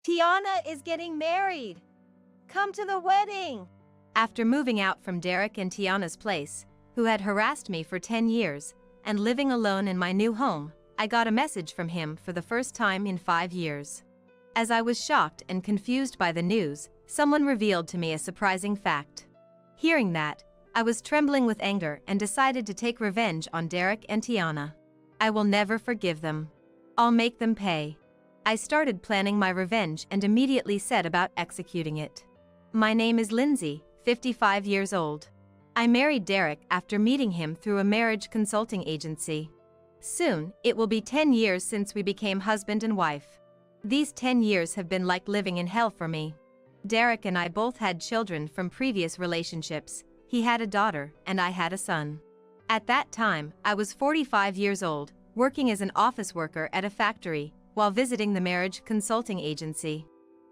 Tiana is getting married. Come to the wedding. After moving out from Derek and Tiana's place, who had harassed me for 10 years, and living alone in my new home, I got a message from him for the first time in 5 years. As I was shocked and confused by the news, someone revealed to me a surprising fact. Hearing that, I was trembling with anger and decided to take revenge on Derek and Tiana. I will never forgive them. I'll make them pay. I started planning my revenge and immediately set about executing it. My name is Lindsay, 55 years old. I married Derek after meeting him through a marriage consulting agency. Soon, it will be 10 years since we became husband and wife. These 10 years have been like living in hell for me. Derek and I both had children from previous relationships. He had a daughter, and I had a son. At that time, I was 45 years old, working as an office worker at a factory, while visiting the marriage consulting agency.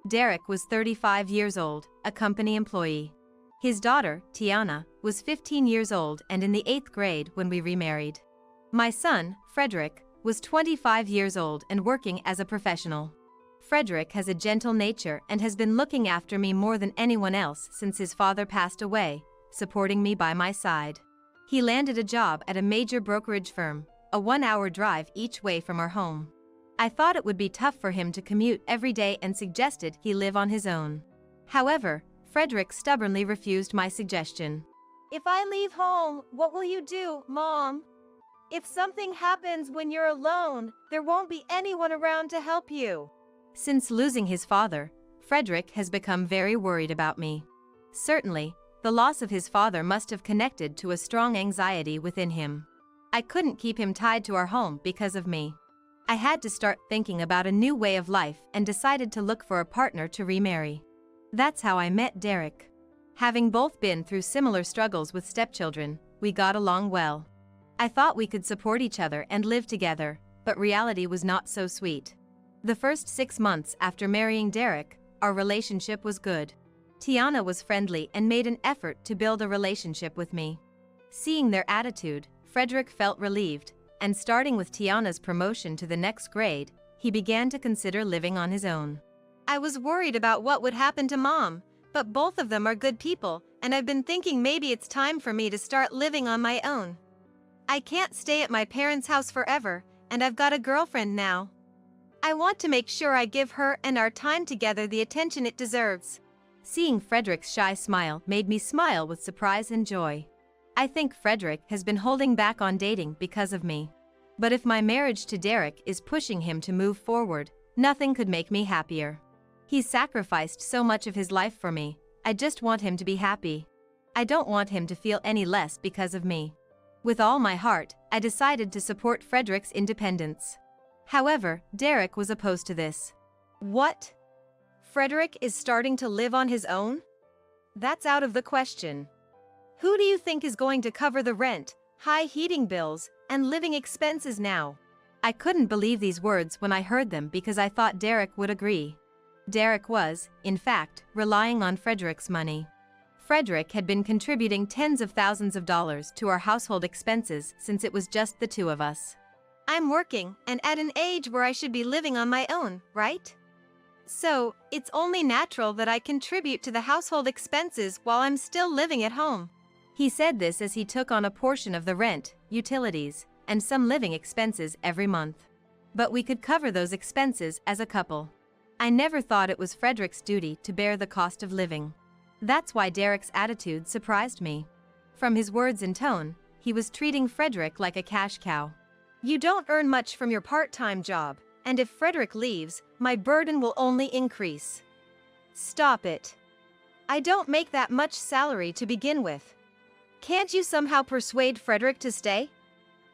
Derek was 35 years old, a company employee. His daughter, Tiana, was 15 years old and in the 8th grade when we remarried. My son, Frederick, was 25 years old and working as a professional. Frederick has a gentle nature and has been looking after me more than anyone else since his father passed away, supporting me by my side. He landed a job at a major brokerage firm, a 1-hour drive each way from our home. I thought it would be tough for him to commute every day and suggested he live on his own. However, Frederick stubbornly refused my suggestion. If I leave home, what will you do, Mom? If something happens when you're alone, there won't be anyone around to help you. Since losing his father, Frederick has become very worried about me. Certainly, the loss of his father must have connected to a strong anxiety within him. I couldn't keep him tied to our home because of me. I had to start thinking about a new way of life and decided to look for a partner to remarry. That's how I met Derek. Having both been through similar struggles with stepchildren, we got along well. I thought we could support each other and live together, but reality was not so sweet. The first 6 months after marrying Derek, our relationship was good. Tiana was friendly and made an effort to build a relationship with me. Seeing their attitude, Frederick felt relieved, and starting with Tiana's promotion to the next grade, he began to consider living on his own. I was worried about what would happen to Mom, but both of them are good people, and I've been thinking maybe it's time for me to start living on my own. I can't stay at my parents' house forever, and I've got a girlfriend now. I want to make sure I give her and our time together the attention it deserves. Seeing Frederick's shy smile made me smile with surprise and joy. I think Frederick has been holding back on dating because of me. But if my marriage to Derek is pushing him to move forward, nothing could make me happier. He's sacrificed so much of his life for me. I just want him to be happy. I don't want him to feel any less because of me. With all my heart, I decided to support Frederick's independence. However, Derek was opposed to this. What? Frederick is starting to live on his own? That's out of the question. Who do you think is going to cover the rent, high heating bills, and living expenses now? I couldn't believe these words when I heard them because I thought Derek would agree. Derek was, in fact, relying on Frederick's money. Frederick had been contributing tens of thousands of dollars to our household expenses since it was just the two of us. I'm working and at an age where I should be living on my own, right? So, it's only natural that I contribute to the household expenses while I'm still living at home. He said this as he took on a portion of the rent, utilities, and some living expenses every month. But we could cover those expenses as a couple. I never thought it was Frederick's duty to bear the cost of living. That's why Derek's attitude surprised me. From his words and tone, he was treating Frederick like a cash cow. You don't earn much from your part-time job, and if Frederick leaves, my burden will only increase. Stop it. I don't make that much salary to begin with. Can't you somehow persuade Frederick to stay?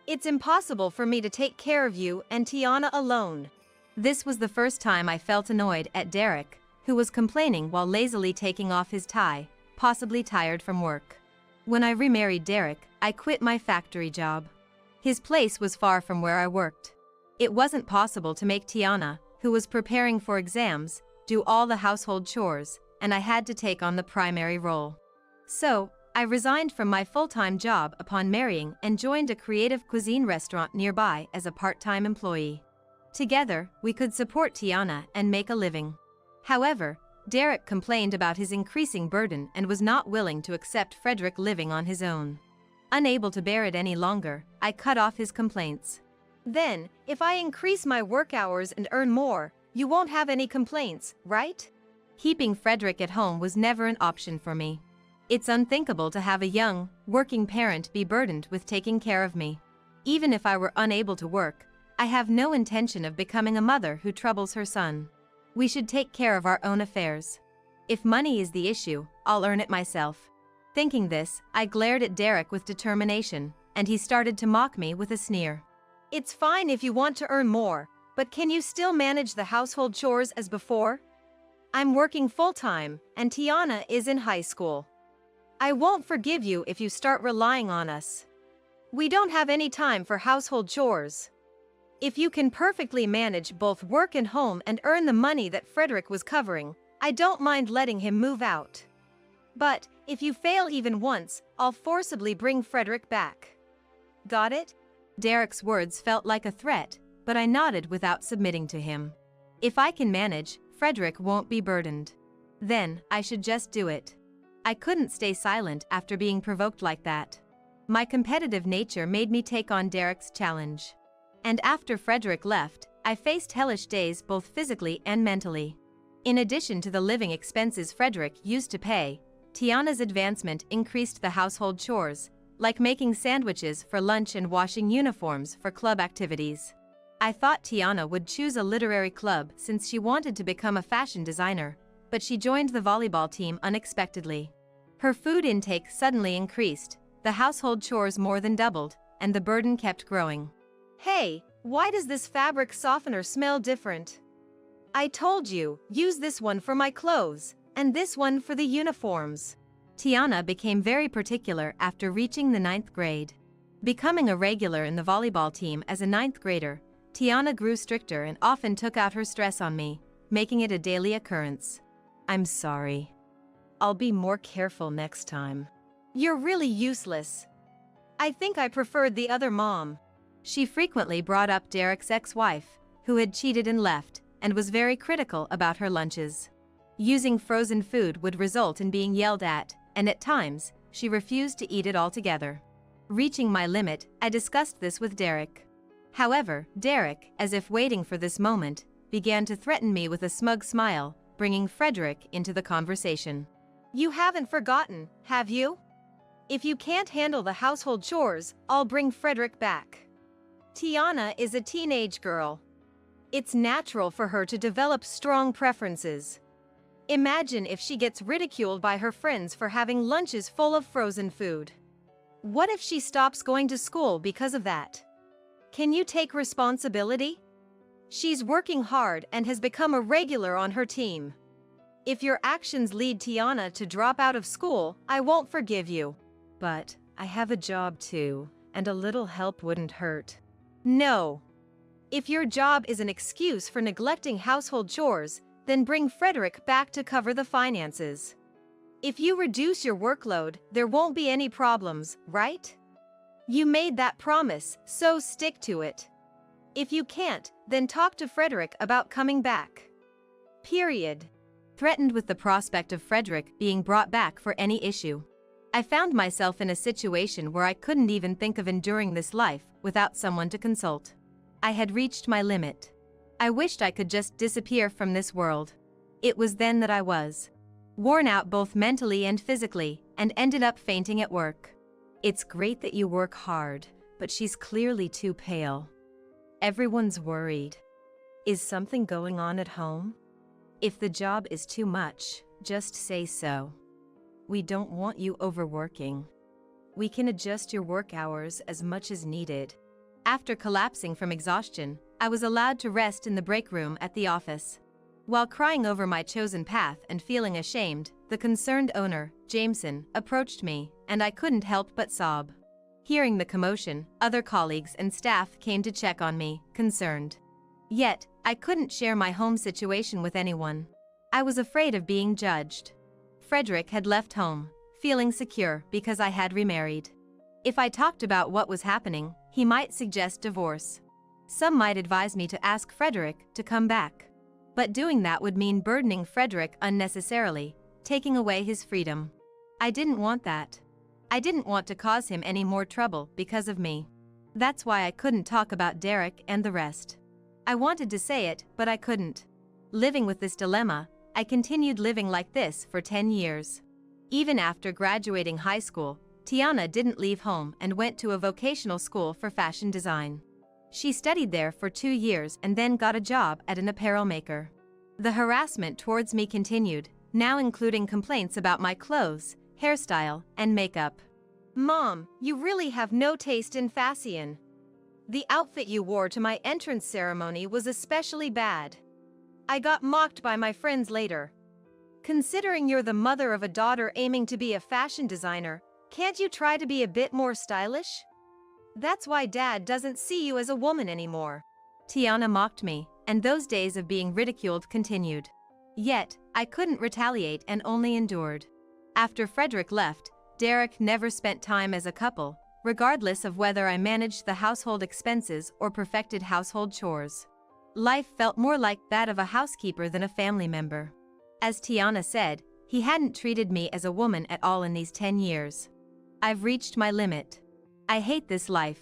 It's impossible for me to take care of you and Tiana alone. This was the first time I felt annoyed at Derek, who was complaining while lazily taking off his tie, possibly tired from work. When I remarried Derek, I quit my factory job. His place was far from where I worked. It wasn't possible to make Tiana, who was preparing for exams, do all the household chores, and I had to take on the primary role. So, I resigned from my full-time job upon marrying and joined a creative cuisine restaurant nearby as a part-time employee. Together, we could support Tiana and make a living. However, Derek complained about his increasing burden and was not willing to accept Frederick living on his own. Unable to bear it any longer, I cut off his complaints. Then, if I increase my work hours and earn more, you won't have any complaints, right? Keeping Frederick at home was never an option for me. It's unthinkable to have a young, working parent be burdened with taking care of me. Even if I were unable to work, I have no intention of becoming a mother who troubles her son. We should take care of our own affairs. If money is the issue, I'll earn it myself. Thinking this, I glared at Derek with determination, and he started to mock me with a sneer. It's fine if you want to earn more, but can you still manage the household chores as before? I'm working full-time, and Tiana is in high school. I won't forgive you if you start relying on us. We don't have any time for household chores. If you can perfectly manage both work and home and earn the money that Frederick was covering, I don't mind letting him move out. But, if you fail even once, I'll forcibly bring Frederick back. Got it? Derek's words felt like a threat, but I nodded without submitting to him. If I can manage, Frederick won't be burdened. Then, I should just do it. I couldn't stay silent after being provoked like that. My competitive nature made me take on Derek's challenge. And after Frederick left, I faced hellish days both physically and mentally. In addition to the living expenses Frederick used to pay, Tiana's advancement increased the household chores, like making sandwiches for lunch and washing uniforms for club activities. I thought Tiana would choose a literary club since she wanted to become a fashion designer, but she joined the volleyball team unexpectedly. Her food intake suddenly increased, the household chores more than doubled, and the burden kept growing. Hey, why does this fabric softener smell different? I told you, use this one for my clothes, and this one for the uniforms. Tiana became very particular after reaching the 9th grade. Becoming a regular in the volleyball team as a 9th grader, Tiana grew stricter and often took out her stress on me, making it a daily occurrence. I'm sorry. I'll be more careful next time. You're really useless. I think I preferred the other mom. She frequently brought up Derek's ex-wife, who had cheated and left, and was very critical about her lunches. Using frozen food would result in being yelled at, and at times, she refused to eat it altogether. Reaching my limit, I discussed this with Derek. However, Derek, as if waiting for this moment, began to threaten me with a smug smile, bringing Frederick into the conversation. You haven't forgotten, have you? If you can't handle the household chores, I'll bring Frederick back. Tiana is a teenage girl. It's natural for her to develop strong preferences. Imagine if she gets ridiculed by her friends for having lunches full of frozen food. What if she stops going to school because of that? Can you take responsibility? She's working hard and has become a regular on her team. If your actions lead Tiana to drop out of school, I won't forgive you. But I have a job too, and a little help wouldn't hurt. No. If your job is an excuse for neglecting household chores, then bring Frederick back to cover the finances. If you reduce your workload, there won't be any problems, right? You made that promise, so stick to it. If you can't, then talk to Frederick about coming back. Period. Threatened with the prospect of Frederick being brought back for any issue, I found myself in a situation where I couldn't even think of enduring this life without someone to consult. I had reached my limit. I wished I could just disappear from this world. It was then that I was worn out both mentally and physically, and ended up fainting at work. It's great that you work hard, but she's clearly too pale. Everyone's worried. Is something going on at home? If the job is too much, just say so. We don't want you overworking. We can adjust your work hours as much as needed. After collapsing from exhaustion, I was allowed to rest in the break room at the office. While crying over my chosen path and feeling ashamed, the concerned owner, Jameson, approached me, and I couldn't help but sob. Hearing the commotion, other colleagues and staff came to check on me, concerned. Yet, I couldn't share my home situation with anyone. I was afraid of being judged. Frederick had left home, feeling secure because I had remarried. If I talked about what was happening, he might suggest divorce. Some might advise me to ask Frederick to come back. But doing that would mean burdening Frederick unnecessarily, taking away his freedom. I didn't want that. I didn't want to cause him any more trouble because of me. That's why I couldn't talk about Derek and the rest. I wanted to say it, but I couldn't. Living with this dilemma, I continued living like this for 10 years. Even after graduating high school, Tiana didn't leave home and went to a vocational school for fashion design. She studied there for 2 years and then got a job at an apparel maker. The harassment towards me continued, now including complaints about my clothes, hairstyle, and makeup. Mom, you really have no taste in fashion. The outfit you wore to my entrance ceremony was especially bad. I got mocked by my friends later. Considering you're the mother of a daughter aiming to be a fashion designer, can't you try to be a bit more stylish? That's why Dad doesn't see you as a woman anymore. Tiana mocked me, and those days of being ridiculed continued. Yet, I couldn't retaliate and only endured. After Frederick left, Derek never spent time as a couple, regardless of whether I managed the household expenses or perfected household chores. Life felt more like that of a housekeeper than a family member. As Tiana said, he hadn't treated me as a woman at all in these 10 years. I've reached my limit. I hate this life.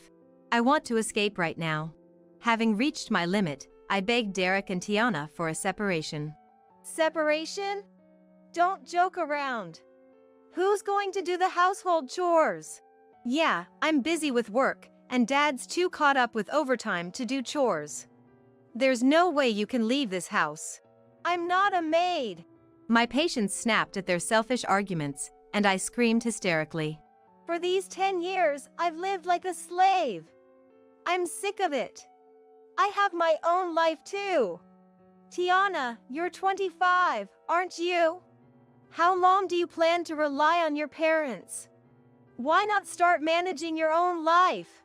I want to escape right now. Having reached my limit, I begged Derek and Tiana for a separation. Separation? Don't joke around. Who's going to do the household chores? Yeah, I'm busy with work, and Dad's too caught up with overtime to do chores. There's no way you can leave this house. I'm not a maid. My patience snapped at their selfish arguments, and I screamed hysterically. For these 10 years, I've lived like a slave. I'm sick of it. I have my own life too. Tiana, you're 25, aren't you? How long do you plan to rely on your parents? Why not start managing your own life?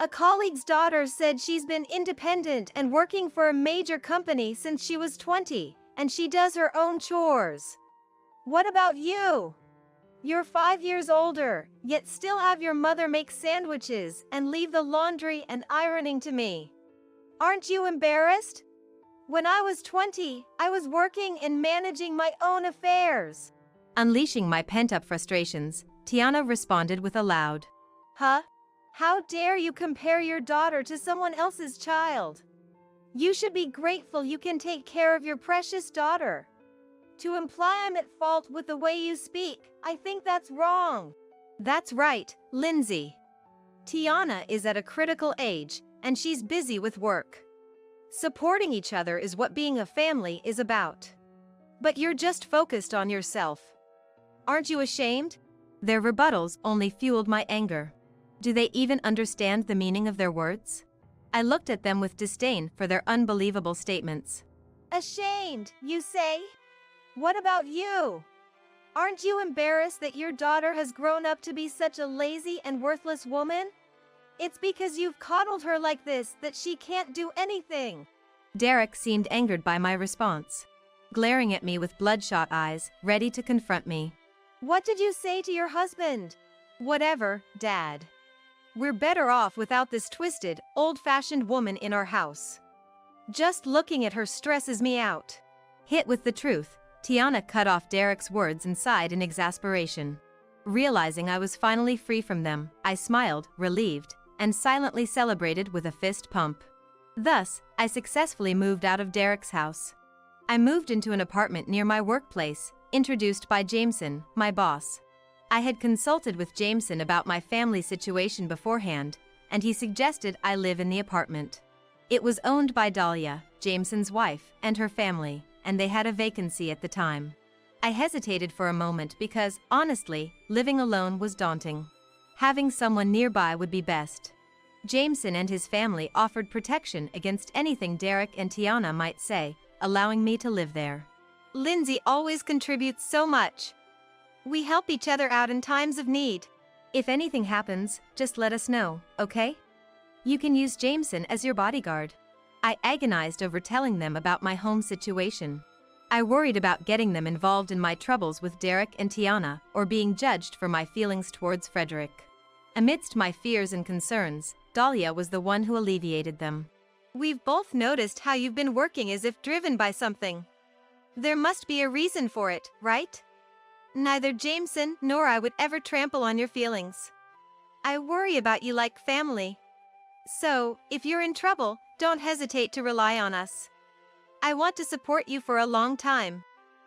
A colleague's daughter said she's been independent and working for a major company since she was 20, and she does her own chores. What about you? You're 5 years older, yet still have your mother make sandwiches and leave the laundry and ironing to me. Aren't you embarrassed? When I was 20, I was working and managing my own affairs. Unleashing my pent-up frustrations, Tiana responded with a loud, "Huh? How dare you compare your daughter to someone else's child? You should be grateful you can take care of your precious daughter. To imply I'm at fault with the way you speak, I think that's wrong." That's right, Lindsay. Tiana is at a critical age, and she's busy with work. Supporting each other is what being a family is about. But you're just focused on yourself. Aren't you ashamed? Their rebuttals only fueled my anger. Do they even understand the meaning of their words? I looked at them with disdain for their unbelievable statements. Ashamed, you say? What about you? Aren't you embarrassed that your daughter has grown up to be such a lazy and worthless woman? It's because you've coddled her like this that she can't do anything. Derek seemed angered by my response, glaring at me with bloodshot eyes, ready to confront me. What did you say to your husband? Whatever, Dad. We're better off without this twisted, old-fashioned woman in our house. Just looking at her stresses me out. Hit with the truth, Tiana cut off Derek's words and sighed in exasperation. Realizing I was finally free from them, I smiled, relieved, and silently celebrated with a fist pump. Thus, I successfully moved out of Derek's house. I moved into an apartment near my workplace, introduced by Jameson, my boss. I had consulted with Jameson about my family situation beforehand, and he suggested I live in the apartment. It was owned by Dahlia, Jameson's wife, and her family, and they had a vacancy at the time. I hesitated for a moment because, honestly, living alone was daunting. Having someone nearby would be best. Jameson and his family offered protection against anything Derek and Tiana might say, allowing me to live there. Lindsay always contributes so much. We help each other out in times of need. If anything happens, just let us know, okay? You can use Jameson as your bodyguard. I agonized over telling them about my home situation. I worried about getting them involved in my troubles with Derek and Tiana, or being judged for my feelings towards Frederick. Amidst my fears and concerns, Dahlia was the one who alleviated them. We've both noticed how you've been working as if driven by something. There must be a reason for it, right? Neither Jameson nor I would ever trample on your feelings. I worry about you like family. So, if you're in trouble, don't hesitate to rely on us. I want to support you for a long time.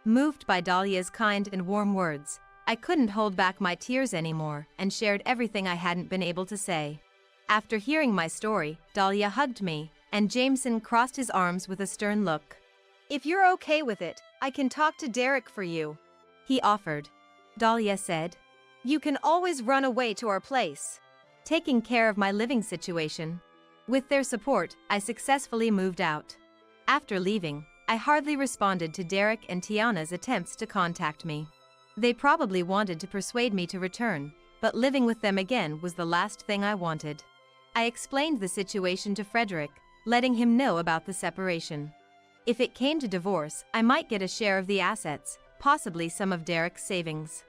Moved by Dahlia's kind and warm words, I couldn't hold back my tears anymore and shared everything I hadn't been able to say. After hearing my story, Dahlia hugged me, and Jameson crossed his arms with a stern look. If you're okay with it, I can talk to Derek for you, he offered. Dahlia said, you can always run away to our place. Taking care of my living situation. With their support, I successfully moved out. After leaving, I hardly responded to Derek and Tiana's attempts to contact me. They probably wanted to persuade me to return, but living with them again was the last thing I wanted. I explained the situation to Frederick, letting him know about the separation. If it came to divorce, I might get a share of the assets, possibly some of Derek's savings.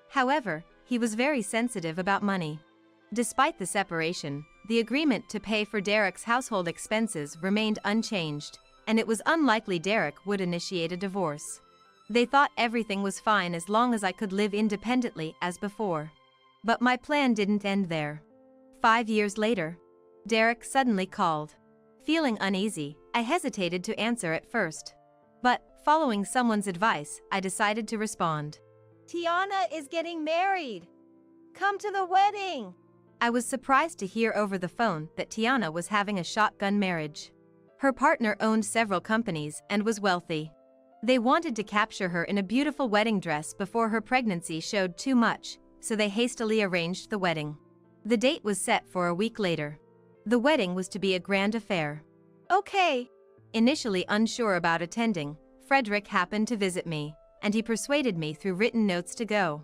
However, he was very sensitive about money. Despite the separation, the agreement to pay for Derek's household expenses remained unchanged, and it was unlikely Derek would initiate a divorce. They thought everything was fine as long as I could live independently as before. But my plan didn't end there. 5 years later, Derek suddenly called. Feeling uneasy, I hesitated to answer at first. But, following someone's advice, I decided to respond. Tiana is getting married. Come to the wedding. I was surprised to hear over the phone that Tiana was having a shotgun marriage. Her partner owned several companies and was wealthy. They wanted to capture her in a beautiful wedding dress before her pregnancy showed too much, so they hastily arranged the wedding. The date was set for a week later. The wedding was to be a grand affair. Okay. Initially unsure about attending, Frederick happened to visit me, and he persuaded me through written notes to go.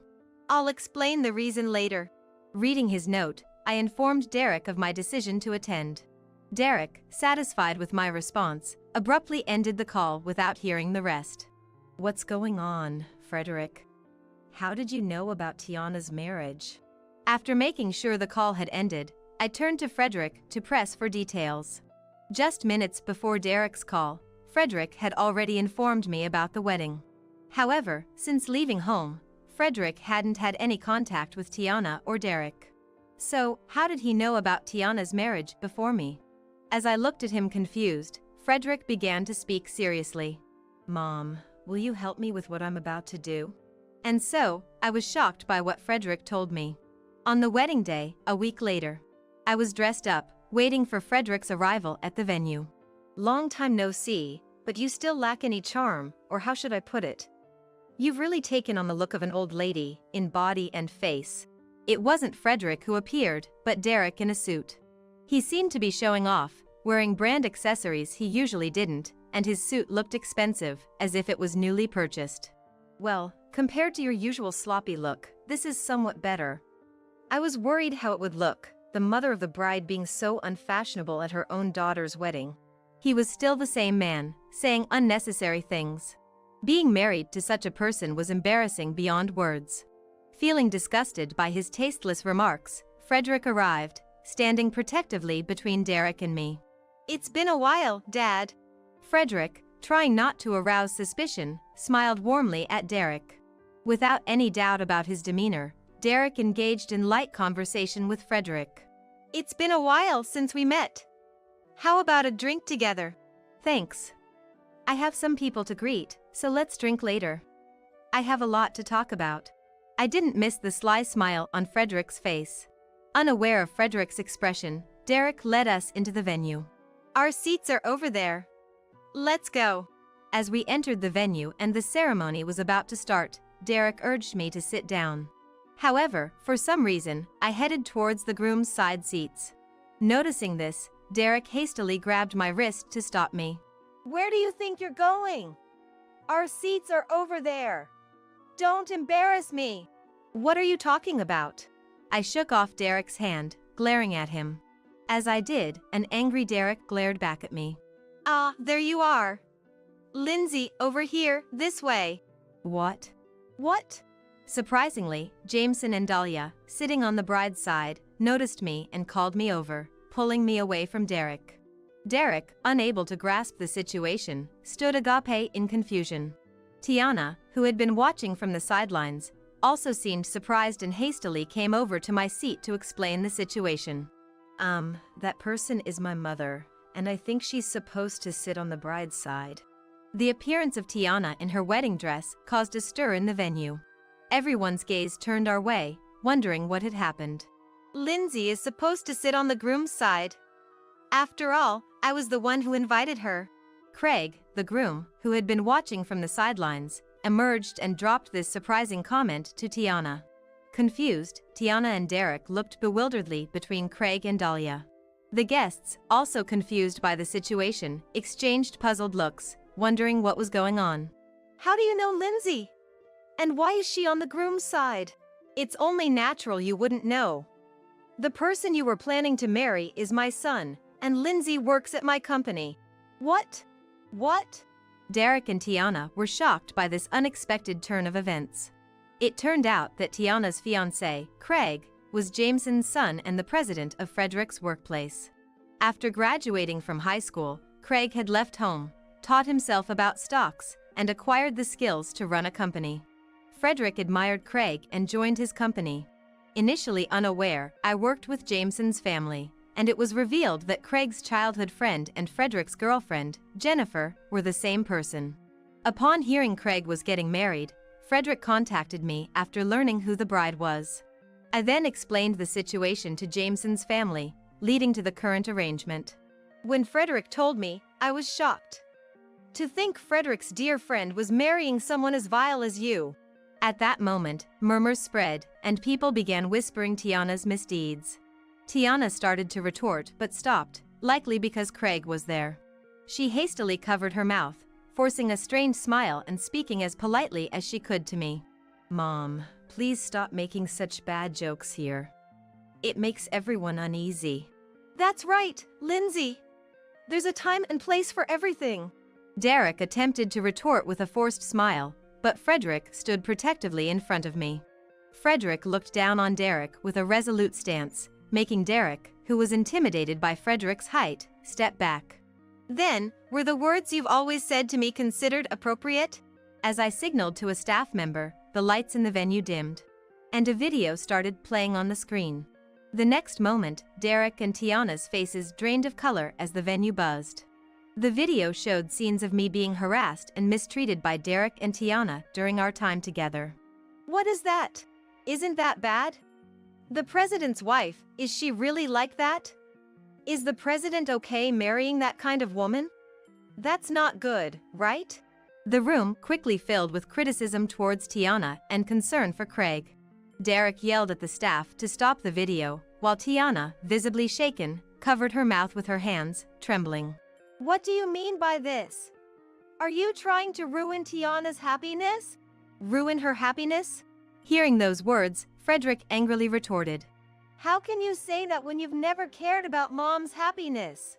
I'll explain the reason later. Reading his note, I informed Derek of my decision to attend. Derek, satisfied with my response, abruptly ended the call without hearing the rest. What's going on, Frederick? How did you know about Tiana's marriage? After making sure the call had ended, I turned to Frederick to press for details. Just minutes before Derek's call, Frederick had already informed me about the wedding. However, since leaving home, Frederick hadn't had any contact with Tiana or Derek. So, how did he know about Tiana's marriage before me? As I looked at him confused, Frederick began to speak seriously. Mom, will you help me with what I'm about to do? And so, I was shocked by what Frederick told me. On the wedding day, a week later, I was dressed up, waiting for Frederick's arrival at the venue. Long time no see, but you still lack any charm, or how should I put it? You've really taken on the look of an old lady, in body and face. It wasn't Frederick who appeared, but Derek in a suit. He seemed to be showing off, wearing brand accessories he usually didn't, and his suit looked expensive, as if it was newly purchased. Well, compared to your usual sloppy look, this is somewhat better. I was worried how it would look, the mother of the bride being so unfashionable at her own daughter's wedding. He was still the same man, saying unnecessary things. Being married to such a person was embarrassing beyond words. Feeling disgusted by his tasteless remarks, Frederick arrived, standing protectively between Derek and me. It's been a while, Dad. Frederick, trying not to arouse suspicion, smiled warmly at Derek. Without any doubt about his demeanor, Derek engaged in light conversation with Frederick. It's been a while since we met. How about a drink together? Thanks. I have some people to greet, so let's drink later. I have a lot to talk about. I didn't miss the sly smile on Frederick's face. Unaware of Frederick's expression, Derek led us into the venue. Our seats are over there. Let's go. As we entered the venue and the ceremony was about to start, Derek urged me to sit down. However, for some reason, I headed towards the groom's side seats. Noticing this, Derek hastily grabbed my wrist to stop me. Where do you think you're going? Our seats are over there. Don't embarrass me. What are you talking about? I shook off Derek's hand, glaring at him. As I did, an angry Derek glared back at me. Ah, there you are. Lindsay, over here, this way. What? What? Surprisingly, Jameson and Dahlia, sitting on the bride's side, noticed me and called me over, pulling me away from Derek. Derek, unable to grasp the situation, stood agape in confusion. Tiana, who had been watching from the sidelines, also seemed surprised and hastily came over to my seat to explain the situation. That person is my mother, and I think she's supposed to sit on the bride's side. The appearance of Tiana in her wedding dress caused a stir in the venue. Everyone's gaze turned our way, wondering what had happened. Lindsay is supposed to sit on the groom's side. After all, I was the one who invited her. Craig, the groom, who had been watching from the sidelines, emerged and dropped this surprising comment to Tiana. Confused, Tiana and Derek looked bewilderedly between Craig and Dahlia. The guests, also confused by the situation, exchanged puzzled looks, wondering what was going on. How do you know Lindsay? And why is she on the groom's side? It's only natural you wouldn't know. The person you were planning to marry is my son, and Lindsay works at my company. What? What? Derek and Tiana were shocked by this unexpected turn of events. It turned out that Tiana's fiancé, Craig, was Jameson's son and the president of Frederick's workplace. After graduating from high school, Craig had left home, taught himself about stocks, and acquired the skills to run a company. Frederick admired Craig and joined his company. Initially unaware, I worked with Jameson's family, and it was revealed that Craig's childhood friend and Frederick's girlfriend, Jennifer, were the same person. Upon hearing Craig was getting married, Frederick contacted me after learning who the bride was. I then explained the situation to Jameson's family, leading to the current arrangement. When Frederick told me, I was shocked. To think Frederick's dear friend was marrying someone as vile as you. At that moment, murmurs spread, and people began whispering Tiana's misdeeds. Tiana started to retort but stopped, likely because Craig was there. She hastily covered her mouth, forcing a strained smile and speaking as politely as she could to me. Mom, please stop making such bad jokes here. It makes everyone uneasy. That's right, Lindsay. There's a time and place for everything. Derek attempted to retort with a forced smile, but Frederick stood protectively in front of me. Frederick looked down on Derek with a resolute stance, making Derek, who was intimidated by Frederick's height, step back. Then, were the words you've always said to me considered appropriate? As I signaled to a staff member, the lights in the venue dimmed, and a video started playing on the screen. The next moment, Derek and Tiana's faces drained of color as the venue buzzed. The video showed scenes of me being harassed and mistreated by Derek and Tiana during our time together. What is that? Isn't that bad? The president's wife, is she really like that? Is the president okay marrying that kind of woman? That's not good, right? The room quickly filled with criticism towards Tiana and concern for Craig. Derek yelled at the staff to stop the video, while Tiana, visibly shaken, covered her mouth with her hands, trembling. What do you mean by this? Are you trying to ruin Tiana's happiness? Ruin her happiness? Hearing those words, Frederick angrily retorted. How can you say that when you've never cared about Mom's happiness?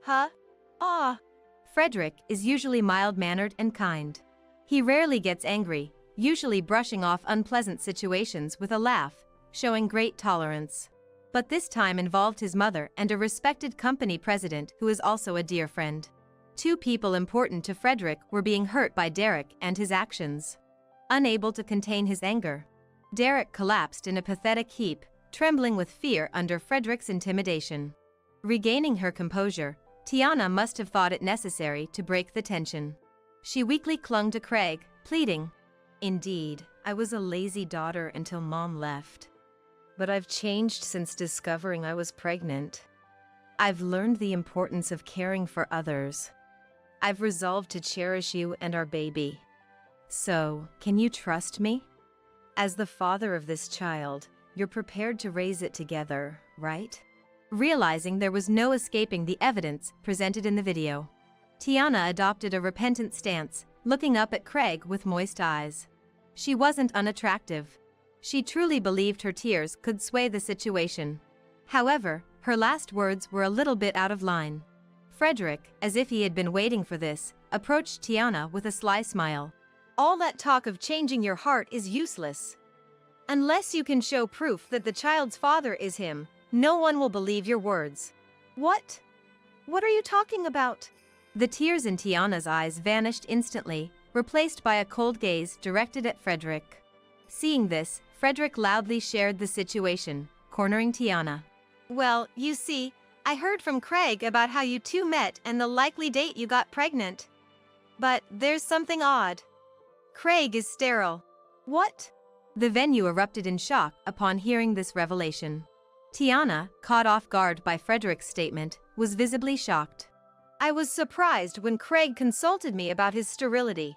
Huh? Frederick is usually mild-mannered and kind. He rarely gets angry, usually brushing off unpleasant situations with a laugh, showing great tolerance. But this time involved his mother and a respected company president who is also a dear friend. Two people important to Frederick were being hurt by Derek and his actions. Unable to contain his anger, Derek collapsed in a pathetic heap, trembling with fear under Frederick's intimidation. Regaining her composure, Tiana must have thought it necessary to break the tension. She weakly clung to Craig, pleading, Indeed, I was a lazy daughter until Mom left. But I've changed since discovering I was pregnant. I've learned the importance of caring for others. I've resolved to cherish you and our baby. So, can you trust me? As the father of this child, you're prepared to raise it together, right? Realizing there was no escaping the evidence presented in the video, Tiana adopted a repentant stance, looking up at Craig with moist eyes. She wasn't unattractive. She truly believed her tears could sway the situation. However, her last words were a little bit out of line. Frederick, as if he had been waiting for this, approached Tiana with a sly smile. All that talk of changing your heart is useless. Unless you can show proof that the child's father is him, no one will believe your words. What? What are you talking about? The tears in Tiana's eyes vanished instantly, replaced by a cold gaze directed at Frederick. Seeing this, Frederick loudly shared the situation, cornering Tiana. Well, you see, I heard from Craig about how you two met and the likely date you got pregnant. But there's something odd. Craig is sterile. What? The venue erupted in shock upon hearing this revelation. Tiana, caught off guard by Frederick's statement, was visibly shocked. I was surprised when Craig consulted me about his sterility.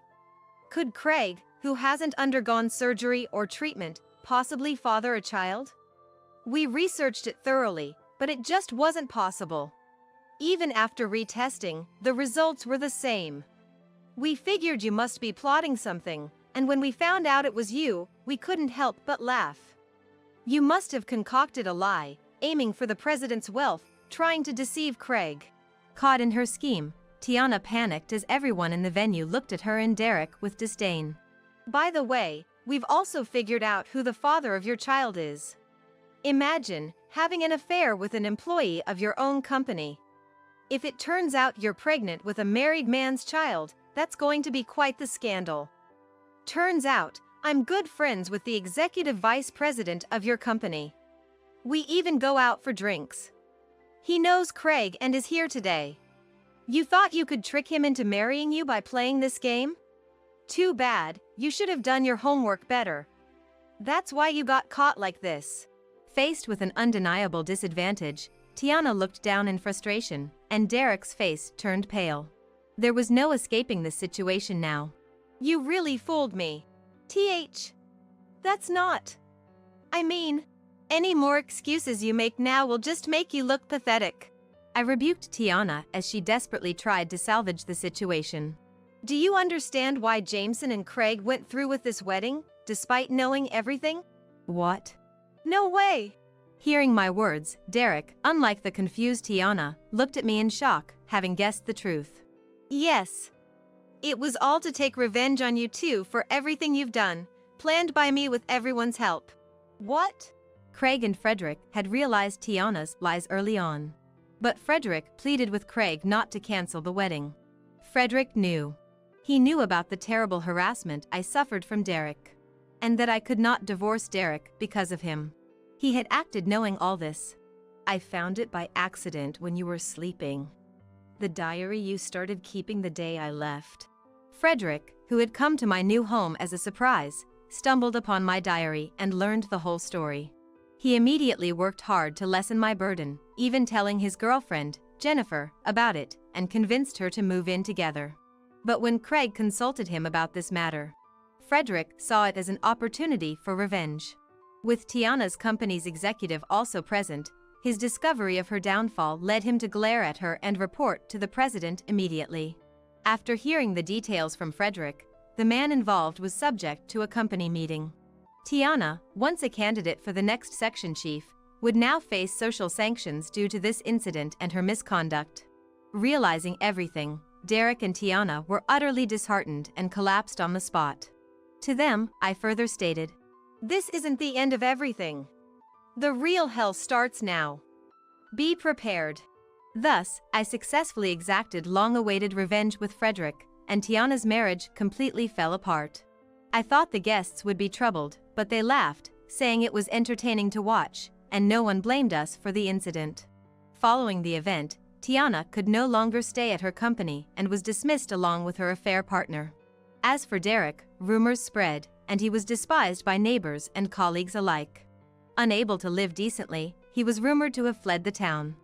Could Craig, who hasn't undergone surgery or treatment, possibly father a child? We researched it thoroughly, but it just wasn't possible. Even after retesting, the results were the same. We figured you must be plotting something, and when we found out it was you, we couldn't help but laugh. You must have concocted a lie, aiming for the president's wealth, trying to deceive Craig. Caught in her scheme, Tiana panicked as everyone in the venue looked at her and Derek with disdain. By the way, we've also figured out who the father of your child is. Imagine having an affair with an employee of your own company. If it turns out you're pregnant with a married man's child, that's going to be quite the scandal. Turns out, I'm good friends with the executive vice president of your company. We even go out for drinks. He knows Craig and is here today. You thought you could trick him into marrying you by playing this game? Too bad, you should have done your homework better. That's why you got caught like this. Faced with an undeniable disadvantage, Tiana looked down in frustration, and Derek's face turned pale. There was no escaping this situation now. You really fooled me. That's not. I mean, any more excuses you make now will just make you look pathetic. I rebuked Tiana as she desperately tried to salvage the situation. Do you understand why Jameson and Craig went through with this wedding, despite knowing everything? What? No way! Hearing my words, Derek, unlike the confused Tiana, looked at me in shock, having guessed the truth. Yes. It was all to take revenge on you two for everything you've done, planned by me with everyone's help. What? Craig and Frederick had realized Tiana's lies early on. But Frederick pleaded with Craig not to cancel the wedding. Frederick knew. He knew about the terrible harassment I suffered from Derek. And that I could not divorce Derek because of him. He had acted knowing all this. I found it by accident when you were sleeping. The diary you started keeping the day I left. Frederick, who had come to my new home as a surprise, stumbled upon my diary and learned the whole story. He immediately worked hard to lessen my burden, even telling his girlfriend, Jennifer, about it, and convinced her to move in together. But when Craig consulted him about this matter, Frederick saw it as an opportunity for revenge. With Tiana's company's executive also present, his discovery of her downfall led him to glare at her and report to the president immediately. After hearing the details from Frederick, the man involved was subject to a company meeting. Tiana, once a candidate for the next section chief, would now face social sanctions due to this incident and her misconduct. Realizing everything, Derek and Tiana were utterly disheartened and collapsed on the spot. To them, I further stated, "This isn't the end of everything. The real hell starts now. Be prepared." Thus, I successfully exacted long-awaited revenge with Frederick, and Tiana's marriage completely fell apart. I thought the guests would be troubled, but they laughed, saying it was entertaining to watch, and no one blamed us for the incident. Following the event, Tiana could no longer stay at her company and was dismissed along with her affair partner. As for Derek, rumors spread, and he was despised by neighbors and colleagues alike. Unable to live decently, he was rumored to have fled the town.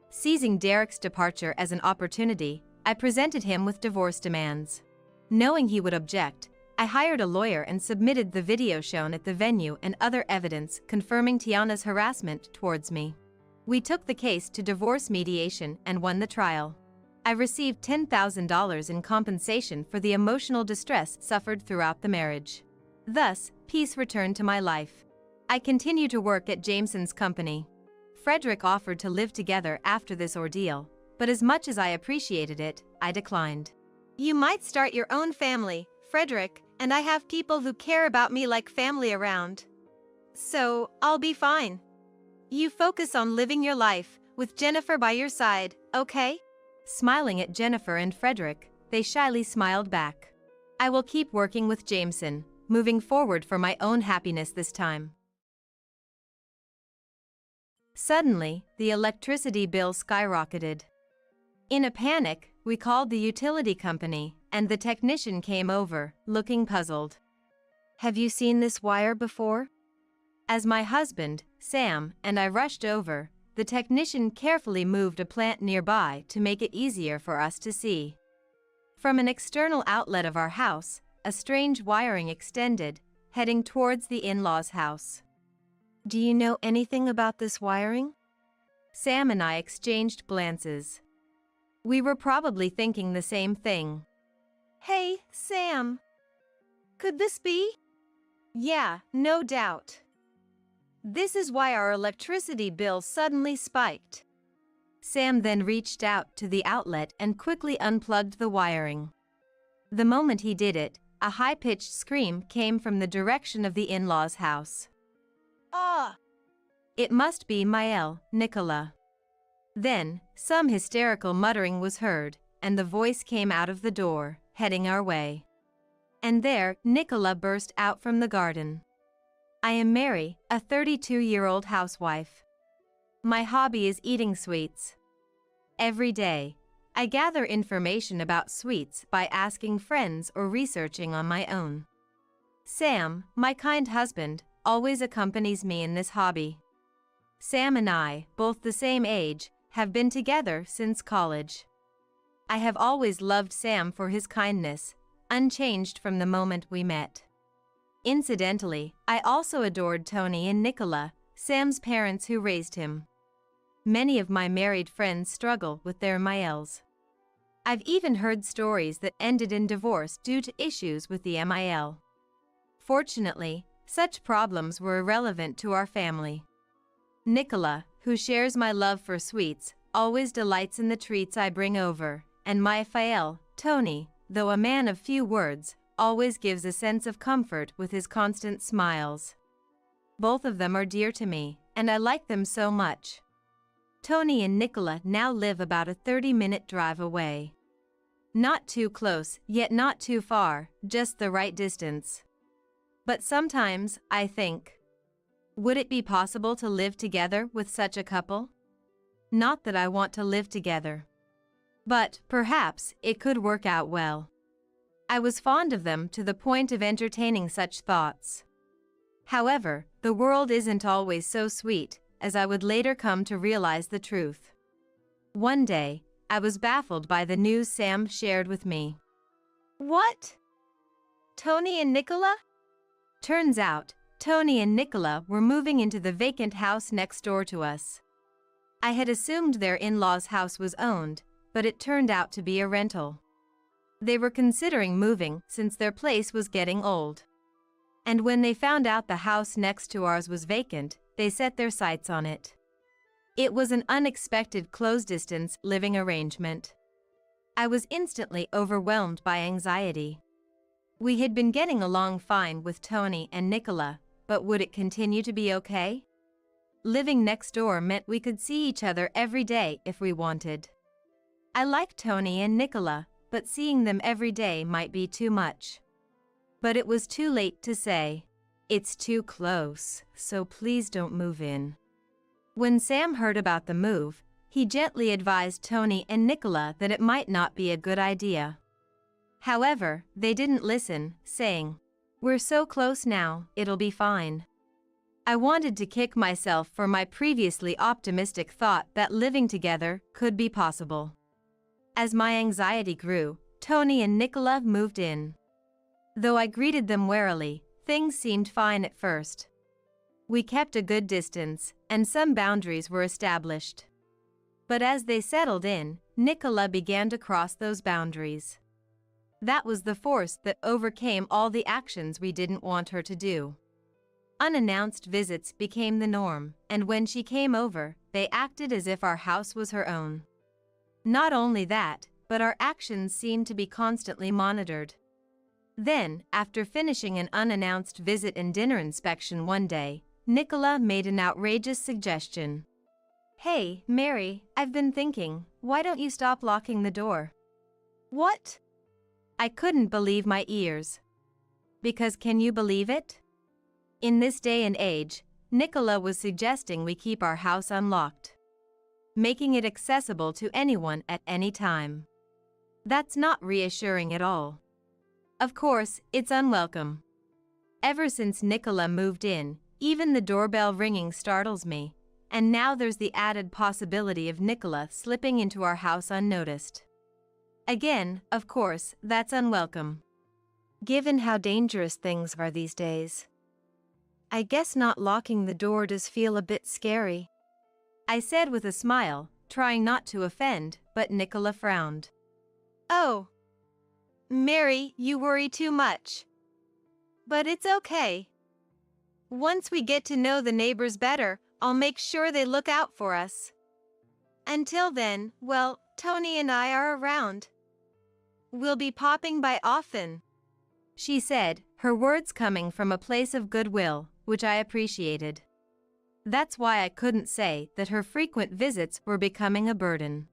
Seizing Derek's departure as an opportunity, I presented him with divorce demands. Knowing he would object, I hired a lawyer and submitted the video shown at the venue and other evidence confirming Tiana's harassment towards me. We took the case to divorce mediation and won the trial. I received $10,000 in compensation for the emotional distress suffered throughout the marriage. Thus, peace returned to my life. I continue to work at Jameson's company. Frederick offered to live together after this ordeal, but as much as I appreciated it, I declined. You might start your own family, Frederick, and I have people who care about me like family around. So, I'll be fine. You focus on living your life, with Jennifer by your side, okay? Smiling at Jennifer and Frederick, they shyly smiled back. I will keep working with Jameson, moving forward for my own happiness this time. Suddenly, the electricity bill skyrocketed. In a panic, we called the utility company, and the technician came over, looking puzzled. "Have you seen this wire before?" As my husband, Sam, and I rushed over, the technician carefully moved a plant nearby to make it easier for us to see. From an external outlet of our house, a strange wiring extended, heading towards the in-laws' house. "Do you know anything about this wiring?" Sam and I exchanged glances. We were probably thinking the same thing. "Hey, Sam. Could this be?" "Yeah, no doubt. This is why our electricity bill suddenly spiked." Sam then reached out to the outlet and quickly unplugged the wiring. The moment he did it, a high-pitched scream came from the direction of the in-laws' house. "Ah!" It must be Maëlle, Nicola. Then, some hysterical muttering was heard, and the voice came out of the door, heading our way. And there, Nicola burst out from the garden. "I am Mary, a 32-year-old housewife. My hobby is eating sweets. Every day, I gather information about sweets by asking friends or researching on my own. Sam, my kind husband, always accompanies me in this hobby. Sam and I, both the same age, have been together since college. I have always loved Sam for his kindness, unchanged from the moment we met. Incidentally, I also adored Tony and Nicola, Sam's parents who raised him. Many of my married friends struggle with their Maëlles. I've even heard stories that ended in divorce due to issues with the Maëlle. Fortunately, such problems were irrelevant to our family. Nicola, who shares my love for sweets, always delights in the treats I bring over, and my Fael, Tony, though a man of few words, always gives a sense of comfort with his constant smiles. Both of them are dear to me, and I like them so much. Tony and Nicola now live about a 30-minute drive away. Not too close, yet not too far, just the right distance. But sometimes, I think, would it be possible to live together with such a couple? Not that I want to live together. But, perhaps, it could work out well. I was fond of them to the point of entertaining such thoughts. However, the world isn't always so sweet, as I would later come to realize the truth. One day, I was baffled by the news Sam shared with me. "What? Tony and Nicola?" Turns out, Tony and Nicola were moving into the vacant house next door to us. I had assumed their in-laws' house was owned, but it turned out to be a rental. They were considering moving since their place was getting old. And when they found out the house next to ours was vacant, they set their sights on it. It was an unexpected close-distance living arrangement. I was instantly overwhelmed by anxiety. We had been getting along fine with Tony and Nicola, but would it continue to be okay? Living next door meant we could see each other every day if we wanted. I liked Tony and Nicola, but seeing them every day might be too much. But it was too late to say, "It's too close, so please don't move in." When Sam heard about the move, he gently advised Tony and Nicola that it might not be a good idea. However, they didn't listen, saying, "We're so close now, it'll be fine." I wanted to kick myself for my previously optimistic thought that living together could be possible. As my anxiety grew, Tony and Nicola moved in. Though I greeted them warily, things seemed fine at first. We kept a good distance, and some boundaries were established. But as they settled in, Nicola began to cross those boundaries. That was the force that overcame all the actions we didn't want her to do. Unannounced visits became the norm, and when she came over, they acted as if our house was her own. Not only that, but our actions seemed to be constantly monitored. Then, after finishing an unannounced visit and dinner inspection one day, Nicola made an outrageous suggestion. "Hey, Mary, I've been thinking, why don't you stop locking the door? What? I couldn't believe my ears. Because can you believe it? In this day and age, Nicola was suggesting we keep our house unlocked, making it accessible to anyone at any time. That's not reassuring at all. Of course, it's unwelcome. Ever since Nicola moved in, even the doorbell ringing startles me, and now there's the added possibility of Nicola slipping into our house unnoticed. Again, of course, that's unwelcome, given how dangerous things are these days. I guess not locking the door does feel a bit scary, I said with a smile, trying not to offend, but Nicola frowned. Oh, Mary, you worry too much. But it's okay. Once we get to know the neighbors better, I'll make sure they look out for us. Until then, well, Tony and I are around. We'll be popping by often, she said, her words coming from a place of goodwill, which I appreciated. That's why I couldn't say that her frequent visits were becoming a burden.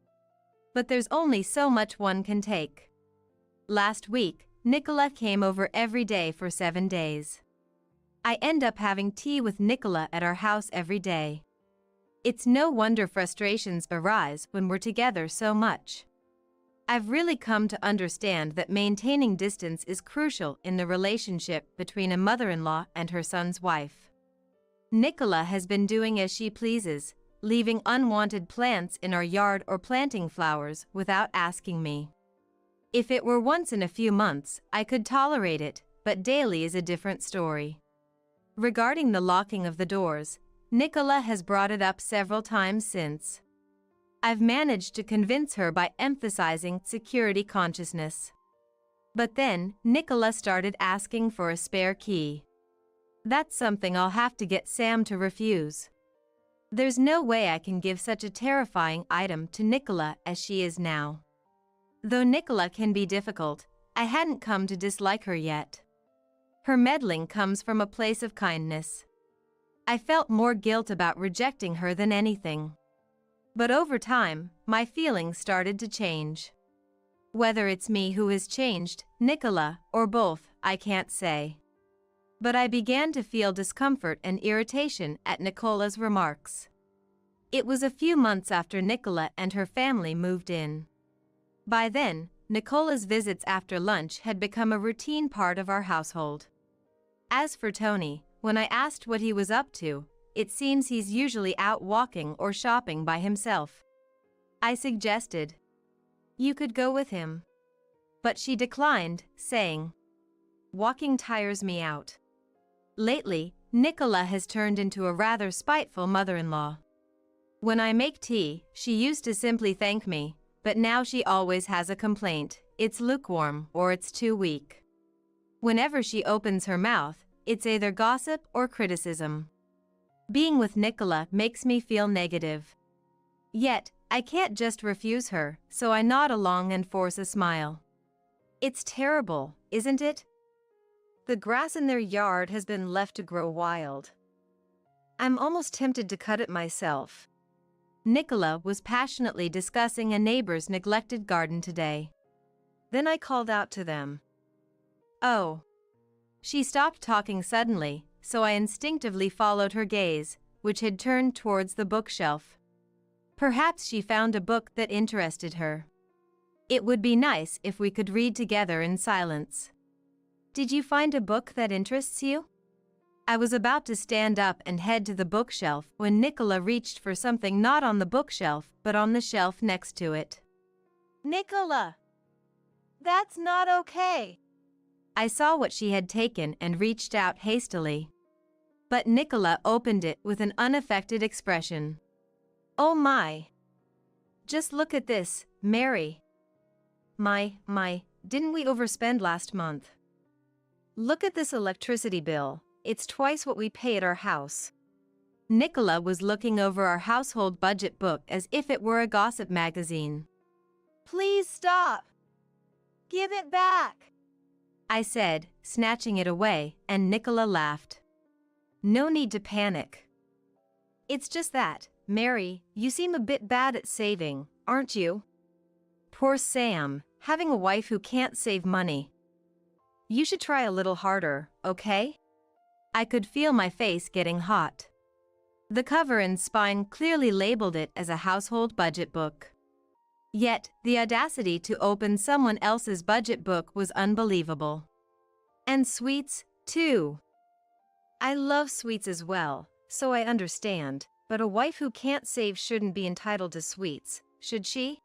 But there's only so much one can take. Last week, Nicola came over every day for 7 days. I end up having tea with Nicola at our house every day. It's no wonder frustrations arise when we're together so much. I've really come to understand that maintaining distance is crucial in the relationship between a mother-in-law and her son's wife. Nicola has been doing as she pleases, leaving unwanted plants in our yard or planting flowers without asking me. If it were once in a few months, I could tolerate it, but daily is a different story. Regarding the locking of the doors, Nicola has brought it up several times since. I've managed to convince her by emphasizing security consciousness. But then, Nicola started asking for a spare key. That's something I'll have to get Sam to refuse. There's no way I can give such a terrifying item to Nicola as she is now. Though Nicola can be difficult, I hadn't come to dislike her yet. Her meddling comes from a place of kindness. I felt more guilt about rejecting her than anything. But over time, my feelings started to change. Whether it's me who has changed, Nicola, or both, I can't say. But I began to feel discomfort and irritation at Nicola's remarks. It was a few months after Nicola and her family moved in. By then, Nicola's visits after lunch had become a routine part of our household. As for Tony, when I asked what he was up to, it seems he's usually out walking or shopping by himself. I suggested, "You could go with him." But she declined, saying, "Walking tires me out." Lately, Nicola has turned into a rather spiteful mother-in-law. When I make tea, she used to simply thank me, but now she always has a complaint: it's lukewarm or it's too weak. Whenever she opens her mouth, it's either gossip or criticism. Being with Nicola makes me feel negative. Yet, I can't just refuse her, so I nod along and force a smile. It's terrible, isn't it? The grass in their yard has been left to grow wild. I'm almost tempted to cut it myself. Nicola was passionately discussing a neighbor's neglected garden today. Then I called out to them. "Oh." She stopped talking suddenly, so I instinctively followed her gaze, which had turned towards the bookshelf. Perhaps she found a book that interested her. It would be nice if we could read together in silence. Did you find a book that interests you? I was about to stand up and head to the bookshelf when Nicola reached for something not on the bookshelf but on the shelf next to it. "Nicola! That's not okay!" I saw what she had taken and reached out hastily. But Nicola opened it with an unaffected expression. "Oh my! Just look at this, Mary. Didn't we overspend last month? Look at this electricity bill. It's twice what we pay at our house." Nicola was looking over our household budget book as if it were a gossip magazine. "Please stop. Give it back," I said, snatching it away, and Nicola laughed. "No need to panic. It's just that, Mary, you seem a bit bad at saving, aren't you? Poor Sam, having a wife who can't save money. You should try a little harder, okay? I could feel my face getting hot. The cover and spine clearly labeled it as a household budget book. Yet, the audacity to open someone else's budget book was unbelievable. And sweets, too. I love sweets as well, so I understand, but a wife who can't save shouldn't be entitled to sweets, should she?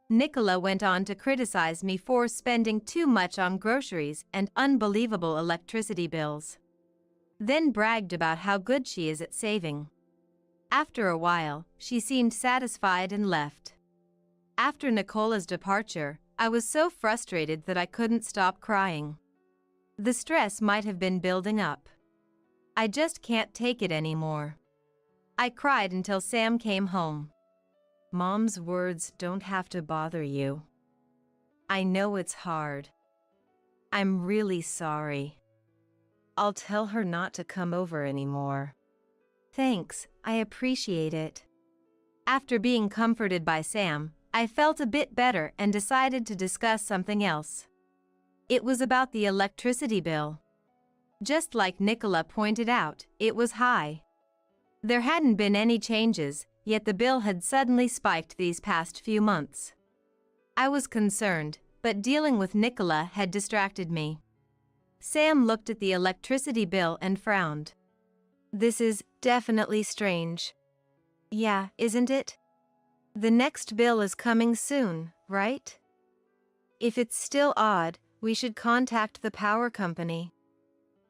Nicola went on to criticize me for spending too much on groceries and unbelievable electricity bills. Then bragged about how good she is at saving. After a while, she seemed satisfied and left. After Nicola's departure, I was so frustrated that I couldn't stop crying. The stress might have been building up. I just can't take it anymore. I cried until Sam came home. Mom's words don't have to bother you. I know it's hard. I'm really sorry. I'll tell her not to come over anymore. Thanks, I appreciate it. After being comforted by Sam, I felt a bit better and decided to discuss something else. It was about the electricity bill. Just like Nicola pointed out, it was high. There hadn't been any changes, yet the bill had suddenly spiked these past few months. I was concerned, but dealing with Nicola had distracted me. Sam looked at the electricity bill and frowned. This is definitely strange. Yeah, isn't it? The next bill is coming soon, right? If it's still odd, we should contact the power company.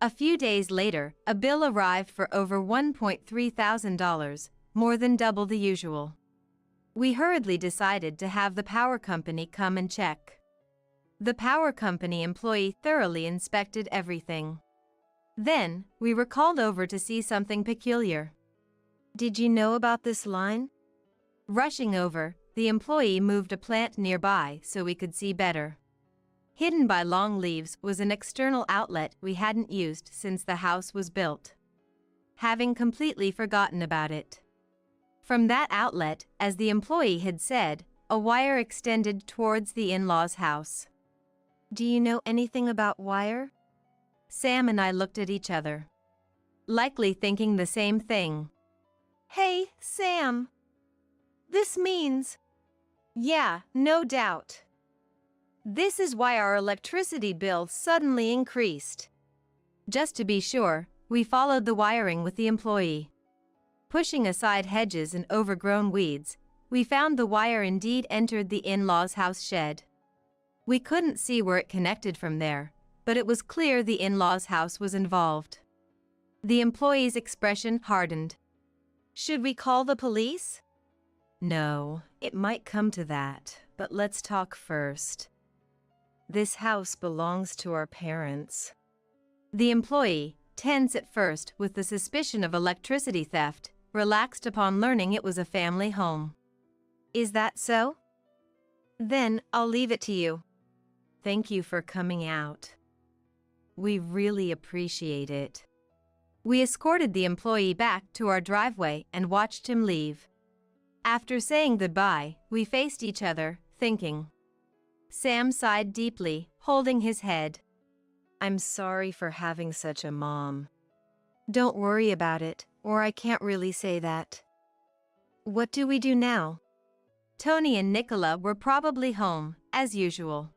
A few days later, a bill arrived for over $1,300, more than double the usual. We hurriedly decided to have the power company come and check. The power company employee thoroughly inspected everything. Then, we were called over to see something peculiar. Did you know about this line? Rushing over, the employee moved a plant nearby so we could see better. Hidden by long leaves was an external outlet we hadn't used since the house was built. Having completely forgotten about it. From that outlet, as the employee had said, a wire extended towards the in-laws' house. Do you know anything about wire? Sam and I looked at each other. Likely thinking the same thing. Hey, Sam. This means... Yeah, no doubt. This is why our electricity bill suddenly increased. Just to be sure, we followed the wiring with the employee. Pushing aside hedges and overgrown weeds, we found the wire indeed entered the in-laws' house shed. We couldn't see where it connected from there, but it was clear the in-laws' house was involved. The employee's expression hardened. Should we call the police? No, it might come to that, but let's talk first. This house belongs to our parents. The employee, tense at first with the suspicion of electricity theft, relaxed upon learning it was a family home. Is that so? Then I'll leave it to you. Thank you for coming out. We really appreciate it. We escorted the employee back to our driveway and watched him leave. After saying goodbye, we faced each other, thinking. Sam sighed deeply, holding his head. I'm sorry for having such a mom. Don't worry about it, or I can't really say that. What do we do now? Tony and Nicola were probably home, as usual.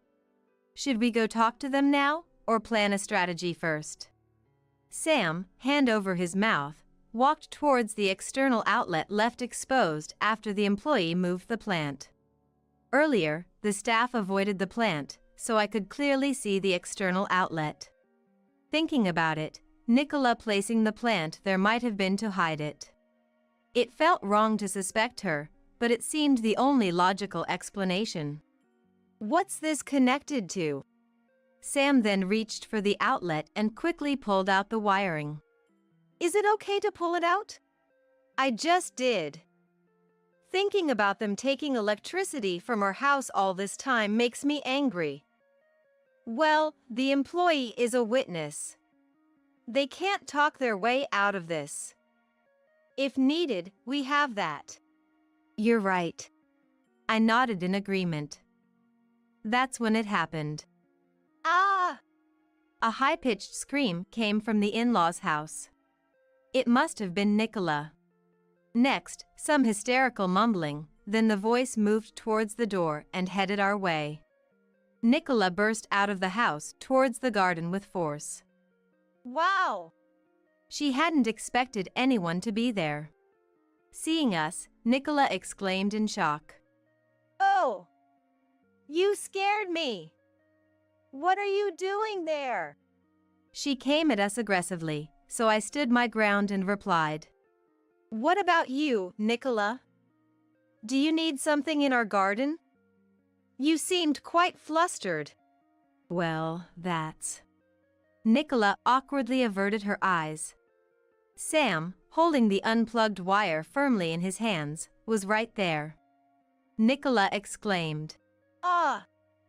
Should we go talk to them now, or plan a strategy first? Sam, hand over his mouth, walked towards the external outlet left exposed after the employee moved the plant. Earlier, the staff avoided the plant, so I could clearly see the external outlet. Thinking about it, Nicola placing the plant there might have been to hide it. It felt wrong to suspect her, but it seemed the only logical explanation. What's this connected to? Sam then reached for the outlet and quickly pulled out the wiring. Is it okay to pull it out? I just did. Thinking about them taking electricity from our house all this time makes me angry. Well, the employee is a witness. They can't talk their way out of this. If needed, we have that. You're right. I nodded in agreement. That's when it happened. Ah! A high-pitched scream came from the in-laws' house. It must have been Nicola. Next, some hysterical mumbling, then the voice moved towards the door and headed our way. Nicola burst out of the house towards the garden with force. Wow! She hadn't expected anyone to be there. Seeing us, Nicola exclaimed in shock. Oh! You scared me! What are you doing there? She came at us aggressively, so I stood my ground and replied. What about you, Nicola? Do you need something in our garden? You seemed quite flustered. Well, that's... Nicola awkwardly averted her eyes. Sam, holding the unplugged wire firmly in his hands, was right there. Nicola exclaimed, Ah!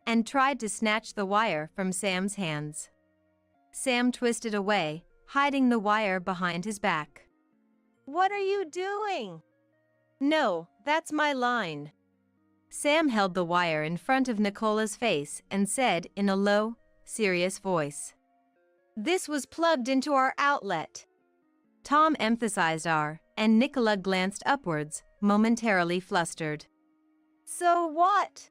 and tried to snatch the wire from Sam's hands. Sam twisted away, hiding the wire behind his back. What are you doing? No, that's my line. Sam held the wire in front of Nicola's face and said in a low, serious voice. This was plugged into our outlet. Tom emphasized our, and Nicola glanced upwards, momentarily flustered. So what?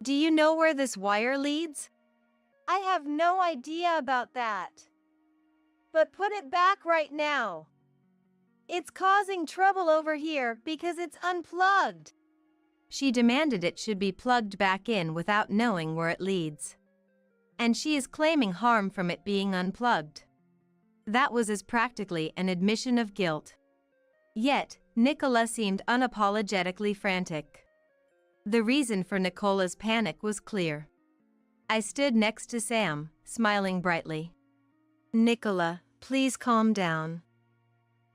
Do you know where this wire leads? I have no idea about that. But put it back right now. It's causing trouble over here because it's unplugged. She demanded it should be plugged back in without knowing where it leads. And she is claiming harm from it being unplugged. That was as practically an admission of guilt. Yet, Nicola seemed unapologetically frantic. The reason for Nicola's panic was clear. I stood next to Sam, smiling brightly. Nicola, please calm down.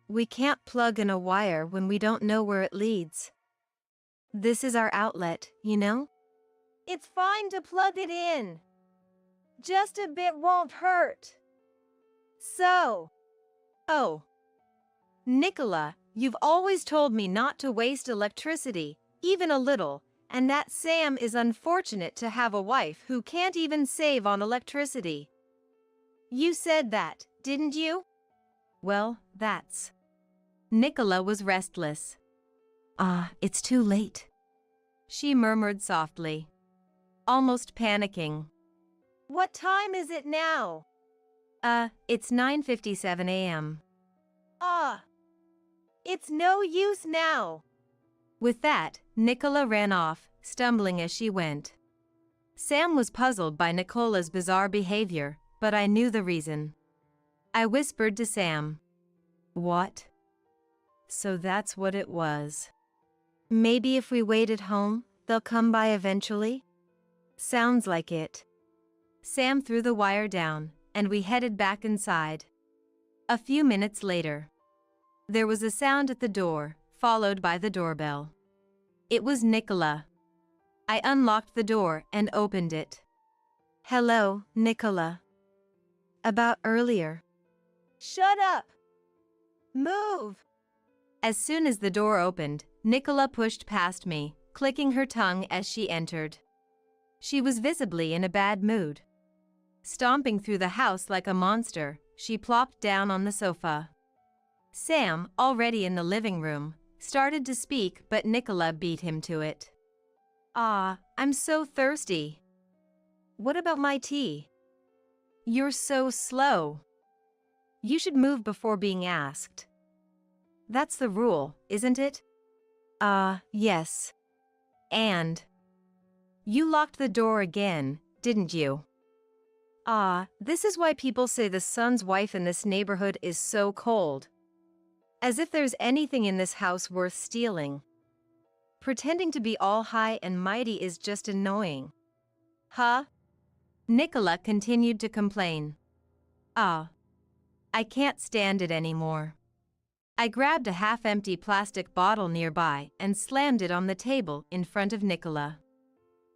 We can't plug in a wire when we don't know where it leads. This is our outlet, you know? It's fine to plug it in. Just a bit won't hurt. So. Oh. Nicola, you've always told me not to waste electricity, even a little, and that Sam is unfortunate to have a wife who can't even save on electricity. You said that, didn't you? Well, that's... Nicola was restless. It's too late, she murmured softly, almost panicking. What time is it now? It's 9:57 a.m. It's no use now. With that, Nicola ran off, stumbling as she went. Sam was puzzled by Nicola's bizarre behavior, but I knew the reason. I whispered to Sam. What? So that's what it was. Maybe if we wait at home, they'll come by eventually? Sounds like it. Sam threw the wire down, and we headed back inside. A few minutes later, there was a sound at the door, followed by the doorbell. It was Nicola. I unlocked the door and opened it. Hello, Nicola. About earlier. Shut up! Move! As soon as the door opened, Nicola pushed past me, clicking her tongue as she entered. She was visibly in a bad mood. Stomping through the house like a monster, she plopped down on the sofa. Sam, already in the living room, started to speak, but Nicola beat him to it. I'm so thirsty. What about my tea? You're so slow. You should move before being asked. That's the rule, isn't it? Yes. And you locked the door again, didn't you? This is why people say the son's wife in this neighborhood is so cold. As if there's anything in this house worth stealing. Pretending to be all high and mighty is just annoying. Huh? Nicola continued to complain. I can't stand it anymore. I grabbed a half-empty plastic bottle nearby and slammed it on the table in front of Nicola.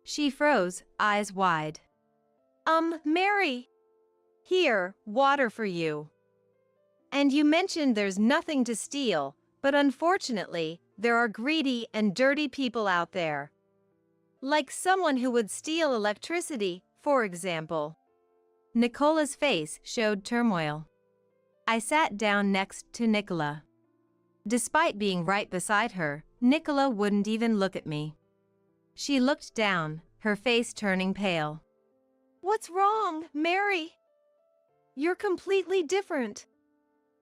She froze, eyes wide. Mary. Here, water for you. And you mentioned there's nothing to steal, but unfortunately, there are greedy and dirty people out there. Like someone who would steal electricity, for example. Nicola's face showed turmoil. I sat down next to Nicola. Despite being right beside her, Nicola wouldn't even look at me. She looked down, her face turning pale. What's wrong, Mary? You're completely different.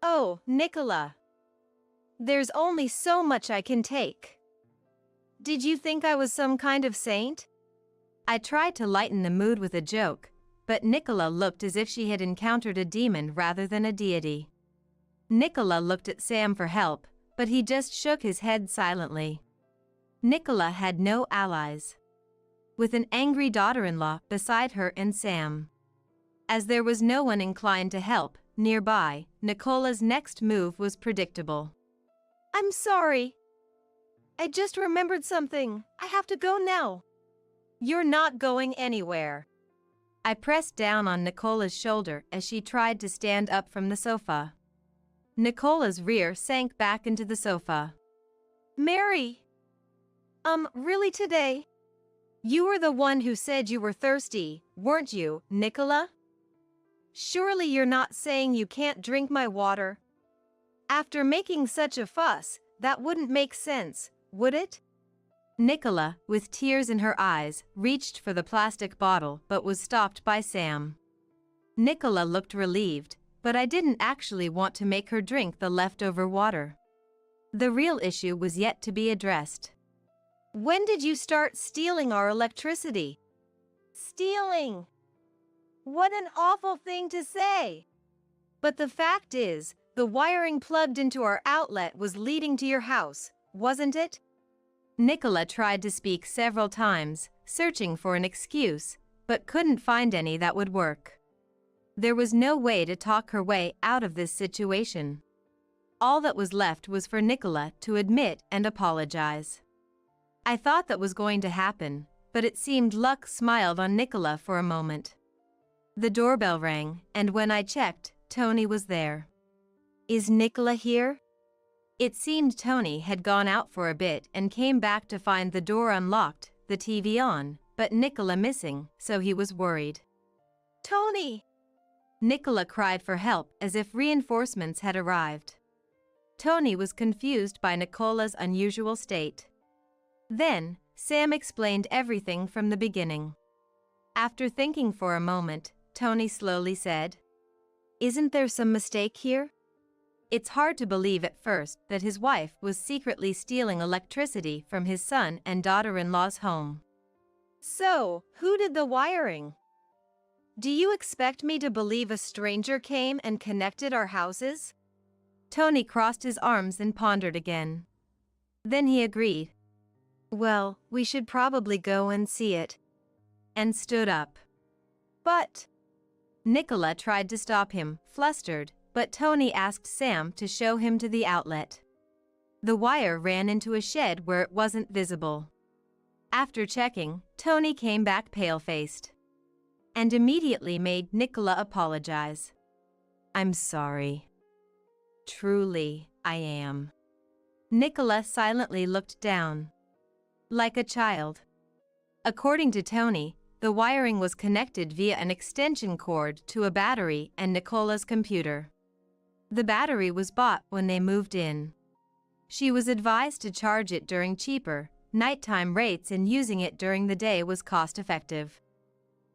Oh, Nicola. There's only so much I can take. Did you think I was some kind of saint? I tried to lighten the mood with a joke, but Nicola looked as if she had encountered a demon rather than a deity. Nicola looked at Sam for help, but he just shook his head silently. Nicola had no allies, with an angry daughter-in-law beside her and Sam. As there was no one inclined to help nearby, Nicola's next move was predictable. I'm sorry. I just remembered something. I have to go now. You're not going anywhere. I pressed down on Nicola's shoulder as she tried to stand up from the sofa. Nicola's rear sank back into the sofa. Mary! Really today? You were the one who said you were thirsty, weren't you, Nicola? Surely you're not saying you can't drink my water? After making such a fuss, that wouldn't make sense, would it? Nicola, with tears in her eyes, reached for the plastic bottle but was stopped by Sam. Nicola looked relieved, but I didn't actually want to make her drink the leftover water. The real issue was yet to be addressed. When did you start stealing our electricity? Stealing! What an awful thing to say! But the fact is, the wiring plugged into our outlet was leading to your house, wasn't it? Nicola tried to speak several times, searching for an excuse, but couldn't find any that would work. There was no way to talk her way out of this situation. All that was left was for Nicola to admit and apologize. I thought that was going to happen, but it seemed luck smiled on Nicola for a moment. The doorbell rang, and when I checked, Tony was there. Is Nicola here? It seemed Tony had gone out for a bit and came back to find the door unlocked, the TV on, but Nicola missing, so he was worried. Tony! Nicola cried for help as if reinforcements had arrived. Tony was confused by Nicola's unusual state. Then, Sam explained everything from the beginning. After thinking for a moment, Tony slowly said, Isn't there some mistake here? It's hard to believe at first that his wife was secretly stealing electricity from his son and daughter-in-law's home. So, who did the wiring? Do you expect me to believe a stranger came and connected our houses? Tony crossed his arms and pondered again. Then he agreed. Well, we should probably go and see it. And stood up. But Nicola tried to stop him, flustered, but Tony asked Sam to show him to the outlet. The wire ran into a shed where it wasn't visible. After checking, Tony came back pale-faced. And immediately made Nicola apologize. I'm sorry. Truly, I am. Nicola silently looked down. Like a child. According to Tony, the wiring was connected via an extension cord to a battery and Nicola's computer. The battery was bought when they moved in. She was advised to charge it during cheaper, nighttime rates and using it during the day was cost-effective.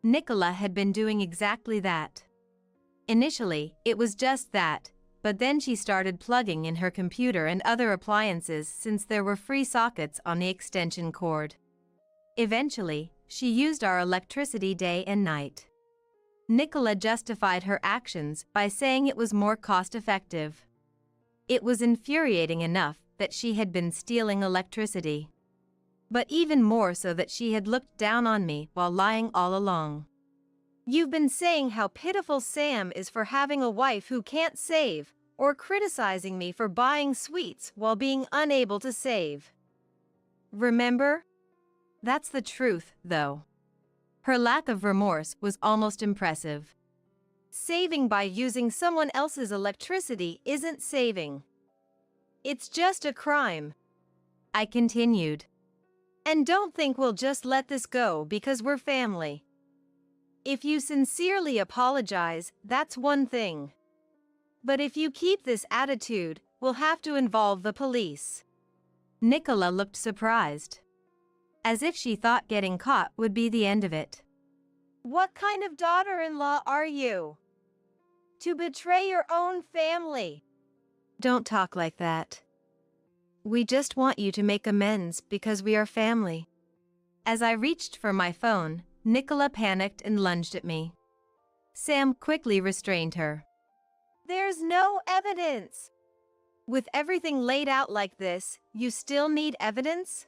Nicola had been doing exactly that. Initially, it was just that, but then she started plugging in her computer and other appliances since there were free sockets on the extension cord. Eventually, she used our electricity day and night. Nicola justified her actions by saying it was more cost-effective. It was infuriating enough that she had been stealing electricity. But even more so that she had looked down on me while lying all along. You've been saying how pitiful Sam is for having a wife who can't save, or criticizing me for buying sweets while being unable to save. Remember? That's the truth, though. Her lack of remorse was almost impressive. Saving by using someone else's electricity isn't saving. It's just a crime. I continued. And don't think we'll just let this go because we're family. If you sincerely apologize, that's one thing. But if you keep this attitude, we'll have to involve the police." Nicola looked surprised, as if she thought getting caught would be the end of it. "What kind of daughter-in-law are you? To betray your own family?" "Don't talk like that. We just want you to make amends because we are family." As I reached for my phone, Nicola panicked and lunged at me. Sam quickly restrained her. "There's no evidence." "With everything laid out like this, you still need evidence?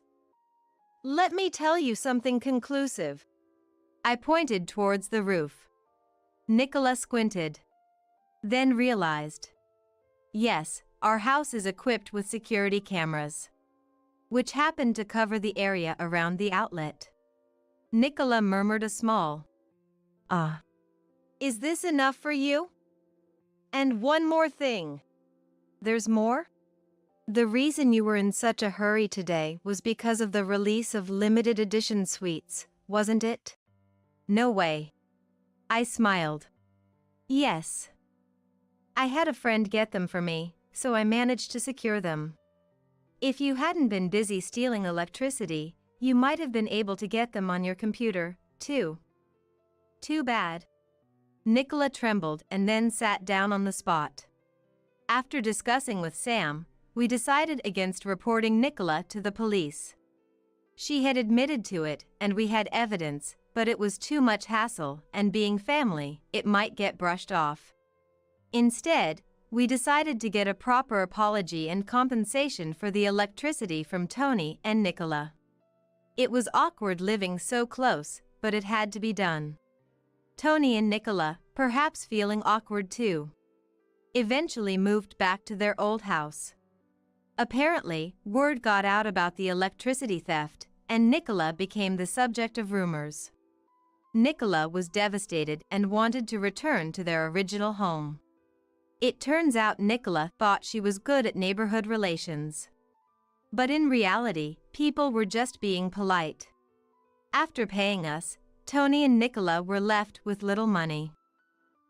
Let me tell you something conclusive." I pointed towards the roof. Nicola squinted, then realized. Yes, our house is equipped with security cameras, which happened to cover the area around the outlet. Nicola murmured a small, "Ah." "Is this enough for you? And one more thing." "There's more?" "The reason you were in such a hurry today was because of the release of limited edition sweets, wasn't it?" "No way." I smiled. "Yes. I had a friend get them for me, so I managed to secure them. If you hadn't been busy stealing electricity, you might have been able to get them on your computer, too." "Too bad." Nicola trembled and then sat down on the spot. After discussing with Sam, we decided against reporting Nicola to the police. She had admitted to it, and we had evidence, but it was too much hassle, and being family, it might get brushed off. Instead, we decided to get a proper apology and compensation for the electricity from Tony and Nicola. It was awkward living so close, but it had to be done. Tony and Nicola, perhaps feeling awkward too, eventually moved back to their old house. Apparently, word got out about the electricity theft, and Nicola became the subject of rumors. Nicola was devastated and wanted to return to their original home. It turns out Nicola thought she was good at neighborhood relations. But in reality, people were just being polite. After paying us, Tony and Nicola were left with little money.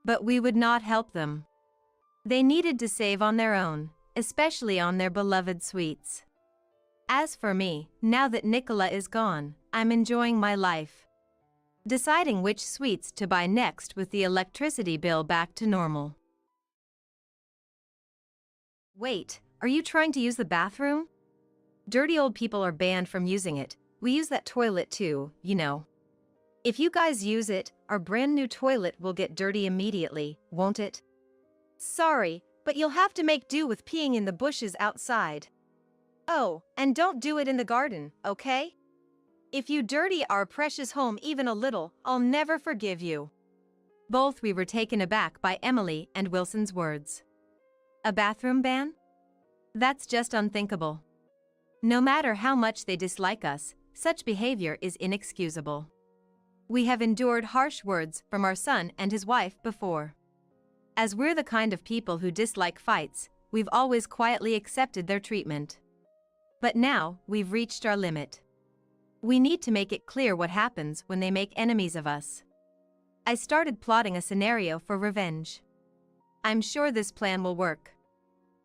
But we would not help them. They needed to save on their own, especially on their beloved sweets. As for me, now that Nicola is gone, I'm enjoying my life, deciding which sweets to buy next with the electricity bill back to normal. Wait, are you trying to use the bathroom? Dirty old people are banned from using it. We use that toilet too, you know. If you guys use it, our brand new toilet will get dirty immediately, won't it? Sorry, but you'll have to make do with peeing in the bushes outside. Oh, and don't do it in the garden, okay? If you dirty our precious home even a little, I'll never forgive you. Both we were taken aback by Emily and Wilson's words. A bathroom ban? That's just unthinkable. No matter how much they dislike us, such behavior is inexcusable. We have endured harsh words from our son and his wife before. As we're the kind of people who dislike fights, we've always quietly accepted their treatment. But now, we've reached our limit. We need to make it clear what happens when they make enemies of us. I started plotting a scenario for revenge. I'm sure this plan will work.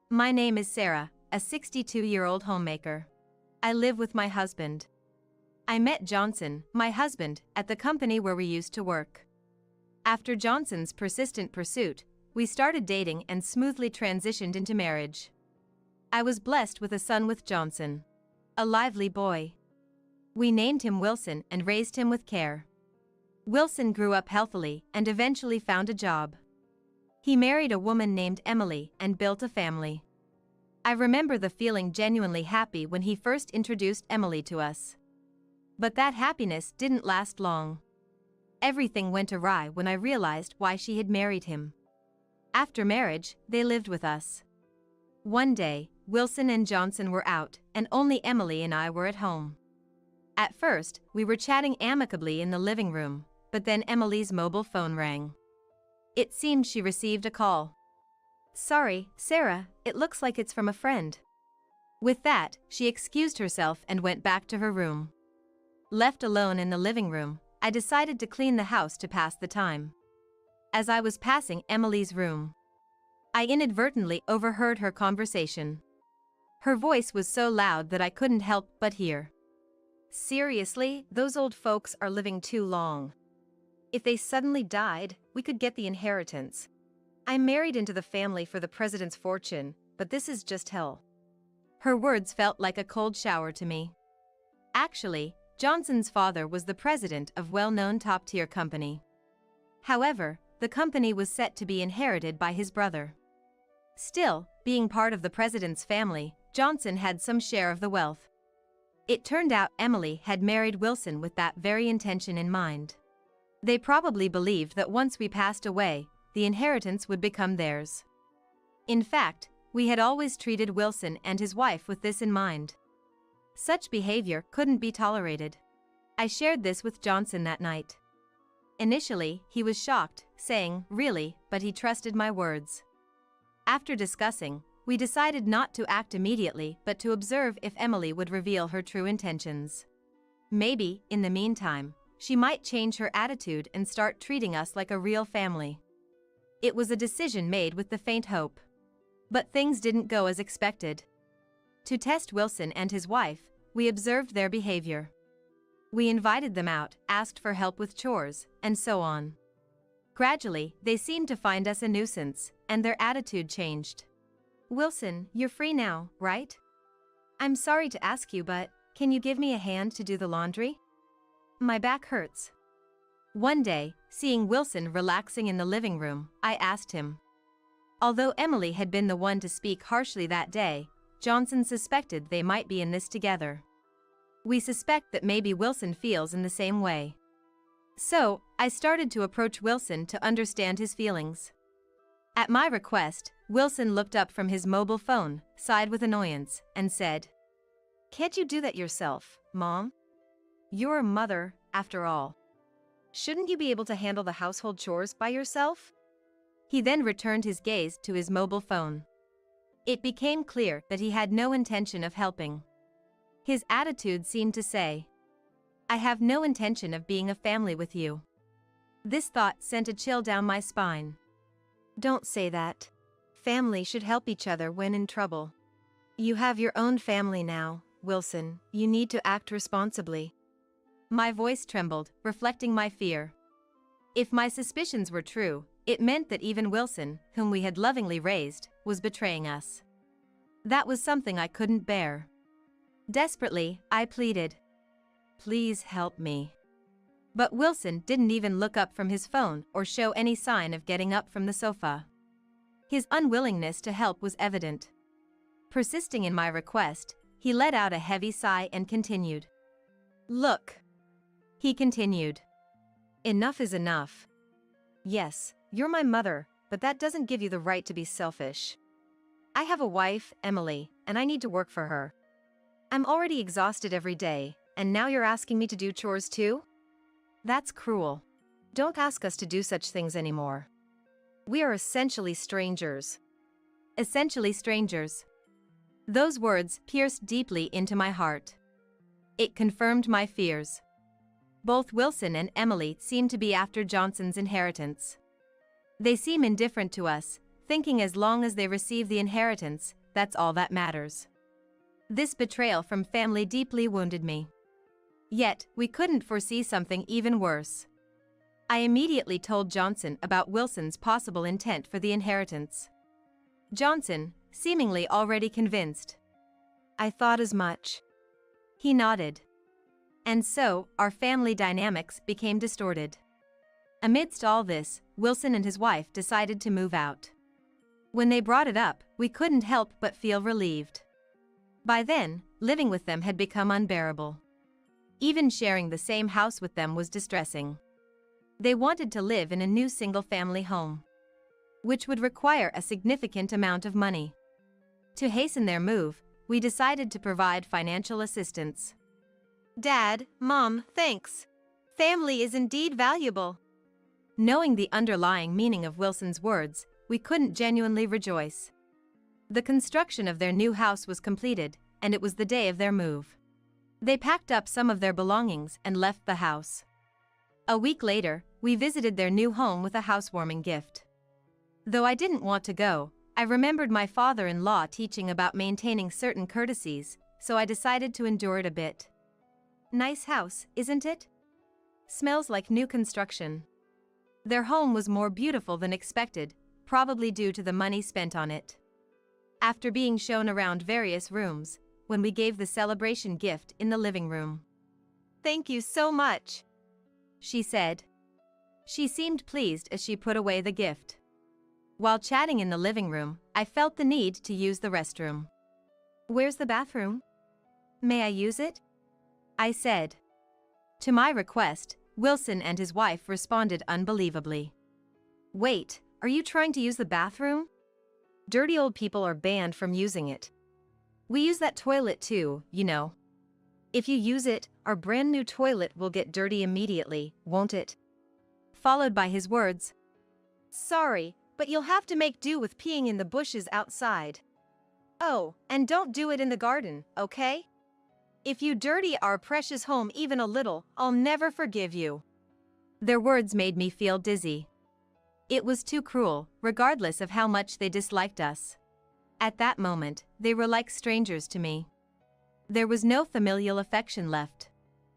My name is Sarah, a 62-year-old homemaker. I live with my husband. I met Johnson, my husband, at the company where we used to work. After Johnson's persistent pursuit, we started dating and smoothly transitioned into marriage. I was blessed with a son with Johnson, a lively boy. We named him Wilson and raised him with care. Wilson grew up healthily and eventually found a job. He married a woman named Emily and built a family. I remember the feeling genuinely happy when he first introduced Emily to us. But that happiness didn't last long. Everything went awry when I realized why she had married him. After marriage, they lived with us. One day, Wilson and Johnson were out, and only Emily and I were at home. At first, we were chatting amicably in the living room, but then Emily's mobile phone rang. It seemed she received a call. "Sorry, Sarah, it looks like it's from a friend." With that, she excused herself and went back to her room. Left alone in the living room, I decided to clean the house to pass the time. As I was passing Emily's room, I inadvertently overheard her conversation. Her voice was so loud that I couldn't help but hear. "Seriously, those old folks are living too long. If they suddenly died, we could get the inheritance. I'm married into the family for the president's fortune, but this is just hell." Her words felt like a cold shower to me. Actually, Johnson's father was the president of well-known top-tier company. However, the company was set to be inherited by his brother. Still, being part of the president's family, Johnson had some share of the wealth. It turned out Emily had married Wilson with that very intention in mind. They probably believed that once we passed away, the inheritance would become theirs. In fact, we had always treated Wilson and his wife with this in mind. Such behavior couldn't be tolerated. I shared this with Johnson that night. Initially, he was shocked, saying, "Really?" but he trusted my words. After discussing, we decided not to act immediately but to observe if Emily would reveal her true intentions. Maybe, in the meantime, she might change her attitude and start treating us like a real family. It was a decision made with the faint hope. But things didn't go as expected. To test Wilson and his wife, we observed their behavior. We invited them out, asked for help with chores, and so on. Gradually, they seemed to find us a nuisance, and their attitude changed. "Wilson, you're free now, right? I'm sorry to ask you, but can you give me a hand to do the laundry? My back hurts." One day, seeing Wilson relaxing in the living room, I asked him. Although Emily had been the one to speak harshly that day, Johnson suspected they might be in this together. We suspect that maybe Wilson feels in the same way. So, I started to approach Wilson to understand his feelings. At my request, Wilson looked up from his mobile phone, sighed with annoyance, and said, "Can't you do that yourself, Mom? You're a mother, after all. Shouldn't you be able to handle the household chores by yourself?" He then returned his gaze to his mobile phone. It became clear that he had no intention of helping. His attitude seemed to say, "I have no intention of being a family with you." This thought sent a chill down my spine. Don't say that. Family should help each other when in trouble. You have your own family now, Wilson. You need to act responsibly. My voice trembled, reflecting my fear. If my suspicions were true, it meant that even Wilson, whom we had lovingly raised, was betraying us. That was something I couldn't bear. Desperately, I pleaded, "Please help me." But Wilson didn't even look up from his phone or show any sign of getting up from the sofa. His unwillingness to help was evident. Persisting in my request, he let out a heavy sigh and continued. "Look," he continued. "Enough is enough. Yes, you're my mother, but that doesn't give you the right to be selfish. I have a wife, Emily, and I need to work for her. I'm already exhausted every day, and now you're asking me to do chores too? That's cruel. Don't ask us to do such things anymore. We are essentially strangers." Essentially strangers. Those words pierced deeply into my heart. It confirmed my fears. Both Wilson and Emily seem to be after Johnson's inheritance. They seem indifferent to us, thinking as long as they receive the inheritance, that's all that matters. This betrayal from family deeply wounded me. Yet, we couldn't foresee something even worse. I immediately told Johnson about Wilson's possible intent for the inheritance. Johnson, seemingly already convinced. "I thought as much." He nodded. And so, our family dynamics became distorted. Amidst all this, Wilson and his wife decided to move out. When they brought it up, we couldn't help but feel relieved. By then, living with them had become unbearable. Even sharing the same house with them was distressing. They wanted to live in a new single-family home, which would require a significant amount of money. To hasten their move, we decided to provide financial assistance. "Dad, Mom, thanks. Family is indeed valuable." Knowing the underlying meaning of Wilson's words, we couldn't genuinely rejoice. The construction of their new house was completed, and it was the day of their move. They packed up some of their belongings and left the house. A week later, we visited their new home with a housewarming gift. Though I didn't want to go, I remembered my father-in-law teaching about maintaining certain courtesies, so I decided to endure it a bit. Nice house, isn't it? Smells like new construction. Their home was more beautiful than expected, probably due to the money spent on it. After being shown around various rooms, when we gave the celebration gift in the living room. "Thank you so much," she said. She seemed pleased as she put away the gift. While chatting in the living room, I felt the need to use the restroom. "Where's the bathroom? May I use it?" I said. To my request, Wilson and his wife responded unbelievably. "Wait, are you trying to use the bathroom? Dirty old people are banned from using it. We use that toilet too, you know. If you use it, our brand new toilet will get dirty immediately, won't it?" Followed by his words, "Sorry, but you'll have to make do with peeing in the bushes outside. Oh, and don't do it in the garden, okay? If you dirty our precious home even a little, I'll never forgive you." Their words made me feel dizzy. It was too cruel, regardless of how much they disliked us. At that moment, they were like strangers to me. There was no familial affection left.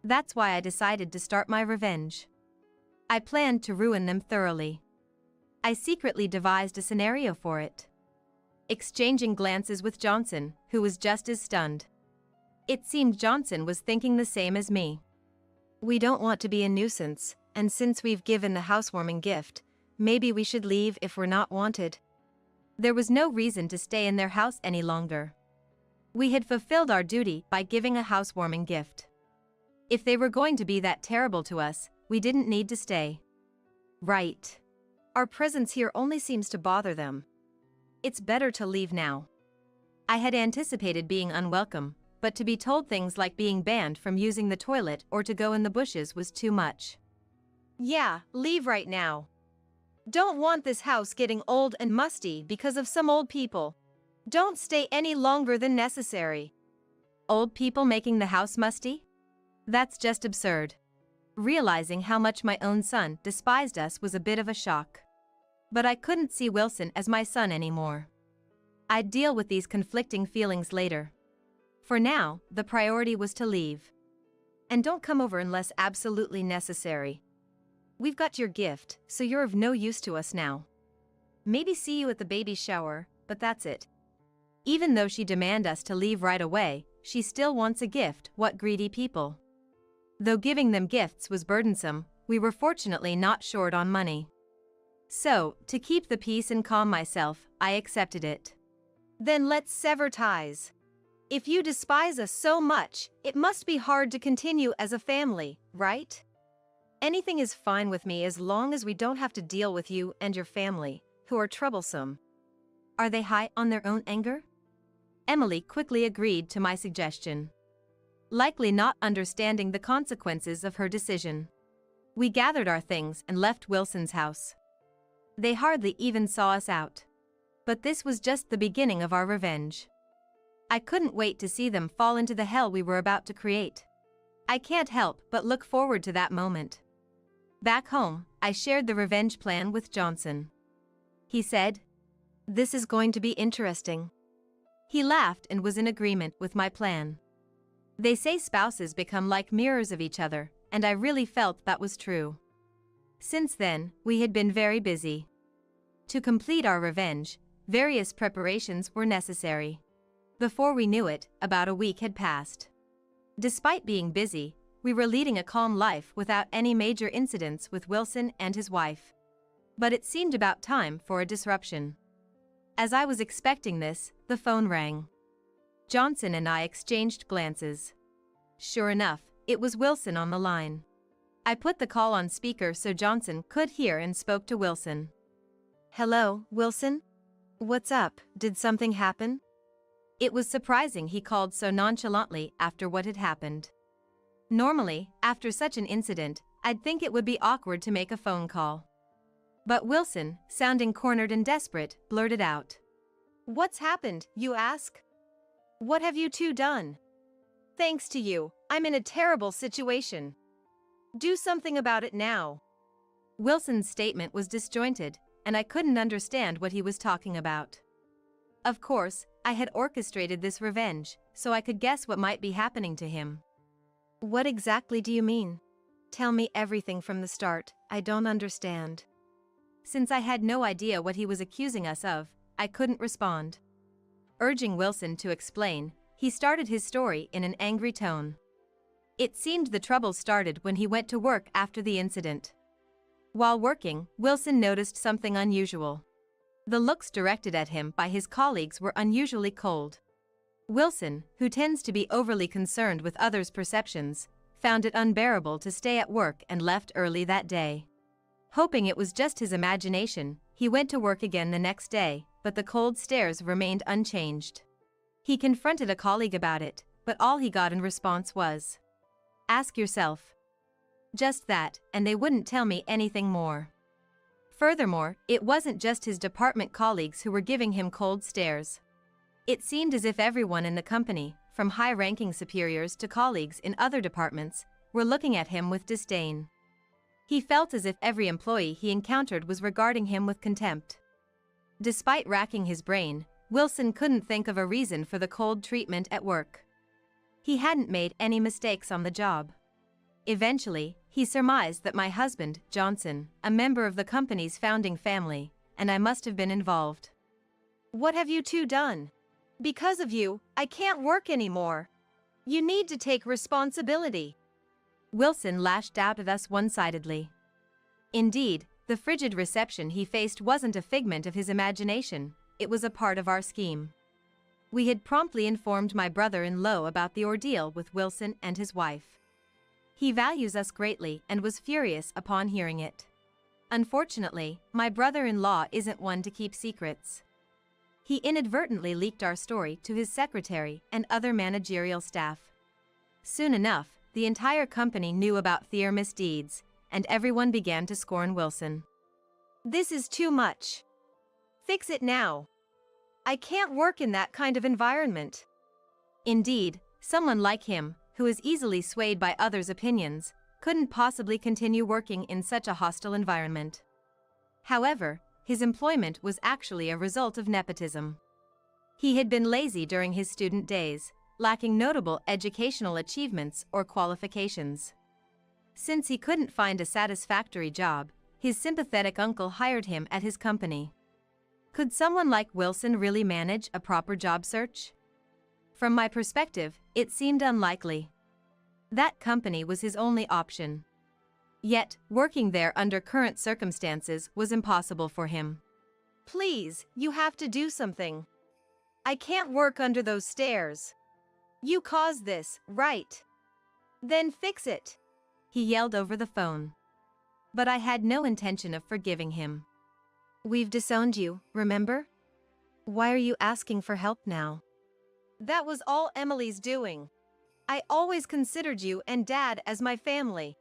That's why I decided to start my revenge. I planned to ruin them thoroughly. I secretly devised a scenario for it. Exchanging glances with Johnson, who was just as stunned. It seemed Johnson was thinking the same as me. "We don't want to be a nuisance, and since we've given the housewarming gift, maybe we should leave if we're not wanted." There was no reason to stay in their house any longer. We had fulfilled our duty by giving a housewarming gift. If they were going to be that terrible to us, we didn't need to stay. Right. Our presence here only seems to bother them. It's better to leave now. I had anticipated being unwelcome, but to be told things like being banned from using the toilet or to go in the bushes was too much. "Yeah, leave right now. Don't want this house getting old and musty because of some old people. Don't stay any longer than necessary." Old people making the house musty? That's just absurd. Realizing how much my own son despised us was a bit of a shock. But I couldn't see Wilson as my son anymore. I'd deal with these conflicting feelings later. For now, the priority was to leave. "And don't come over unless absolutely necessary. We've got your gift, so you're of no use to us now. Maybe see you at the baby shower, but that's it." Even though she demanded us to leave right away, she still wants a gift. What greedy people. Though giving them gifts was burdensome, we were fortunately not short on money. So, to keep the peace and calm myself, I accepted it. "Then let's sever ties. If you despise us so much, it must be hard to continue as a family, right? Anything is fine with me as long as we don't have to deal with you and your family, who are troublesome." Are they high on their own anger? Emily quickly agreed to my suggestion, likely not understanding the consequences of her decision. We gathered our things and left Wilson's house. They hardly even saw us out. But this was just the beginning of our revenge. I couldn't wait to see them fall into the hell we were about to create. I can't help but look forward to that moment. Back home, I shared the revenge plan with Johnson. He said, "This is going to be interesting." He laughed and was in agreement with my plan. They say spouses become like mirrors of each other, and I really felt that was true. Since then, we had been very busy. To complete our revenge, various preparations were necessary. Before we knew it, about a week had passed. Despite being busy, we were leading a calm life without any major incidents with Wilson and his wife. But it seemed about time for a disruption. As I was expecting this, the phone rang. Johnson and I exchanged glances. Sure enough, it was Wilson on the line. I put the call on speaker so Johnson could hear and spoke to Wilson. "Hello, Wilson? What's up? Did something happen?" It was surprising he called so nonchalantly after what had happened. Normally, after such an incident, I'd think it would be awkward to make a phone call. But Wilson, sounding cornered and desperate, blurted out. "What's happened, you ask? What have you two done?" Thanks to you, I'm in a terrible situation. Do something about it now. Wilson's statement was disjointed, and I couldn't understand what he was talking about. Of course, I had orchestrated this revenge, so I could guess what might be happening to him. What exactly do you mean? Tell me everything from the start, I don't understand. Since I had no idea what he was accusing us of, I couldn't respond. Urging Wilson to explain, he started his story in an angry tone. It seemed the trouble started when he went to work after the incident. While working, Wilson noticed something unusual. The looks directed at him by his colleagues were unusually cold. Wilson, who tends to be overly concerned with others' perceptions, found it unbearable to stay at work and left early that day. Hoping it was just his imagination, he went to work again the next day, but the cold stares remained unchanged. He confronted a colleague about it, but all he got in response was, "Ask yourself." Just that, and they wouldn't tell me anything more. Furthermore, it wasn't just his department colleagues who were giving him cold stares. It seemed as if everyone in the company, from high-ranking superiors to colleagues in other departments, were looking at him with disdain. He felt as if every employee he encountered was regarding him with contempt. Despite racking his brain, Wilson couldn't think of a reason for the cold treatment at work. He hadn't made any mistakes on the job. Eventually, he surmised that my husband, Johnson, a member of the company's founding family, and I must have been involved. What have you two done? Because of you, I can't work anymore. You need to take responsibility. Wilson lashed out at us one-sidedly. Indeed, the frigid reception he faced wasn't a figment of his imagination, it was a part of our scheme. We had promptly informed my brother-in-law about the ordeal with Wilson and his wife. He values us greatly and was furious upon hearing it. Unfortunately, my brother-in-law isn't one to keep secrets. He inadvertently leaked our story to his secretary and other managerial staff. Soon enough, the entire company knew about their misdeeds, and everyone began to scorn Wilson. This is too much. Fix it now. I can't work in that kind of environment. Indeed, someone like him, who is easily swayed by others' opinions, couldn't possibly continue working in such a hostile environment. However, his employment was actually a result of nepotism. He had been lazy during his student days, lacking notable educational achievements or qualifications. Since he couldn't find a satisfactory job, his sympathetic uncle hired him at his company. Could someone like Wilson really manage a proper job search? From my perspective, it seemed unlikely. That company was his only option. Yet, working there under current circumstances was impossible for him. Please, you have to do something. I can't work under those stairs. You caused this, right? Then fix it. He yelled over the phone. But I had no intention of forgiving him. We've disowned you, remember? Why are you asking for help now? That was all Emily's doing. I always considered you and Dad as my family.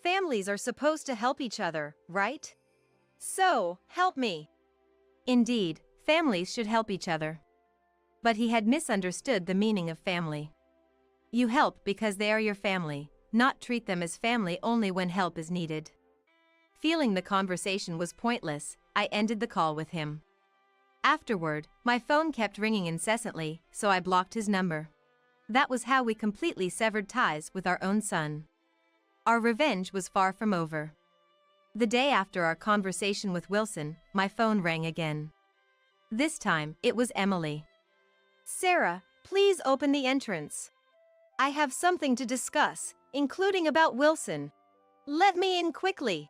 Families are supposed to help each other, right? So, help me. Indeed, families should help each other. But he had misunderstood the meaning of family. You help because they are your family, not treat them as family only when help is needed. Feeling the conversation was pointless, I ended the call with him. Afterward, my phone kept ringing incessantly, so I blocked his number. That was how we completely severed ties with our own son. Our revenge was far from over. The day after our conversation with Wilson, my phone rang again. This time, it was Emily. Sarah, please open the entrance. I have something to discuss, including about Wilson. Let me in quickly.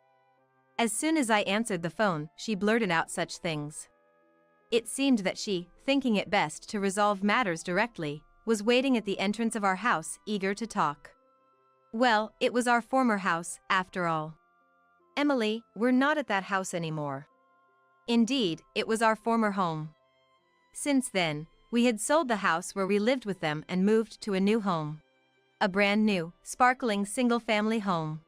As soon as I answered the phone, she blurted out such things. It seemed that she, thinking it best to resolve matters directly, was waiting at the entrance of our house, eager to talk. Well, it was our former house, after all. Emily, we're not at that house anymore. Indeed, it was our former home. Since then, we had sold the house where we lived with them and moved to a new home. A brand new, sparkling single-family home.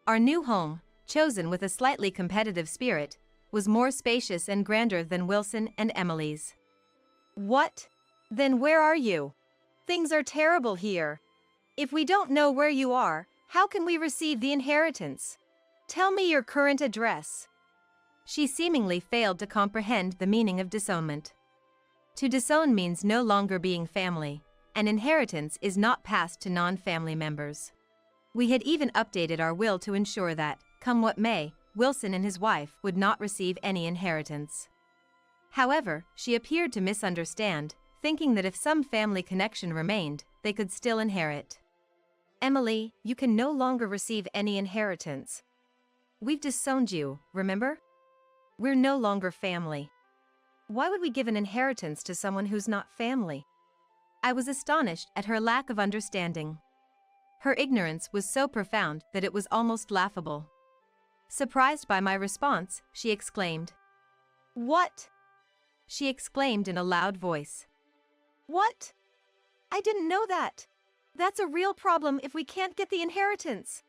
Our new home, chosen with a slightly competitive spirit, was more spacious and grander than Wilson and Emily's. What? Then where are you? Things are terrible here. If we don't know where you are, how can we receive the inheritance? Tell me your current address. She seemingly failed to comprehend the meaning of disownment. To disown means no longer being family, and inheritance is not passed to non-family members. We had even updated our will to ensure that, come what may, Wilson and his wife would not receive any inheritance. However, she appeared to misunderstand, thinking that if some family connection remained, they could still inherit. Emily, you can no longer receive any inheritance. We've disowned you, remember? We're no longer family. Why would we give an inheritance to someone who's not family? I was astonished at her lack of understanding. Her ignorance was so profound that it was almost laughable. Surprised by my response, she exclaimed. What? She exclaimed in a loud voice. What? I didn't know that. That's a real problem if we can't get the inheritance.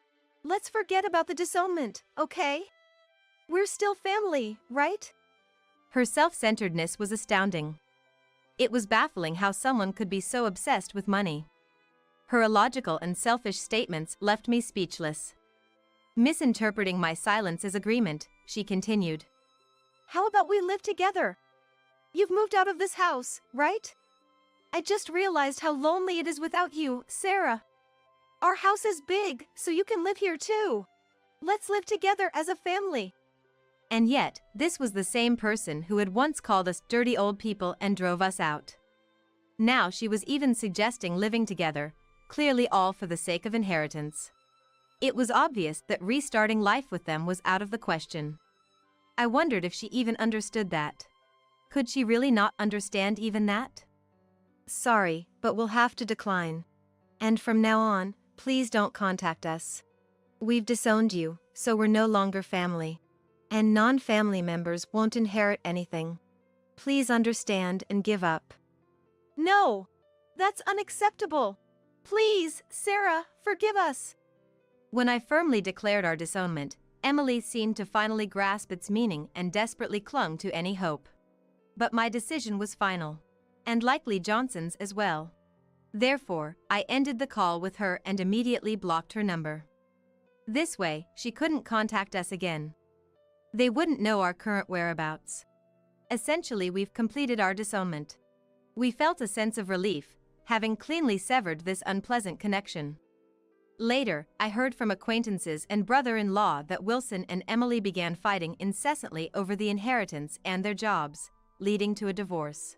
Let's forget about the disownment, okay? We're still family, right? Her self-centeredness was astounding. It was baffling how someone could be so obsessed with money. Her illogical and selfish statements left me speechless. Misinterpreting my silence as agreement, she continued. How about we live together? You've moved out of this house, right? I just realized how lonely it is without you, Sarah. Our house is big, so you can live here too. Let's live together as a family. And yet, this was the same person who had once called us dirty old people and drove us out. Now she was even suggesting living together, clearly all for the sake of inheritance. It was obvious that restarting life with them was out of the question. I wondered if she even understood that. Could she really not understand even that? Sorry, but we'll have to decline. And from now on, please don't contact us. We've disowned you, so we're no longer family. And non-family members won't inherit anything. Please understand and give up. No! That's unacceptable! Please, Sarah, forgive us! When I firmly declared our disownment, Emily seemed to finally grasp its meaning and desperately clung to any hope. But my decision was final. And likely Johnson's as well. Therefore, I ended the call with her and immediately blocked her number. This way, she couldn't contact us again. They wouldn't know our current whereabouts. Essentially, we've completed our disownment. We felt a sense of relief, having cleanly severed this unpleasant connection. Later, I heard from acquaintances and brother-in-law that Wilson and Emily began fighting incessantly over the inheritance and their jobs, leading to a divorce.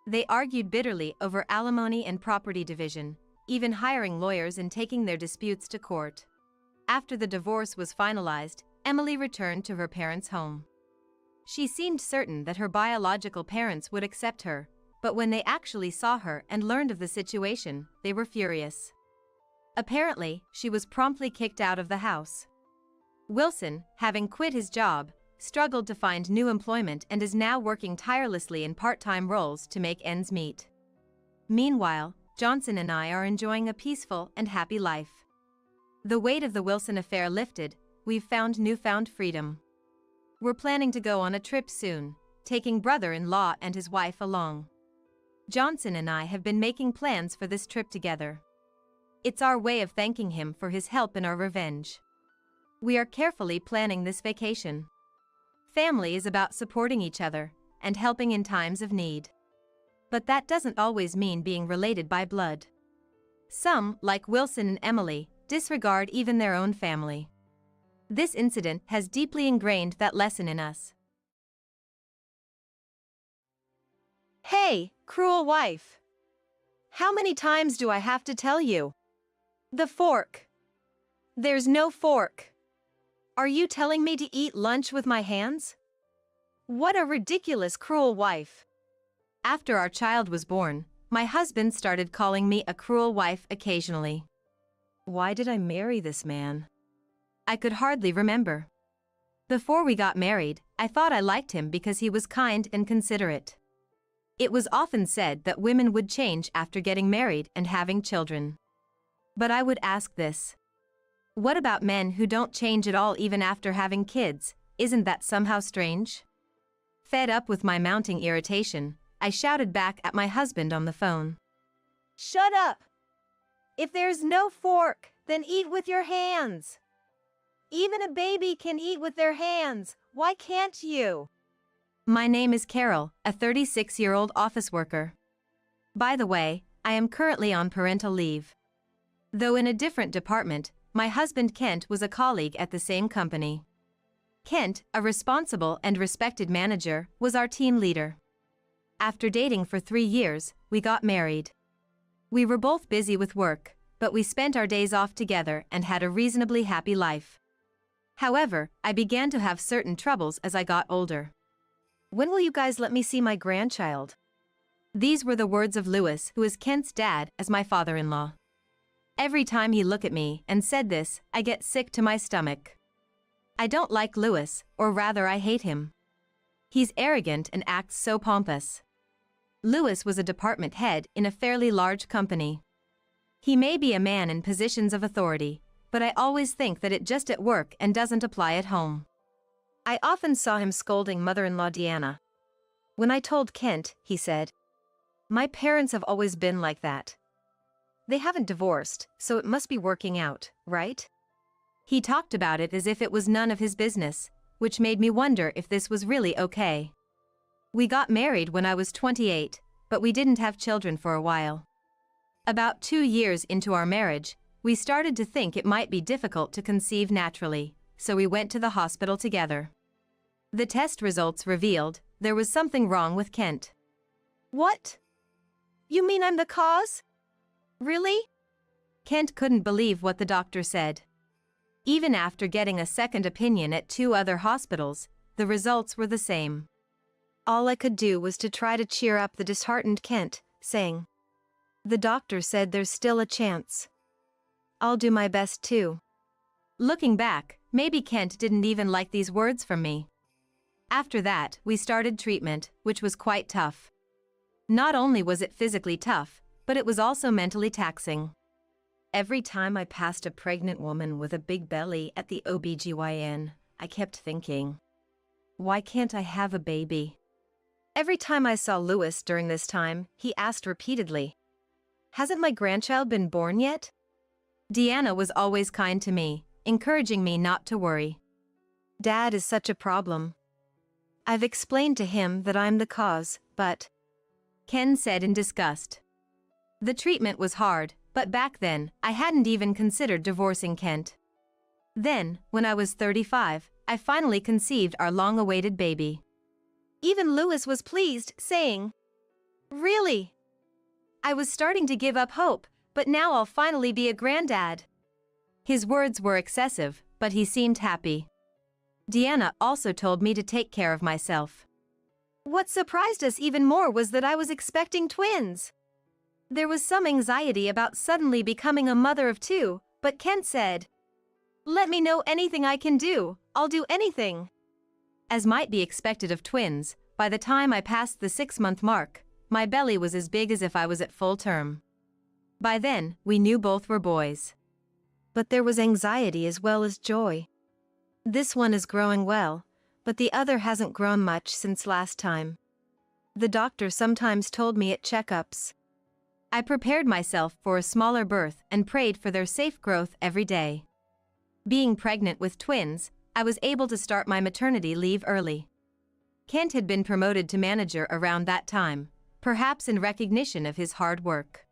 They argued bitterly over alimony and property division, even hiring lawyers and taking their disputes to court. After the divorce was finalized, Emily returned to her parents' home. She seemed certain that her biological parents would accept her, but when they actually saw her and learned of the situation, they were furious. Apparently, she was promptly kicked out of the house. Wilson, having quit his job, struggled to find new employment and is now working tirelessly in part-time roles to make ends meet. Meanwhile, Johnson and I are enjoying a peaceful and happy life. The weight of the Wilson affair lifted, we've found newfound freedom. We're planning to go on a trip soon, taking brother-in-law and his wife along. Johnson and I have been making plans for this trip together. It's our way of thanking him for his help in our revenge. We are carefully planning this vacation. Family is about supporting each other and helping in times of need. But that doesn't always mean being related by blood. Some, like Wilson and Emily, disregard even their own family. This incident has deeply ingrained that lesson in us. Hey, cruel wife! How many times do I have to tell you? The fork. There's no fork. Are you telling me to eat lunch with my hands? What a ridiculous, cruel wife. After our child was born, my husband started calling me a cruel wife occasionally. Why did I marry this man? I could hardly remember. Before we got married, I thought I liked him because he was kind and considerate. It was often said that women would change after getting married and having children. But I would ask this. What about men who don't change at all even after having kids? Isn't that somehow strange? Fed up with my mounting irritation, I shouted back at my husband on the phone. Shut up! If there's no fork, then eat with your hands. Even a baby can eat with their hands. Why can't you? My name is Carol, a 36-year-old office worker. By the way, I am currently on parental leave. Though in a different department, my husband Kent was a colleague at the same company. Kent, a responsible and respected manager, was our team leader. After dating for 3 years, we got married. We were both busy with work, but we spent our days off together and had a reasonably happy life. However, I began to have certain troubles as I got older. When will you guys let me see my grandchild? These were the words of Louis, who is Kent's dad, as my father-in-law. Every time he looked at me and said this, I get sick to my stomach. I don't like Louis, or rather I hate him. He's arrogant and acts so pompous. Louis was a department head in a fairly large company. He may be a man in positions of authority, but I always think that it just at work and doesn't apply at home. I often saw him scolding mother-in-law Deanna. When I told Kent, he said, "My parents have always been like that. They haven't divorced, so it must be working out, right?" He talked about it as if it was none of his business, which made me wonder if this was really okay. We got married when I was 28, but we didn't have children for a while. About 2 years into our marriage, we started to think it might be difficult to conceive naturally, so we went to the hospital together. The test results revealed there was something wrong with Kent. What? You mean I'm the cause? Really? Kent couldn't believe what the doctor said. Even after getting a second opinion at 2 other hospitals, the results were the same. All I could do was to try to cheer up the disheartened Kent, saying, "The doctor said there's still a chance. I'll do my best too." Looking back, maybe Kent didn't even like these words from me. After that, we started treatment, which was quite tough. Not only was it physically tough, but it was also mentally taxing. Every time I passed a pregnant woman with a big belly at the OBGYN, I kept thinking, why can't I have a baby? Every time I saw Louis during this time, he asked repeatedly, "Hasn't my grandchild been born yet?" Deanna was always kind to me, encouraging me not to worry. "Dad is such a problem. I've explained to him that I'm the cause, but..." Ken said in disgust. The treatment was hard, but back then, I hadn't even considered divorcing Kent. Then, when I was 35, I finally conceived our long-awaited baby. Even Louis was pleased, saying, "Really? I was starting to give up hope, but now I'll finally be a granddad." His words were excessive, but he seemed happy. Deanna also told me to take care of myself. What surprised us even more was that I was expecting twins. There was some anxiety about suddenly becoming a mother of 2, but Kent said, "Let me know anything I can do, I'll do anything." As might be expected of twins, by the time I passed the 6-month mark, my belly was as big as if I was at full term. By then, we knew both were boys. But there was anxiety as well as joy. This one is growing well, but the other hasn't grown much since last time. The doctor sometimes told me at checkups. I prepared myself for a smaller birth and prayed for their safe growth every day. Being pregnant with twins, I was able to start my maternity leave early. Kent had been promoted to manager around that time, perhaps in recognition of his hard work.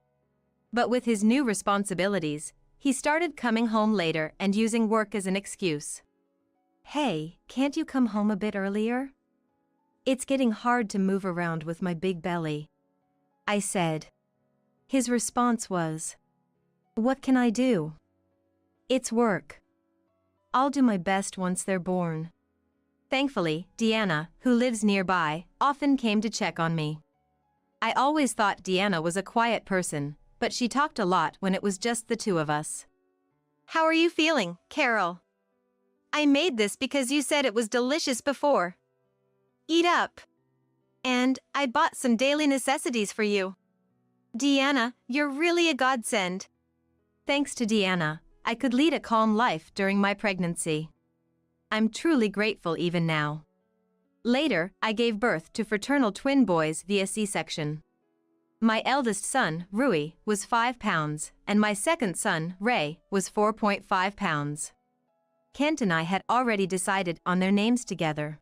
But with his new responsibilities, he started coming home later and using work as an excuse. "Hey, can't you come home a bit earlier? It's getting hard to move around with my big belly," I said. His response was, "What can I do? It's work. I'll do my best once they're born." Thankfully, Deanna, who lives nearby, often came to check on me. I always thought Deanna was a quiet person, but she talked a lot when it was just the 2 of us. "How are you feeling, Carol? I made this because you said it was delicious before. Eat up. And I bought some daily necessities for you. Deanna, you're really a godsend." Thanks to Deanna, I could lead a calm life during my pregnancy. I'm truly grateful even now. Later, I gave birth to fraternal twin boys via C-section. My eldest son, Rui, was 5 pounds, and my second son, Ray, was 4.5 pounds. Kent and I had already decided on their names together.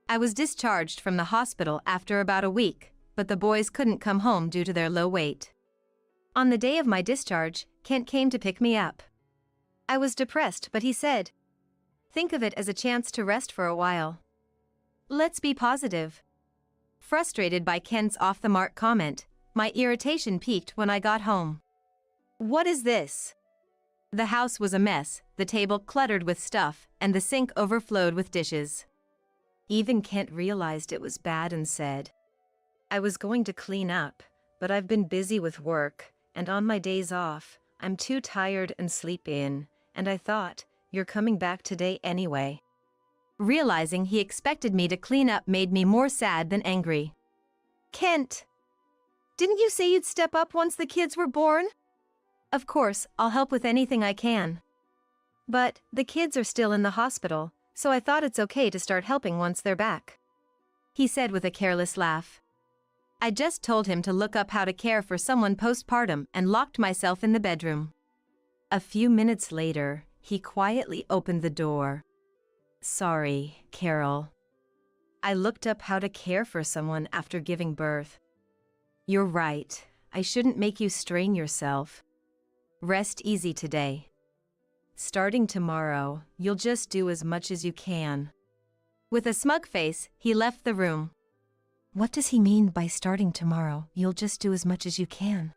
I was discharged from the hospital after about a week, but the boys couldn't come home due to their low weight. On the day of my discharge, Kent came to pick me up. I was depressed, but he said, "Think of it as a chance to rest for a while. Let's be positive." Frustrated by Kent's off-the-mark comment, my irritation peaked when I got home. "What is this?" The house was a mess, the table cluttered with stuff, and the sink overflowed with dishes. Even Kent realized it was bad and said, "I was going to clean up, but I've been busy with work, and on my days off, I'm too tired and sleep in, and I thought, you're coming back today anyway." Realizing he expected me to clean up made me more sad than angry. "Kent, didn't you say you'd step up once the kids were born?" "Of course, I'll help with anything I can. But the kids are still in the hospital, so I thought it's okay to start helping once they're back," he said with a careless laugh. I just told him to look up how to care for someone postpartum and locked myself in the bedroom. A few minutes later, he quietly opened the door. "Sorry, Carol. I looked up how to care for someone after giving birth. You're right, I shouldn't make you strain yourself. Rest easy today. Starting tomorrow, you'll just do as much as you can." With a smug face, he left the room. What does he mean by starting tomorrow, you'll just do as much as you can?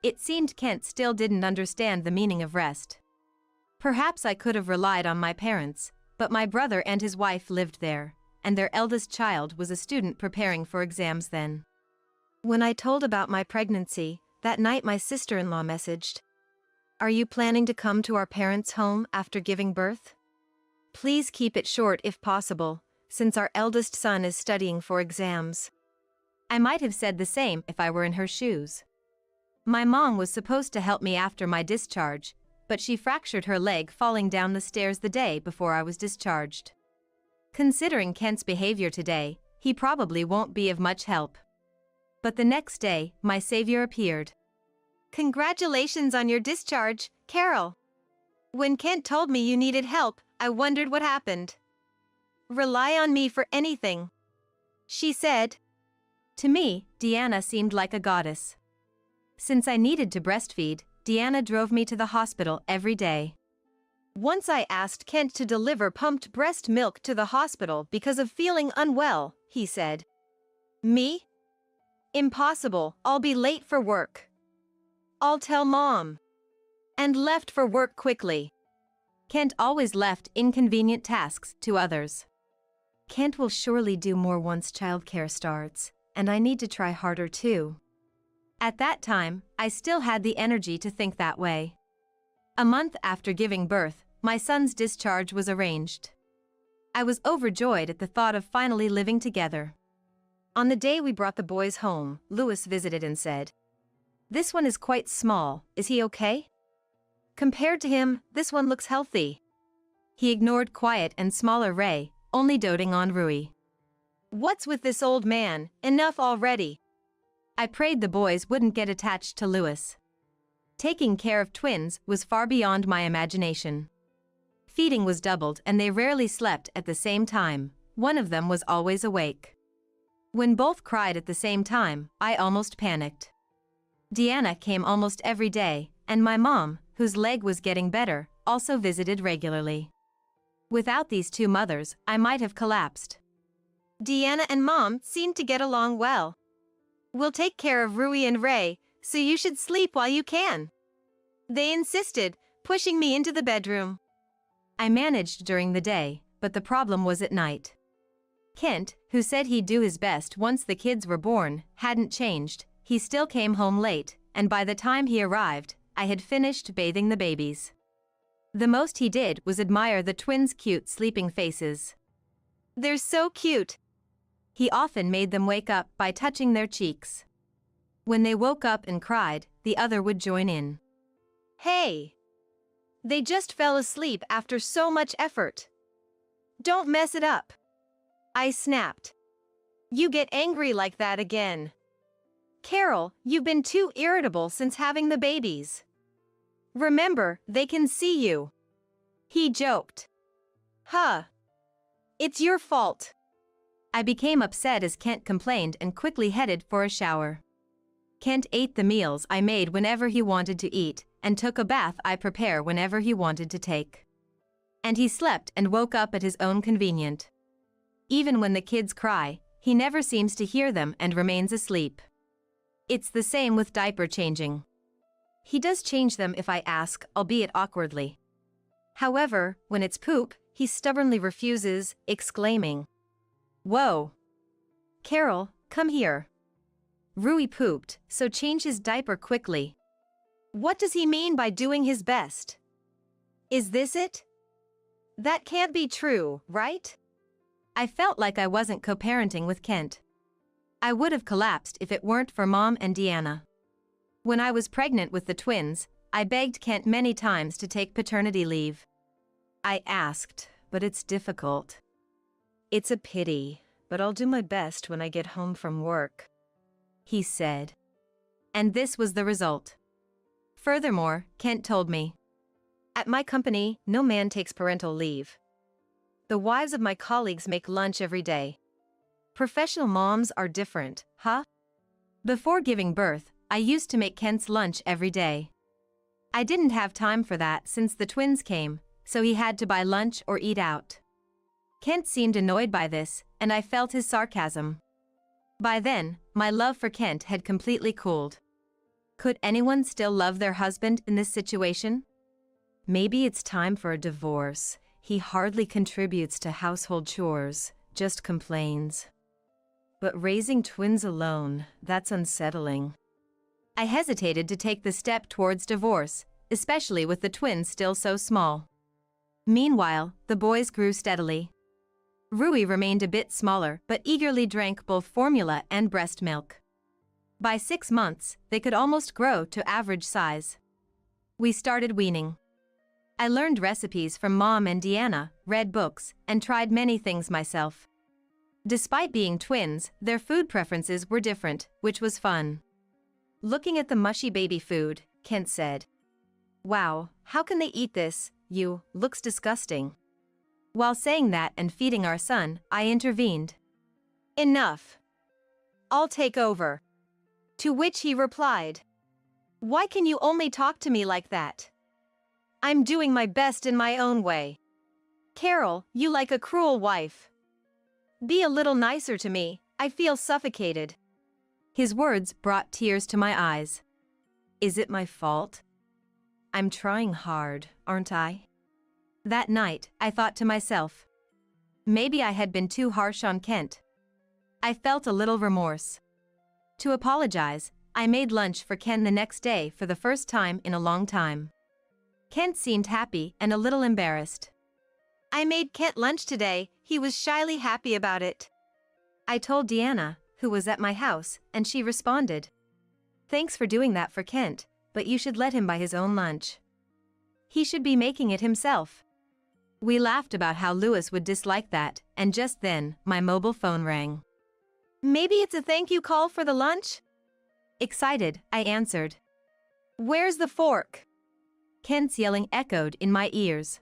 It seemed Kent still didn't understand the meaning of rest. Perhaps I could have relied on my parents, but my brother and his wife lived there, and their eldest child was a student preparing for exams then. When I told about my pregnancy, that night my sister-in-law messaged, "Are you planning to come to our parents' home after giving birth? Please keep it short if possible, since our eldest son is studying for exams." I might have said the same if I were in her shoes. My mom was supposed to help me after my discharge, but she fractured her leg falling down the stairs the day before I was discharged. Considering Kent's behavior today, he probably won't be of much help. But the next day, my savior appeared. "Congratulations on your discharge, Carol. When Kent told me you needed help, I wondered what happened. Rely on me for anything," she said. To me, Deanna seemed like a goddess. Since I needed to breastfeed, Deanna drove me to the hospital every day. Once I asked Kent to deliver pumped breast milk to the hospital because of feeling unwell, he said, "Me? Impossible, I'll be late for work. I'll tell Mom." And left for work quickly. Kent always left inconvenient tasks to others. Kent will surely do more once childcare starts, and I need to try harder too. At that time, I still had the energy to think that way. A month after giving birth, my son's discharge was arranged. I was overjoyed at the thought of finally living together. On the day we brought the boys home, Louis visited and said, "This one is quite small, is he okay? Compared to him, this one looks healthy." He ignored quiet and smaller Ray, only doting on Rui. "What's with this old man? Enough already." I prayed the boys wouldn't get attached to Louis. Taking care of twins was far beyond my imagination. Feeding was doubled and they rarely slept at the same time. One of them was always awake. When both cried at the same time, I almost panicked. Deanna came almost every day, and my mom, whose leg was getting better, also visited regularly. Without these two mothers, I might have collapsed. Deanna and Mom seemed to get along well. "We'll take care of Rui and Ray, so you should sleep while you can," they insisted, pushing me into the bedroom. I managed during the day, but the problem was at night. Kent, who said he'd do his best once the kids were born, hadn't changed. He still came home late, and by the time he arrived, I had finished bathing the babies. The most he did was admire the twins' cute sleeping faces. "They're so cute." He often made them wake up by touching their cheeks. When they woke up and cried, the other would join in. "Hey! They just fell asleep after so much effort. Don't mess it up." I snapped. "You get angry like that again. Carol, you've been too irritable since having the babies. Remember, they can see you. He joked. Huh. It's your fault. I became upset as Kent complained and quickly headed for a shower. Kent ate the meals I made whenever he wanted to eat, and took a bath I prepare whenever he wanted to take. And he slept and woke up at his own convenience. Even when the kids cry, he never seems to hear them and remains asleep. It's the same with diaper changing. He does change them if I ask, albeit awkwardly. However, when it's poop, he stubbornly refuses, exclaiming, "Whoa! Carol, come here." Rui pooped, so change his diaper quickly. What does he mean by doing his best? Is this it? That can't be true, right? I felt like I wasn't co-parenting with Kent. I would have collapsed if it weren't for Mom and Deanna. When I was pregnant with the twins, I begged Kent many times to take paternity leave. I asked, but it's difficult. It's a pity, but I'll do my best when I get home from work, he said. And this was the result. Furthermore, Kent told me, "At my company, no man takes parental leave. The wives of my colleagues make lunch every day. Professional moms are different, huh?" Before giving birth, I used to make Kent's lunch every day. I didn't have time for that since the twins came, so he had to buy lunch or eat out. Kent seemed annoyed by this, and I felt his sarcasm. By then, my love for Kent had completely cooled. Could anyone still love their husband in this situation? Maybe it's time for a divorce. He hardly contributes to household chores, just complains. But raising twins alone, that's unsettling. I hesitated to take the step towards divorce, especially with the twins still so small. Meanwhile, the boys grew steadily. Rui remained a bit smaller but eagerly drank both formula and breast milk. By 6 months, they could almost grow to average size. We started weaning. I learned recipes from Mom and Deanna, read books, and tried many things myself. Despite being twins, their food preferences were different, which was fun. Looking at the mushy baby food, Kent said, "Wow, how can they eat this? Looks disgusting." While saying that and feeding our son, I intervened. "Enough. I'll take over." To which he replied, "Why can you only talk to me like that? I'm doing my best in my own way. Carol, you like a cruel wife. Be a little nicer to me, I feel suffocated." His words brought tears to my eyes. Is it my fault? I'm trying hard, aren't I? That night, I thought to myself, maybe I had been too harsh on Kent. I felt a little remorse. To apologize, I made lunch for Ken the next day for the first time in a long time. Kent seemed happy and a little embarrassed. "I made Kent lunch today, he was shyly happy about it," I told Deanna, who was at my house, and she responded, "Thanks for doing that for Kent, but you should let him buy his own lunch. He should be making it himself." We laughed about how Lewis would dislike that, and just then, my mobile phone rang. "Maybe it's a thank you call for the lunch?" Excited, I answered. "Where's the fork?" Kent's yelling echoed in my ears.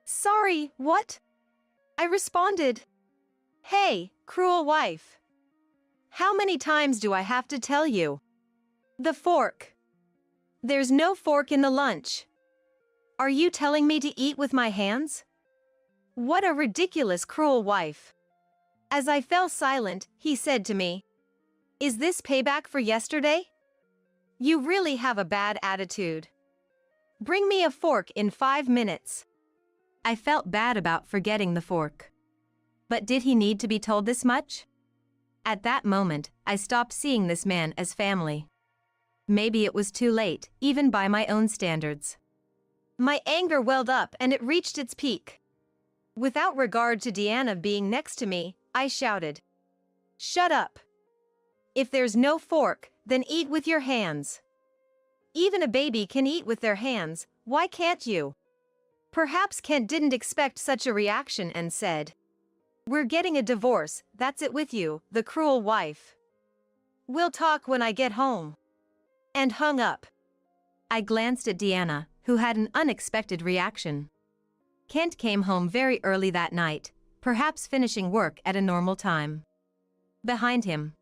"Sorry, what?" I responded. "Hey, cruel wife. How many times do I have to tell you? The fork. There's no fork in the lunch. Are you telling me to eat with my hands? What a ridiculous cruel wife." As I fell silent, he said to me, "Is this payback for yesterday? You really have a bad attitude. Bring me a fork in 5 minutes." I felt bad about forgetting the fork. But did he need to be told this much? At that moment, I stopped seeing this man as family. Maybe it was too late, even by my own standards. My anger welled up and it reached its peak. Without regard to Deanna being next to me, I shouted, "Shut up. If there's no fork, then eat with your hands. Even a baby can eat with their hands, why can't you?" Perhaps Kent didn't expect such a reaction and said, "We're getting a divorce, that's it with you, the cruel wife." We'll talk when I get home. And hung up. I glanced at Deanna, who had an unexpected reaction. Kent came home very early that night, perhaps finishing work at a normal time. Behind him,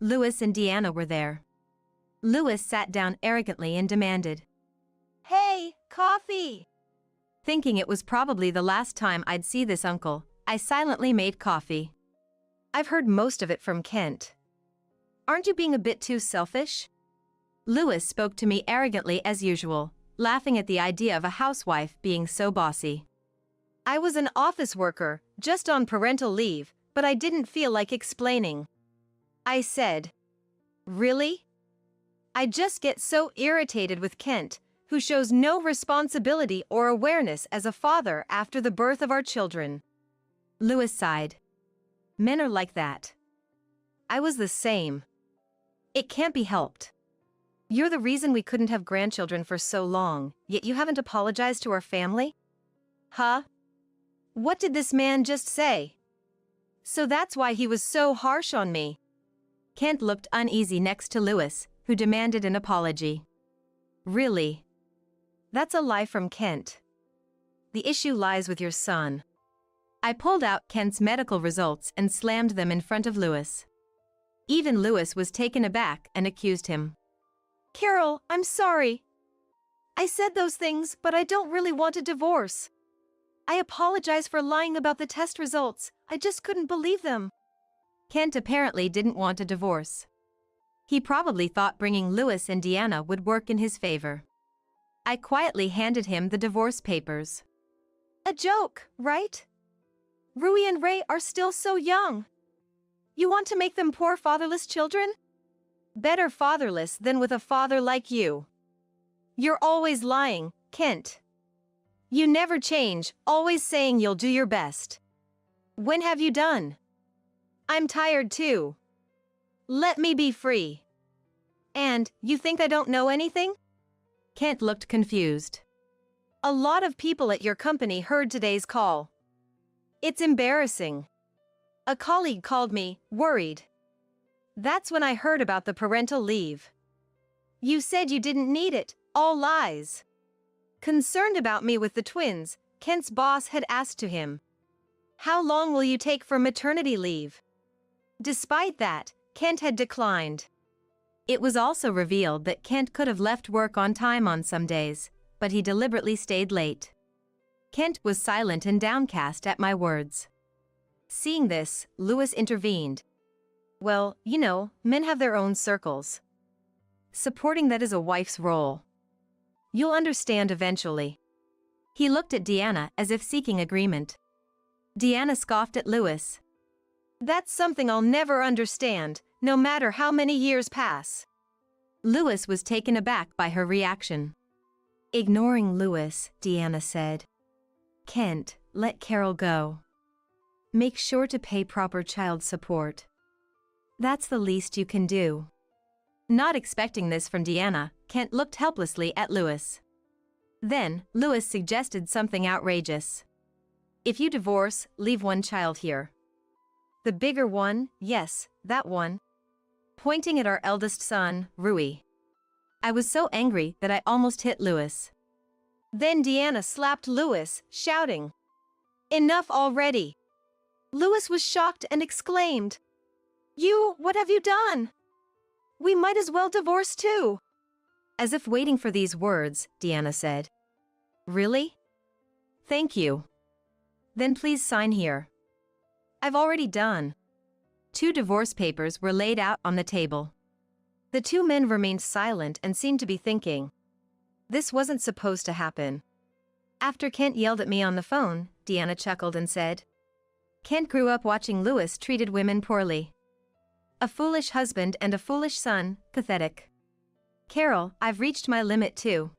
Louis and Deanna were there. Louis sat down arrogantly and demanded, "Hey, coffee!" Thinking it was probably the last time I'd see this uncle, I silently made coffee. I've heard most of it from Kent. Aren't you being a bit too selfish? Louis spoke to me arrogantly as usual, laughing at the idea of a housewife being so bossy. I was an office worker, just on parental leave, but I didn't feel like explaining. I said, "Really? I just get so irritated with Kent, who shows no responsibility or awareness as a father after the birth of our children." Louis sighed. Men are like that. I was the same. It can't be helped. You're the reason we couldn't have grandchildren for so long, yet you haven't apologized to our family? Huh? What did this man just say? So that's why he was so harsh on me. Kent looked uneasy next to Louis, who demanded an apology. Really? That's a lie from Kent. The issue lies with your son. I pulled out Kent's medical results and slammed them in front of Louis. Even Louis was taken aback and accused him. "Carol, I'm sorry. I said those things, but I don't really want a divorce. I apologize for lying about the test results. I just couldn't believe them." Kent apparently didn't want a divorce. He probably thought bringing Louis and Deanna would work in his favor. I quietly handed him the divorce papers. A joke, right? Rui and Ray are still so young. You want to make them poor fatherless children? Better fatherless than with a father like you. You're always lying, Kent. You never change, always saying you'll do your best. When have you done? I'm tired too. Let me be free. And, you think I don't know anything? Kent looked confused. A lot of people at your company heard today's call. It's embarrassing. A colleague called me, worried. That's when I heard about the parental leave. You said you didn't need it, all lies. Concerned about me with the twins, Kent's boss had asked to him, "How long will you take for maternity leave?" Despite that, Kent had declined. It was also revealed that Kent could have left work on time on some days, but he deliberately stayed late. Kent was silent and downcast at my words. Seeing this, Louis intervened. "Well, you know, men have their own circles. Supporting that is a wife's role. You'll understand eventually." He looked at Deanna as if seeking agreement. Deanna scoffed at Louis. "That's something I'll never understand, no matter how many years pass." Louis was taken aback by her reaction. Ignoring Louis, Deanna said, "Kent, let Carol go. Make sure to pay proper child support. That's the least you can do." Not expecting this from Deanna, Kent looked helplessly at Louis. Then, Louis suggested something outrageous. "If you divorce, leave one child here. The bigger one, yes, that one." Pointing at our eldest son, Rui. I was so angry that I almost hit Louis. Then Deanna slapped Louis, shouting, "Enough already!" Louis was shocked and exclaimed, What have you done? We might as well divorce too." As if waiting for these words, Deanna said, "Really? Thank you. Then please sign here." "I've already done." 2 divorce papers were laid out on the table. The 2 men remained silent and seemed to be thinking. This wasn't supposed to happen. After Kent yelled at me on the phone, Deanna chuckled and said, "Kent grew up watching Louis treated women poorly. A foolish husband and a foolish son, pathetic. Carol, I've reached my limit too.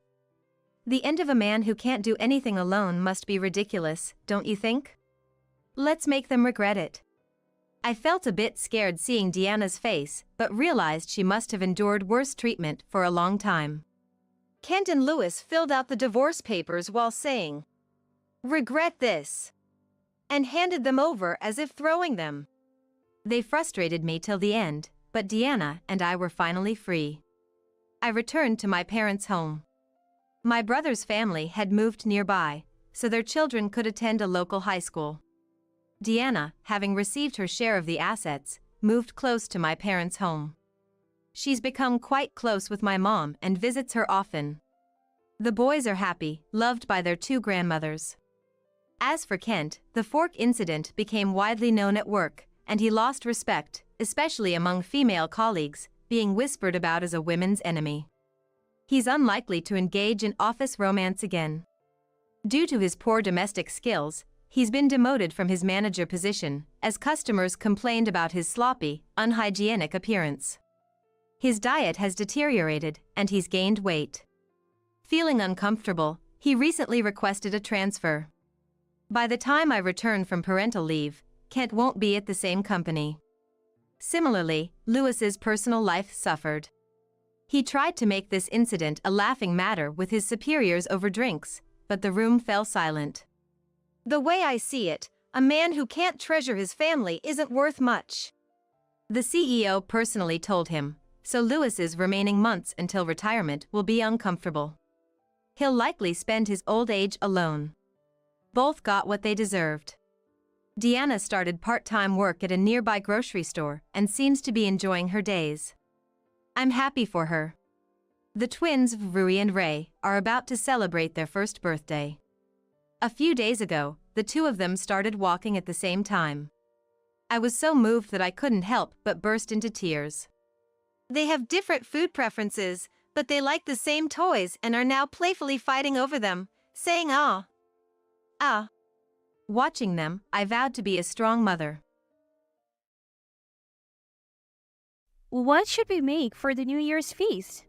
The end of a man who can't do anything alone must be ridiculous, don't you think? Let's make them regret it." I felt a bit scared seeing Deanna's face, but realized she must have endured worse treatment for a long time. Kent and Louis filled out the divorce papers while saying, "Regret this," and handed them over as if throwing them. They frustrated me till the end, but Deanna and I were finally free. I returned to my parents' home. My brother's family had moved nearby, so their children could attend a local high school. Deanna, having received her share of the assets, moved close to my parents' home. She's become quite close with my mom and visits her often. The boys are happy, loved by their two grandmothers. As for Kent, the fork incident became widely known at work, and he lost respect, especially among female colleagues, being whispered about as a women's enemy. He's unlikely to engage in office romance again. Due to his poor domestic skills, he's been demoted from his manager position, as customers complained about his sloppy, unhygienic appearance. His diet has deteriorated, and he's gained weight. Feeling uncomfortable, he recently requested a transfer. By the time I return from parental leave, Kent won't be at the same company. Similarly, Lewis's personal life suffered. He tried to make this incident a laughing matter with his superiors over drinks, but the room fell silent. The way I see it, a man who can't treasure his family isn't worth much. The CEO personally told him, so Lewis's remaining months until retirement will be uncomfortable. He'll likely spend his old age alone. Both got what they deserved. Deanna started part-time work at a nearby grocery store and seems to be enjoying her days. I'm happy for her. The twins, Rui and Ray, are about to celebrate their first birthday. A few days ago, the two of them started walking at the same time. I was so moved that I couldn't help but burst into tears. They have different food preferences, but they like the same toys and are now playfully fighting over them, saying ah. Ah. Watching them, I vowed to be a strong mother. What should we make for the New Year's feast?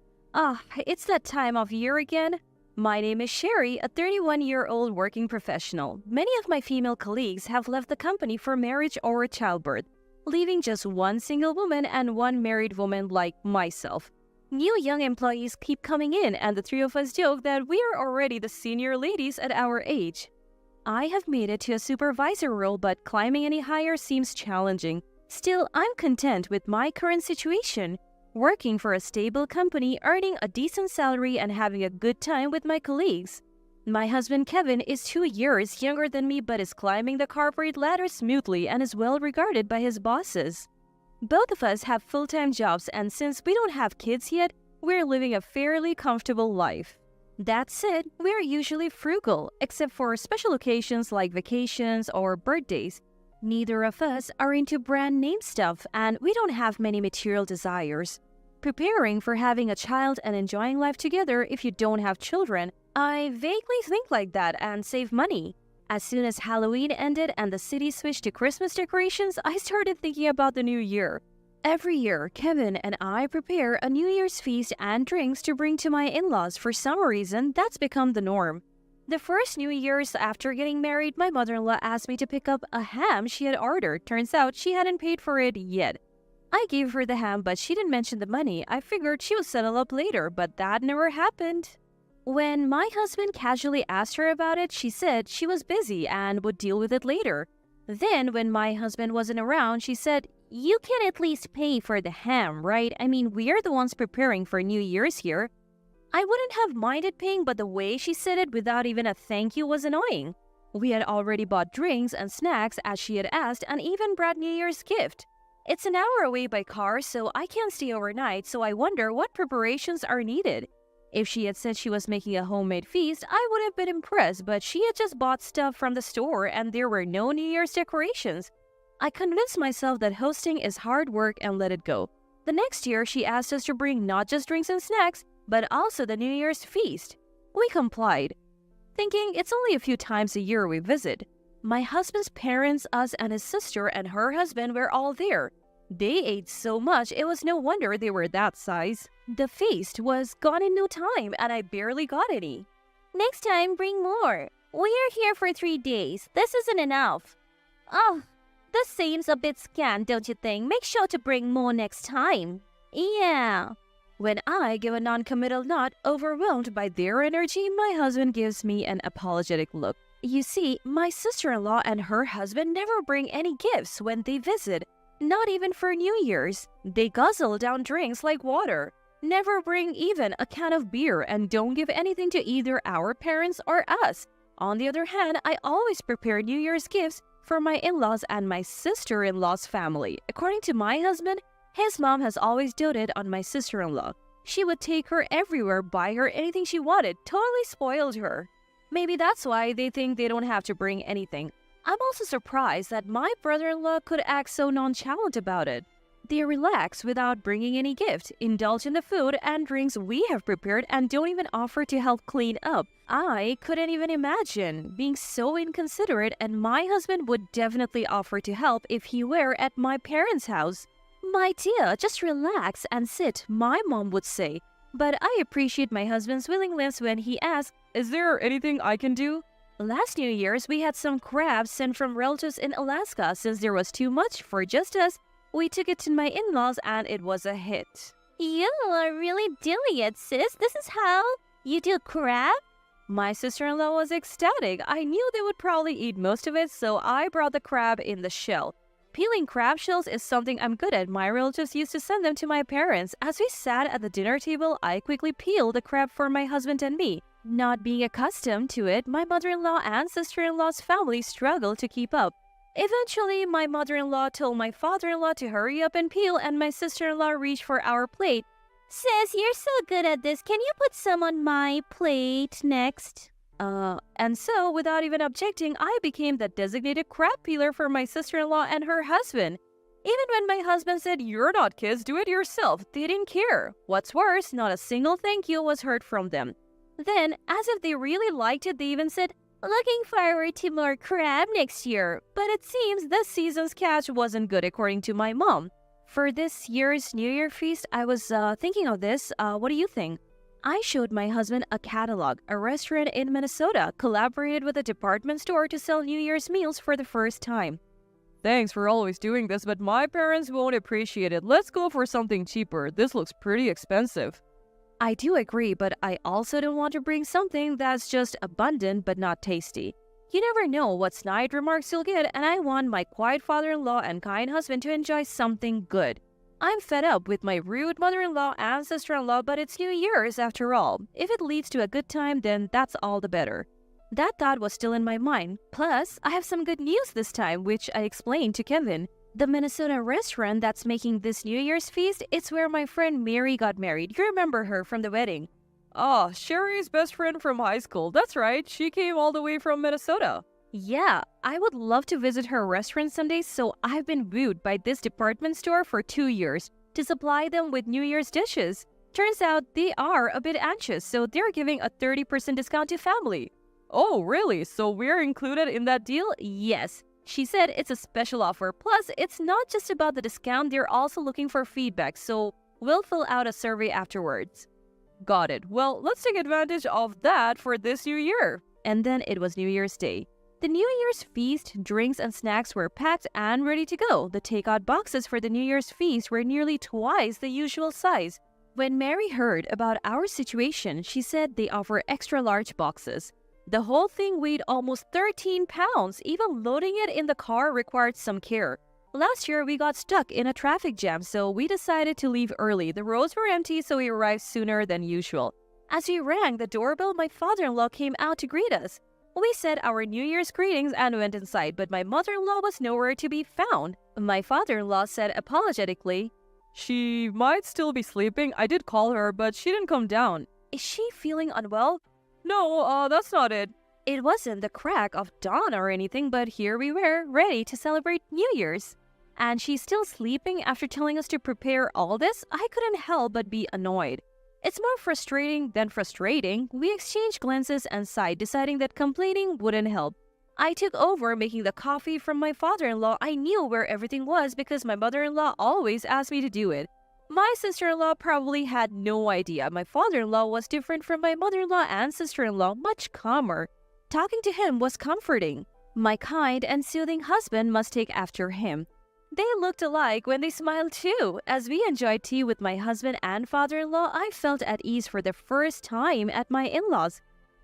It's that time of year again. My name is Sherry, a 31-year-old working professional. Many of my female colleagues have left the company for marriage or childbirth, leaving just one single woman and one married woman like myself. New young employees keep coming in, and the three of us joke that we are already the senior ladies at our age. I have made it to a supervisor role, but climbing any higher seems challenging. Still, I'm content with my current situation, working for a stable company, earning a decent salary and having a good time with my colleagues. My husband Kevin is 2 years younger than me but is climbing the corporate ladder smoothly and is well regarded by his bosses. Both of us have full-time jobs, and since we don't have kids yet, we're living a fairly comfortable life. That said, we're usually frugal, except for special occasions like vacations or birthdays. Neither of us are into brand name stuff, and we don't have many material desires. Preparing for having a child and enjoying life together if you don't have children, I vaguely think like that and save money. As soon as Halloween ended and the city switched to Christmas decorations, I started thinking about the new year. Every year, Kevin and I prepare a New Year's feast and drinks to bring to my in-laws. For some reason, that's become the norm. The first New Year's after getting married, my mother-in-law asked me to pick up a ham she had ordered. Turns out she hadn't paid for it yet. I gave her the ham, but she didn't mention the money. I figured she would settle up later, but that never happened. When my husband casually asked her about it, she said she was busy and would deal with it later. Then, when my husband wasn't around, she said, "You can at least pay for the ham, right? I mean, we're the ones preparing for New Year's here." I wouldn't have minded paying, but the way she said it without even a thank you was annoying. We had already bought drinks and snacks as she had asked, and even brought New Year's gift. It's an hour away by car, so I can't stay overnight, so I wonder what preparations are needed. If she had said she was making a homemade feast, I would have been impressed, but she had just bought stuff from the store and there were no New Year's decorations. I convinced myself that hosting is hard work and let it go. The next year, she asked us to bring not just drinks and snacks, but also the New Year's feast. We complied, thinking it's only a few times a year we visit. My husband's parents, us, and his sister and her husband were all there. They ate so much, it was no wonder they were that size. The feast was gone in no time, and I barely got any. Next time, bring more. We're here for 3 days. This isn't enough. Oh, this seems a bit scant, don't you think? Make sure to bring more next time. Yeah. When I give a non-committal nod, overwhelmed by their energy, my husband gives me an apologetic look. You see, my sister-in-law and her husband never bring any gifts when they visit. Not even for New Year's. They guzzle down drinks like water, never bring even a can of beer, and don't give anything to either our parents or us. On the other hand, I always prepare New Year's gifts for my in-laws and my sister-in-law's family. According to my husband, his mom has always doted on my sister-in-law. She would take her everywhere, buy her anything she wanted, totally spoiled her. Maybe that's why they think they don't have to bring anything. I'm also surprised that my brother-in-law could act so nonchalant about it. They relax without bringing any gift, indulge in the food and drinks we have prepared, and don't even offer to help clean up. I couldn't even imagine being so inconsiderate, and my husband would definitely offer to help if he were at my parents' house. "My dear, just relax and sit," my mom would say. But I appreciate my husband's willingness when he asks, "Is there anything I can do?" Last New Year's, we had some crabs sent from relatives in Alaska. Since there was too much for just us, we took it to my in-laws and it was a hit. You are really doing it, sis. This is how you do crab? My sister-in-law was ecstatic. I knew they would probably eat most of it, so I brought the crab in the shell. Peeling crab shells is something I'm good at. My relatives used to send them to my parents. As we sat at the dinner table, I quickly peeled the crab for my husband and me. Not being accustomed to it, my mother-in-law and sister-in-law's family struggled to keep up. Eventually, my mother-in-law told my father-in-law to hurry up and peel, and my sister-in-law reached for our plate. Sis, you're so good at this. Can you put some on my plate next? And so, without even objecting, I became the designated crab peeler for my sister-in-law and her husband. Even when my husband said, "You're not kids, do it yourself," they didn't care. What's worse, not a single thank you was heard from them. Then, as if they really liked it, they even said, "Looking forward to more crab next year." But it seems this season's catch wasn't good, according to my mom. For this year's New Year feast, I was thinking of this. What do you think? I showed my husband a catalog. A restaurant in Minnesota collaborated with a department store to sell New Year's meals for the first time. "Thanks for always doing this, but my parents won't appreciate it. Let's go for something cheaper. This looks pretty expensive." I do agree, but I also don't want to bring something that's just abundant but not tasty. You never know what snide remarks you'll get, and I want my quiet father-in-law and kind husband to enjoy something good. I'm fed up with my rude mother-in-law and sister-in-law, but it's New Year's after all. If it leads to a good time, then that's all the better. That thought was still in my mind. Plus, I have some good news this time, which I explained to Kevin. The Minnesota restaurant that's making this New Year's feast, it's where my friend Mary got married. You remember her from the wedding. Oh, Sherry's best friend from high school. That's right, she came all the way from Minnesota. Yeah, I would love to visit her restaurant someday, so I've been wooed by this department store for 2 years to supply them with New Year's dishes. Turns out they are a bit anxious, so they're giving a 30% discount to family. Oh, really? So we're included in that deal? Yes. She said it's a special offer. Plus, it's not just about the discount, they're also looking for feedback, so we'll fill out a survey afterwards. Got it. Well, let's take advantage of that for this new year. And then it was New Year's Day. The New Year's feast, drinks and snacks were packed and ready to go. The takeout boxes for the New Year's feast were nearly twice the usual size. When Mary heard about our situation, she said they offer extra large boxes. The whole thing weighed almost 13 pounds. Even loading it in the car required some care. Last year, we got stuck in a traffic jam, so we decided to leave early. The roads were empty, so we arrived sooner than usual. As we rang the doorbell, my father-in-law came out to greet us. We said our New Year's greetings and went inside, but my mother-in-law was nowhere to be found. My father-in-law said apologetically, "She might still be sleeping. I did call her, but she didn't come down." Is she feeling unwell? No, that's not it. It wasn't the crack of dawn or anything, but here we were, ready to celebrate New Year's. And she's still sleeping after telling us to prepare all this? I couldn't help but be annoyed. It's more frustrating than frustrating. We exchanged glances and sighed, deciding that complaining wouldn't help. I took over making the coffee from my father-in-law. I knew where everything was because my mother-in-law always asked me to do it. My sister-in-law probably had no idea. My father-in-law was different from my mother-in-law and sister-in-law, much calmer. Talking to him was comforting. My kind and soothing husband must take after him. They looked alike when they smiled too. As we enjoyed tea with my husband and father-in-law, I felt at ease for the first time at my in-laws.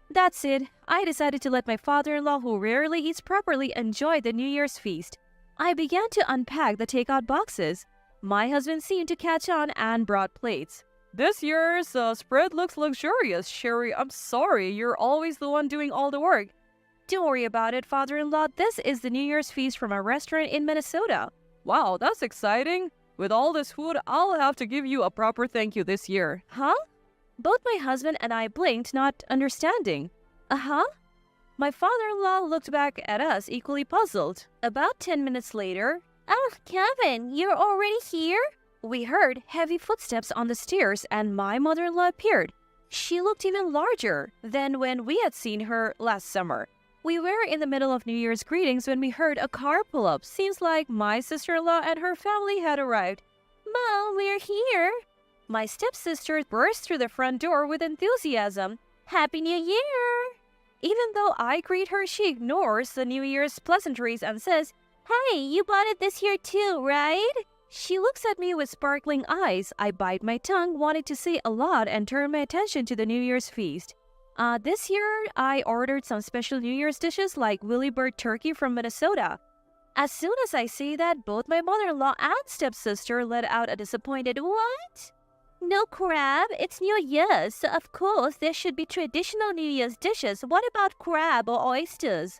That's it. I decided to let my father-in-law, who rarely eats properly, enjoy the New Year's feast. I began to unpack the takeout boxes. My husband seemed to catch on and brought plates. This year's spread looks luxurious, Sherry. I'm sorry, you're always the one doing all the work. Don't worry about it, father-in-law. This is the New Year's feast from a restaurant in Minnesota. Wow, that's exciting. With all this food, I'll have to give you a proper thank you this year. Huh? Both my husband and I blinked, not understanding. Uh-huh? My father-in-law looked back at us, equally puzzled. About 10 minutes later, Oh, Kevin, you're already here? we heard heavy footsteps on the stairs and my mother-in-law appeared. She looked even larger than when we had seen her last summer. We were in the middle of New Year's greetings when we heard a car pull up. Seems like my sister-in-law and her family had arrived. Mom, we're here. My stepsister burst through the front door with enthusiasm. Happy New Year! Even though I greet her, she ignores the New Year's pleasantries and says, Hey, you bought it this year too, right? She looks at me with sparkling eyes. I bite my tongue, wanted to say a lot and turn my attention to the New Year's feast. This year, I ordered some special New Year's dishes like Willy Bird turkey from Minnesota. As soon as I say that, both my mother-in-law and stepsister let out a disappointed, What? No crab? It's New Year's, so of course there should be traditional New Year's dishes. What about crab or oysters?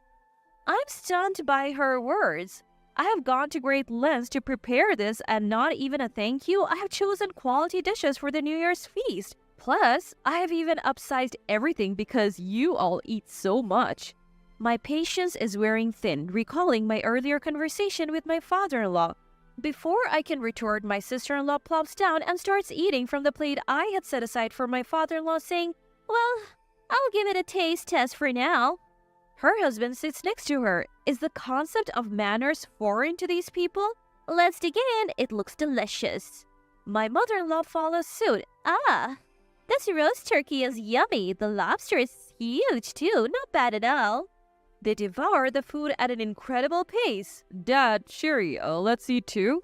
I'm stunned by her words. I have gone to great lengths to prepare this and not even a thank you. I have chosen quality dishes for the New Year's feast. Plus, I have even upsized everything because you all eat so much. My patience is wearing thin, recalling my earlier conversation with my father-in-law. Before I can retort, my sister-in-law plops down and starts eating from the plate I had set aside for my father-in-law, saying, Well, I'll give it a taste test for now. Her husband sits next to her. Is the concept of manners foreign to these people? Let's dig in. It looks delicious. My mother-in-law follows suit. This roast turkey is yummy. The lobster is huge too. Not bad at all. They devour the food at an incredible pace. Dad, Sherry, let's eat too?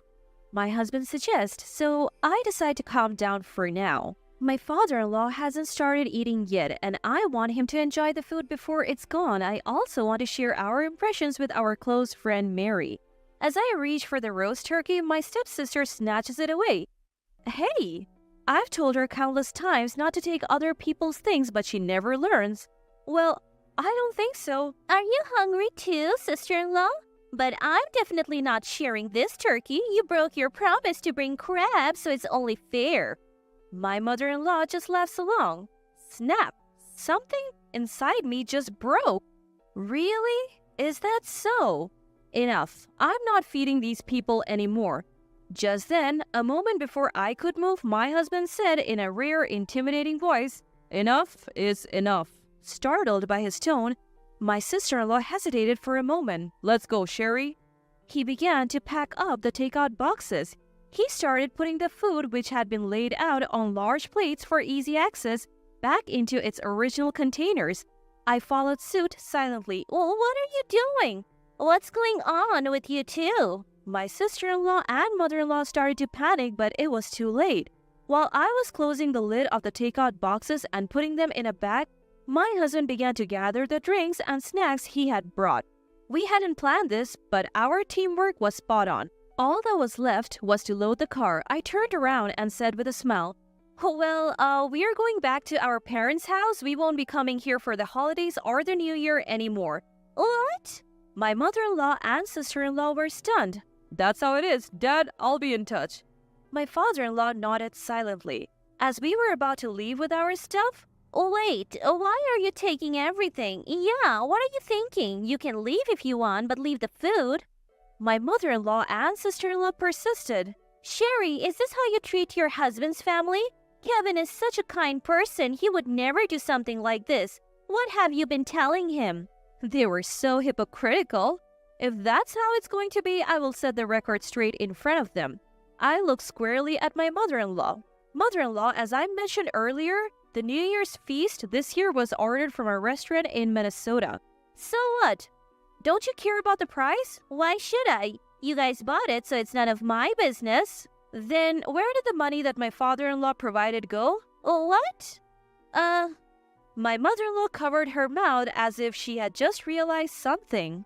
My husband suggests, so I decide to calm down for now. My father-in-law hasn't started eating yet, and I want him to enjoy the food before it's gone. I also want to share our impressions with our close friend Mary. As I reach for the roast turkey, my stepsister snatches it away. Hey! I've told her countless times not to take other people's things, but she never learns. Well, I don't think so. Are you hungry too, sister-in-law? But I'm definitely not sharing this turkey. You broke your promise to bring crab, so it's only fair. My mother-in-law just laughs along. Snap! Something inside me just broke. Really? Is that so? Enough. I'm not feeding these people anymore. Just then, a moment before I could move, my husband said in a rare, intimidating voice, Enough is enough. Startled by his tone, my sister-in-law hesitated for a moment. Let's go, Sherry. He began to pack up the takeout boxes. He started putting the food, which had been laid out on large plates for easy access, back into its original containers. I followed suit silently. Well, what are you doing? What's going on with you two? My sister-in-law and mother-in-law started to panic, but it was too late. While I was closing the lid of the takeout boxes and putting them in a bag, my husband began to gather the drinks and snacks he had brought. We hadn't planned this, but our teamwork was spot on. All that was left was to load the car. I turned around and said with a smile, Well, we are going back to our parents' house. We won't be coming here for the holidays or the New Year anymore. What? My mother-in-law and sister-in-law were stunned. That's how it is. Dad, I'll be in touch. My father-in-law nodded silently. As we were about to leave with our stuff, Wait, why are you taking everything? Yeah, what are you thinking? You can leave if you want, but leave the food. My mother-in-law and sister-in-law persisted. Sherry, is this how you treat your husband's family? Kevin is such a kind person. He would never do something like this. What have you been telling him? They were so hypocritical. If that's how it's going to be, I will set the record straight in front of them. I looked squarely at my mother-in-law. Mother-in-law, as I mentioned earlier, the New Year's feast this year was ordered from a restaurant in Minnesota. So what? Don't you care about the price? Why should I? You guys bought it, so it's none of my business. Then where did the money that my father-in-law provided go? What? My mother-in-law covered her mouth as if she had just realized something.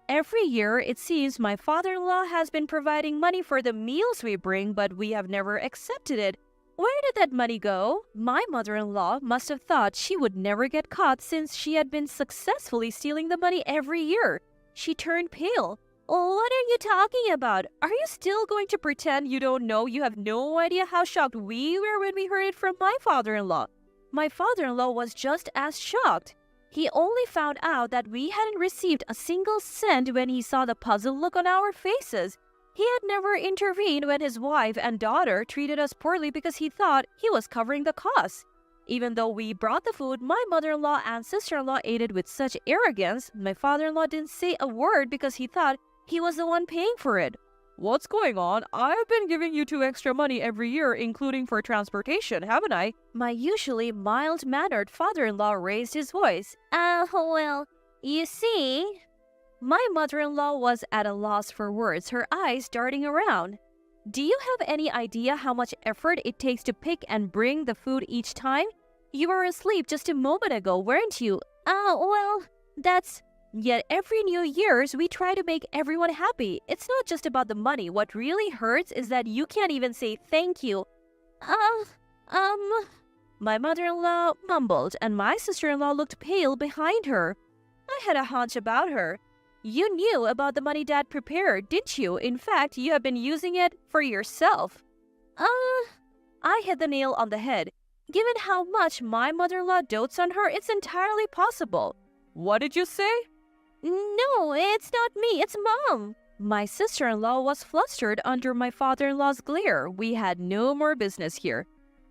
Every year, it seems my father-in-law has been providing money for the meals we bring, but we have never accepted it. Where did that money go? My mother-in-law must have thought she would never get caught since she had been successfully stealing the money every year. She turned pale. Oh, what are you talking about? Are you still going to pretend you don't know? You have no idea how shocked we were when we heard it from my father-in-law. My father-in-law was just as shocked. He only found out that we hadn't received a single cent when he saw the puzzled look on our faces. He had never intervened when his wife and daughter treated us poorly because he thought he was covering the costs. Even though we brought the food, my mother-in-law and sister-in-law ate it with such arrogance. My father-in-law didn't say a word because he thought he was the one paying for it. What's going on? I've been giving you 2 extra money every year, including for transportation, haven't I? My usually mild-mannered father-in-law raised his voice. Well, you see... My mother-in-law was at a loss for words, her eyes darting around. Do you have any idea how much effort it takes to pick and bring the food each time? You were asleep just a moment ago, weren't you? Well, that's... Yet every New Year's, we try to make everyone happy. It's not just about the money. What really hurts is that you can't even say thank you. My mother-in-law mumbled, and my sister-in-law looked pale behind her. I had a hunch about her. You knew about the money Dad prepared, didn't you? In fact, you have been using it for yourself. I hit the nail on the head. Given how much my mother-in-law dotes on her, it's entirely possible. What did you say? No, it's not me, it's Mom. My sister-in-law was flustered under my father-in-law's glare. We had no more business here.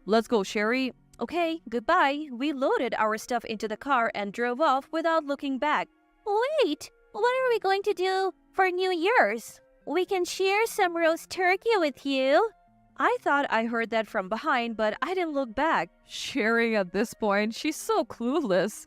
Let's go, Sherry. Okay, goodbye. We loaded our stuff into the car and drove off without looking back. Wait, what are we going to do for New Year's? We can share some roast turkey with you. I thought I heard that from behind, but I didn't look back. Sherry at this point, she's so clueless.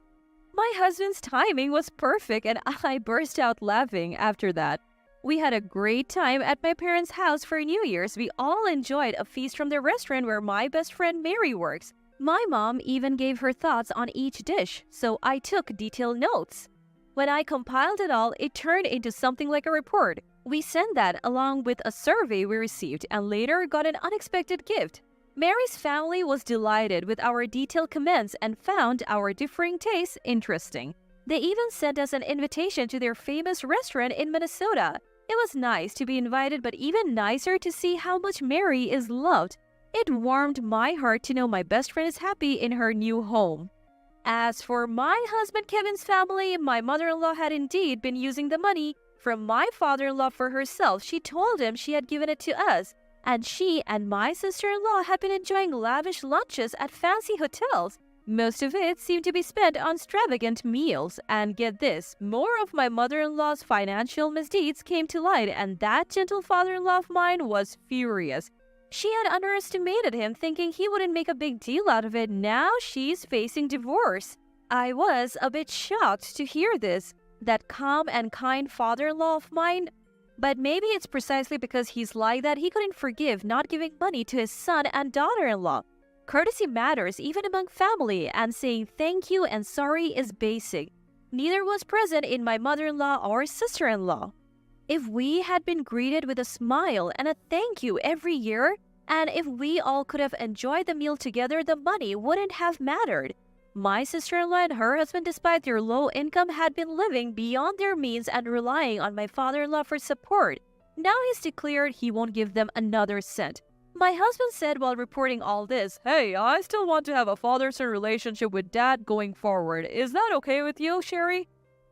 My husband's timing was perfect and I burst out laughing after that. We had a great time at my parents' house for New Year's. We all enjoyed a feast from the restaurant where my best friend Mary works. My mom even gave her thoughts on each dish, so I took detailed notes. When I compiled it all, it turned into something like a report. We sent that along with a survey we received and later got an unexpected gift. Mary's family was delighted with our detailed comments and found our differing tastes interesting. They even sent us an invitation to their famous restaurant in Minnesota. It was nice to be invited, but even nicer to see how much Mary is loved. It warmed my heart to know my best friend is happy in her new home. As for my husband Kevin's family, my mother-in-law had indeed been using the money from my father-in-law for herself. She told him she had given it to us. And she and my sister-in-law had been enjoying lavish lunches at fancy hotels. Most of it seemed to be spent on extravagant meals. And get this, more of my mother-in-law's financial misdeeds came to light, and that gentle father-in-law of mine was furious. She had underestimated him, thinking he wouldn't make a big deal out of it. Now she's facing divorce. I was a bit shocked to hear this. That calm and kind father-in-law of mine... But maybe it's precisely because he's like that he couldn't forgive not giving money to his son and daughter-in-law. Courtesy matters even among family, and saying thank you and sorry is basic. Neither was present in my mother-in-law or sister-in-law. If we had been greeted with a smile and a thank you every year, and if we all could have enjoyed the meal together, the money wouldn't have mattered. My sister-in-law and her husband, despite their low income, had been living beyond their means and relying on my father-in-law for support. Now he's declared he won't give them another cent. My husband said while reporting all this, "Hey, I still want to have a father-son relationship with Dad going forward. Is that okay with you, Sherry?"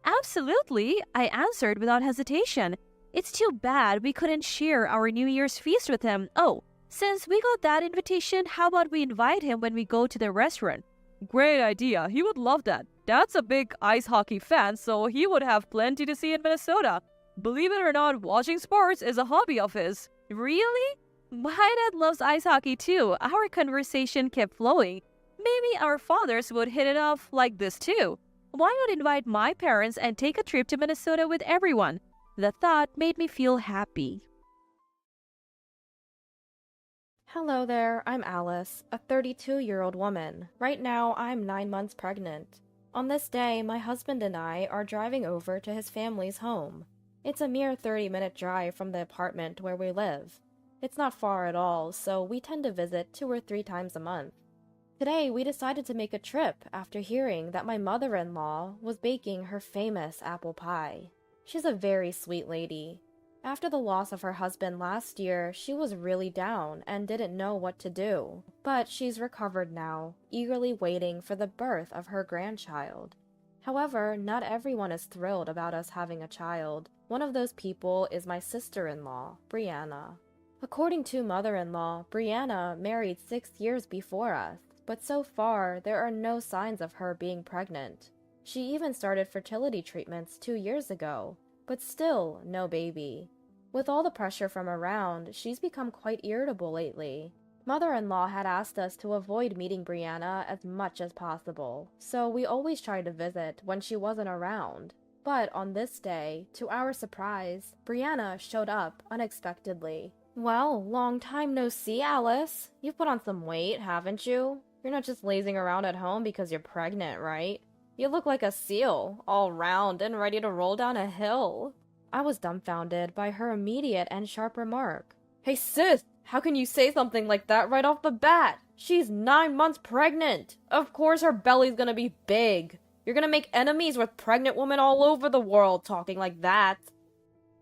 "Absolutely," I answered without hesitation. It's too bad we couldn't share our New Year's feast with him. Oh, since we got that invitation, how about we invite him when we go to the restaurant? Great idea. He would love that. Dad's a big ice hockey fan, so he would have plenty to see in Minnesota. Believe it or not, watching sports is a hobby of his. Really? My dad loves ice hockey too. Our conversation kept flowing. Maybe our fathers would hit it off like this too. Why not invite my parents and take a trip to Minnesota with everyone? The thought made me feel happy. Hello there, I'm Alice, a 32-year-old woman. Right now, I'm 9 months pregnant. On this day, my husband and I are driving over to his family's home. It's a mere 30-minute drive from the apartment where we live. It's not far at all, so we tend to visit 2 or 3 times a month. Today, we decided to make a trip after hearing that my mother-in-law was baking her famous apple pie. She's a very sweet lady. After the loss of her husband last year, she was really down and didn't know what to do. But she's recovered now, eagerly waiting for the birth of her grandchild. However, not everyone is thrilled about us having a child. One of those people is my sister-in-law, Brianna. According to mother-in-law, Brianna married 6 years before us, but so far there are no signs of her being pregnant. She even started fertility treatments 2 years ago, but still no baby. With all the pressure from around, she's become quite irritable lately. Mother-in-law had asked us to avoid meeting Brianna as much as possible, so we always tried to visit when she wasn't around. But on this day, to our surprise, Brianna showed up unexpectedly. "Well, long time no see, Alice. You've put on some weight, haven't you? You're not just lazing around at home because you're pregnant, right? You look like a seal, all round and ready to roll down a hill." I was dumbfounded by her immediate and sharp remark. "Hey sis, how can you say something like that right off the bat? She's 9 months pregnant. Of course her belly's gonna be big. You're gonna make enemies with pregnant women all over the world talking like that."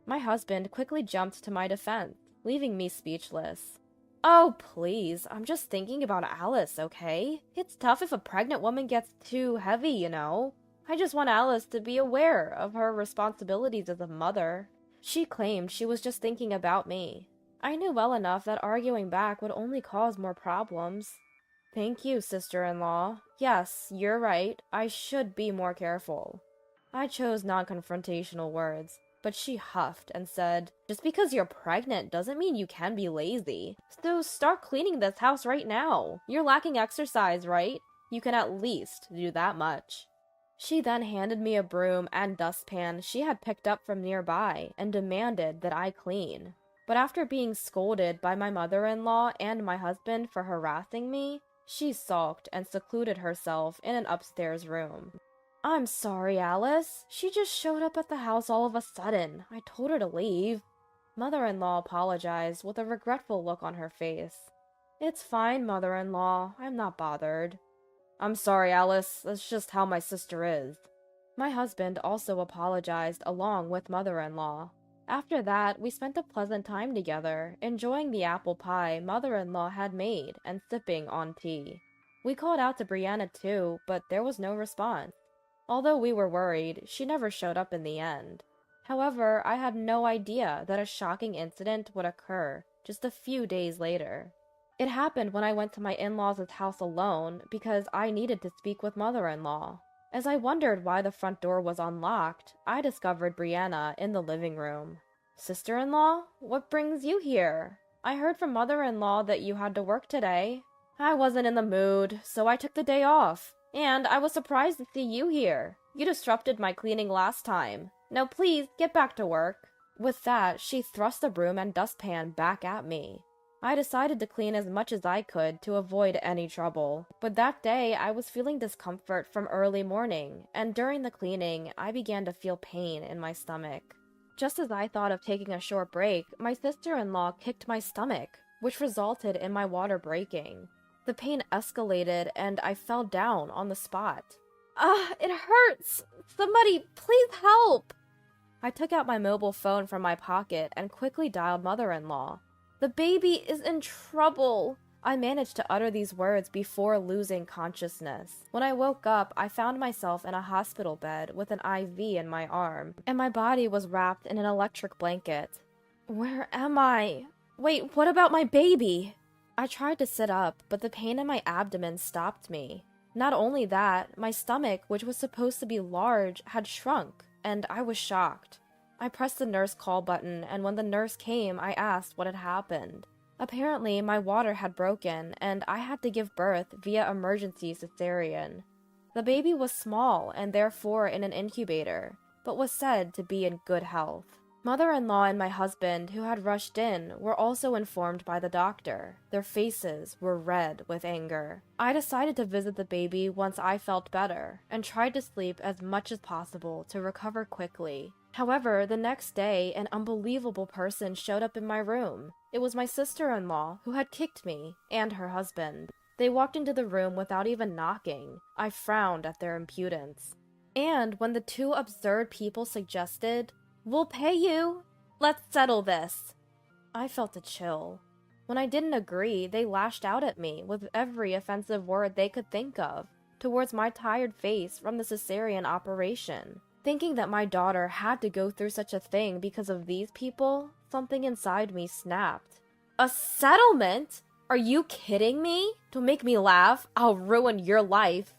My husband quickly jumped to my defense, leaving me speechless. "Oh, please, I'm just thinking about Alice, okay? It's tough if a pregnant woman gets too heavy, you know. I just want Alice to be aware of her responsibilities as a mother." She claimed she was just thinking about me. I knew well enough that arguing back would only cause more problems. "Thank you, sister-in-law. Yes, you're right. I should be more careful." I chose non-confrontational words, but she huffed and said, "Just because you're pregnant doesn't mean you can be lazy. So start cleaning this house right now. You're lacking exercise, right? You can at least do that much." She then handed me a broom and dustpan she had picked up from nearby and demanded that I clean. But after being scolded by my mother-in-law and my husband for harassing me, she sulked and secluded herself in an upstairs room. "I'm sorry, Alice. She just showed up at the house all of a sudden. I told her to leave." Mother-in-law apologized with a regretful look on her face. "It's fine, mother-in-law. I'm not bothered." "I'm sorry, Alice. That's just how my sister is." My husband also apologized along with mother-in-law. After that, we spent a pleasant time together, enjoying the apple pie mother-in-law had made and sipping on tea. We called out to Brianna too, but there was no response. Although we were worried, she never showed up in the end. However, I had no idea that a shocking incident would occur just a few days later. It happened when I went to my in-laws' house alone because I needed to speak with mother-in-law. As I wondered why the front door was unlocked, I discovered Brianna in the living room. "Sister-in-law, what brings you here? I heard from mother-in-law that you had to work today." "I wasn't in the mood, so I took the day off. And I was surprised to see you here. You disrupted my cleaning last time. Now please, get back to work." With that, she thrust the broom and dustpan back at me. I decided to clean as much as I could to avoid any trouble, but that day I was feeling discomfort from early morning, and during the cleaning, I began to feel pain in my stomach. Just as I thought of taking a short break, my sister-in-law kicked my stomach, which resulted in my water breaking. The pain escalated, and I fell down on the spot. It hurts! Somebody, please help!" I took out my mobile phone from my pocket and quickly dialed mother-in-law. "The baby is in trouble." I managed to utter these words before losing consciousness. When I woke up, I found myself in a hospital bed with an IV in my arm, and my body was wrapped in an electric blanket. Where am I? Wait, what about my baby? I tried to sit up, but the pain in my abdomen stopped me. Not only that, my stomach, which was supposed to be large, had shrunk, and I was shocked. I pressed the nurse call button, and when the nurse came, I asked what had happened. Apparently, my water had broken, and I had to give birth via emergency cesarean. The baby was small and therefore in an incubator, but was said to be in good health. Mother-in-law and my husband, who had rushed in, were also informed by the doctor. Their faces were red with anger. I decided to visit the baby once I felt better, and tried to sleep as much as possible to recover quickly. However, the next day, an unbelievable person showed up in my room. It was my sister-in-law who had kicked me, and her husband. They walked into the room without even knocking. I frowned at their impudence. And when the two absurd people suggested, "We'll pay you. Let's settle this," I felt a chill. When I didn't agree, they lashed out at me with every offensive word they could think of towards my tired face from the cesarean operation. Thinking that my daughter had to go through such a thing because of these people, something inside me snapped. "A settlement? Are you kidding me? Don't make me laugh. I'll ruin your life."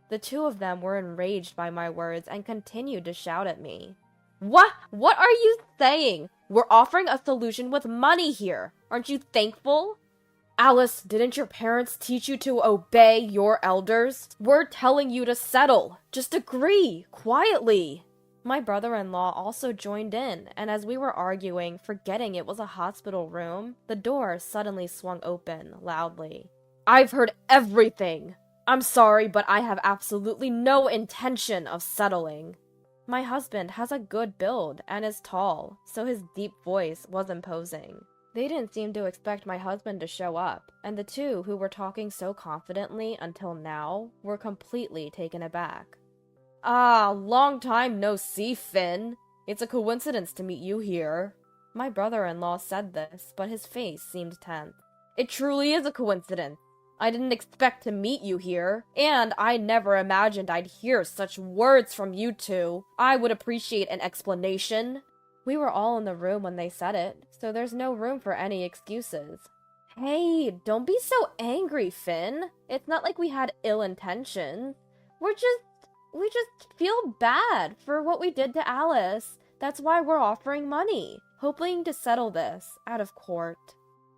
The two of them were enraged by my words and continued to shout at me. What are you saying? We're offering a solution with money here. Aren't you thankful? Alice, didn't your parents teach you to obey your elders? We're telling you to settle. Just agree, quietly. My brother-in-law also joined in, and as we were arguing, forgetting it was a hospital room, the door suddenly swung open, loudly. I've heard everything. I'm sorry, but I have absolutely no intention of settling. My husband has a good build and is tall, so his deep voice was imposing. They didn't seem to expect my husband to show up, and the two who were talking so confidently until now were completely taken aback. Long time no see, Finn. It's a coincidence to meet you here. My brother-in-law said this, but his face seemed tense. It truly is a coincidence. I didn't expect to meet you here, and I never imagined I'd hear such words from you two. I would appreciate an explanation. We were all in the room when they said it, so there's no room for any excuses. Hey, don't be so angry, Finn. It's not like we had ill intentions. We just feel bad for what we did to Alice. That's why we're offering money, hoping to settle this out of court.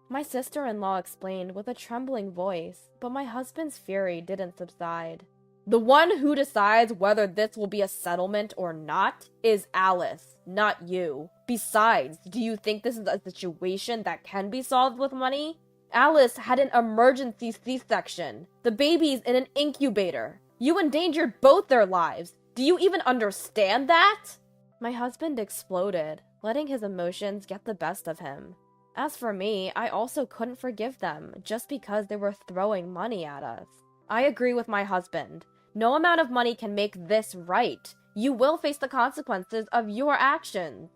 My sister-in-law explained with a trembling voice, but my husband's fury didn't subside. The one who decides whether this will be a settlement or not is Alice, not you. Besides, do you think this is a situation that can be solved with money? Alice had an emergency C-section. The baby's in an incubator. You endangered both their lives. Do you even understand that? My husband exploded, letting his emotions get the best of him. As for me, I also couldn't forgive them just because they were throwing money at us. I agree with my husband. No amount of money can make this right. You will face the consequences of your actions.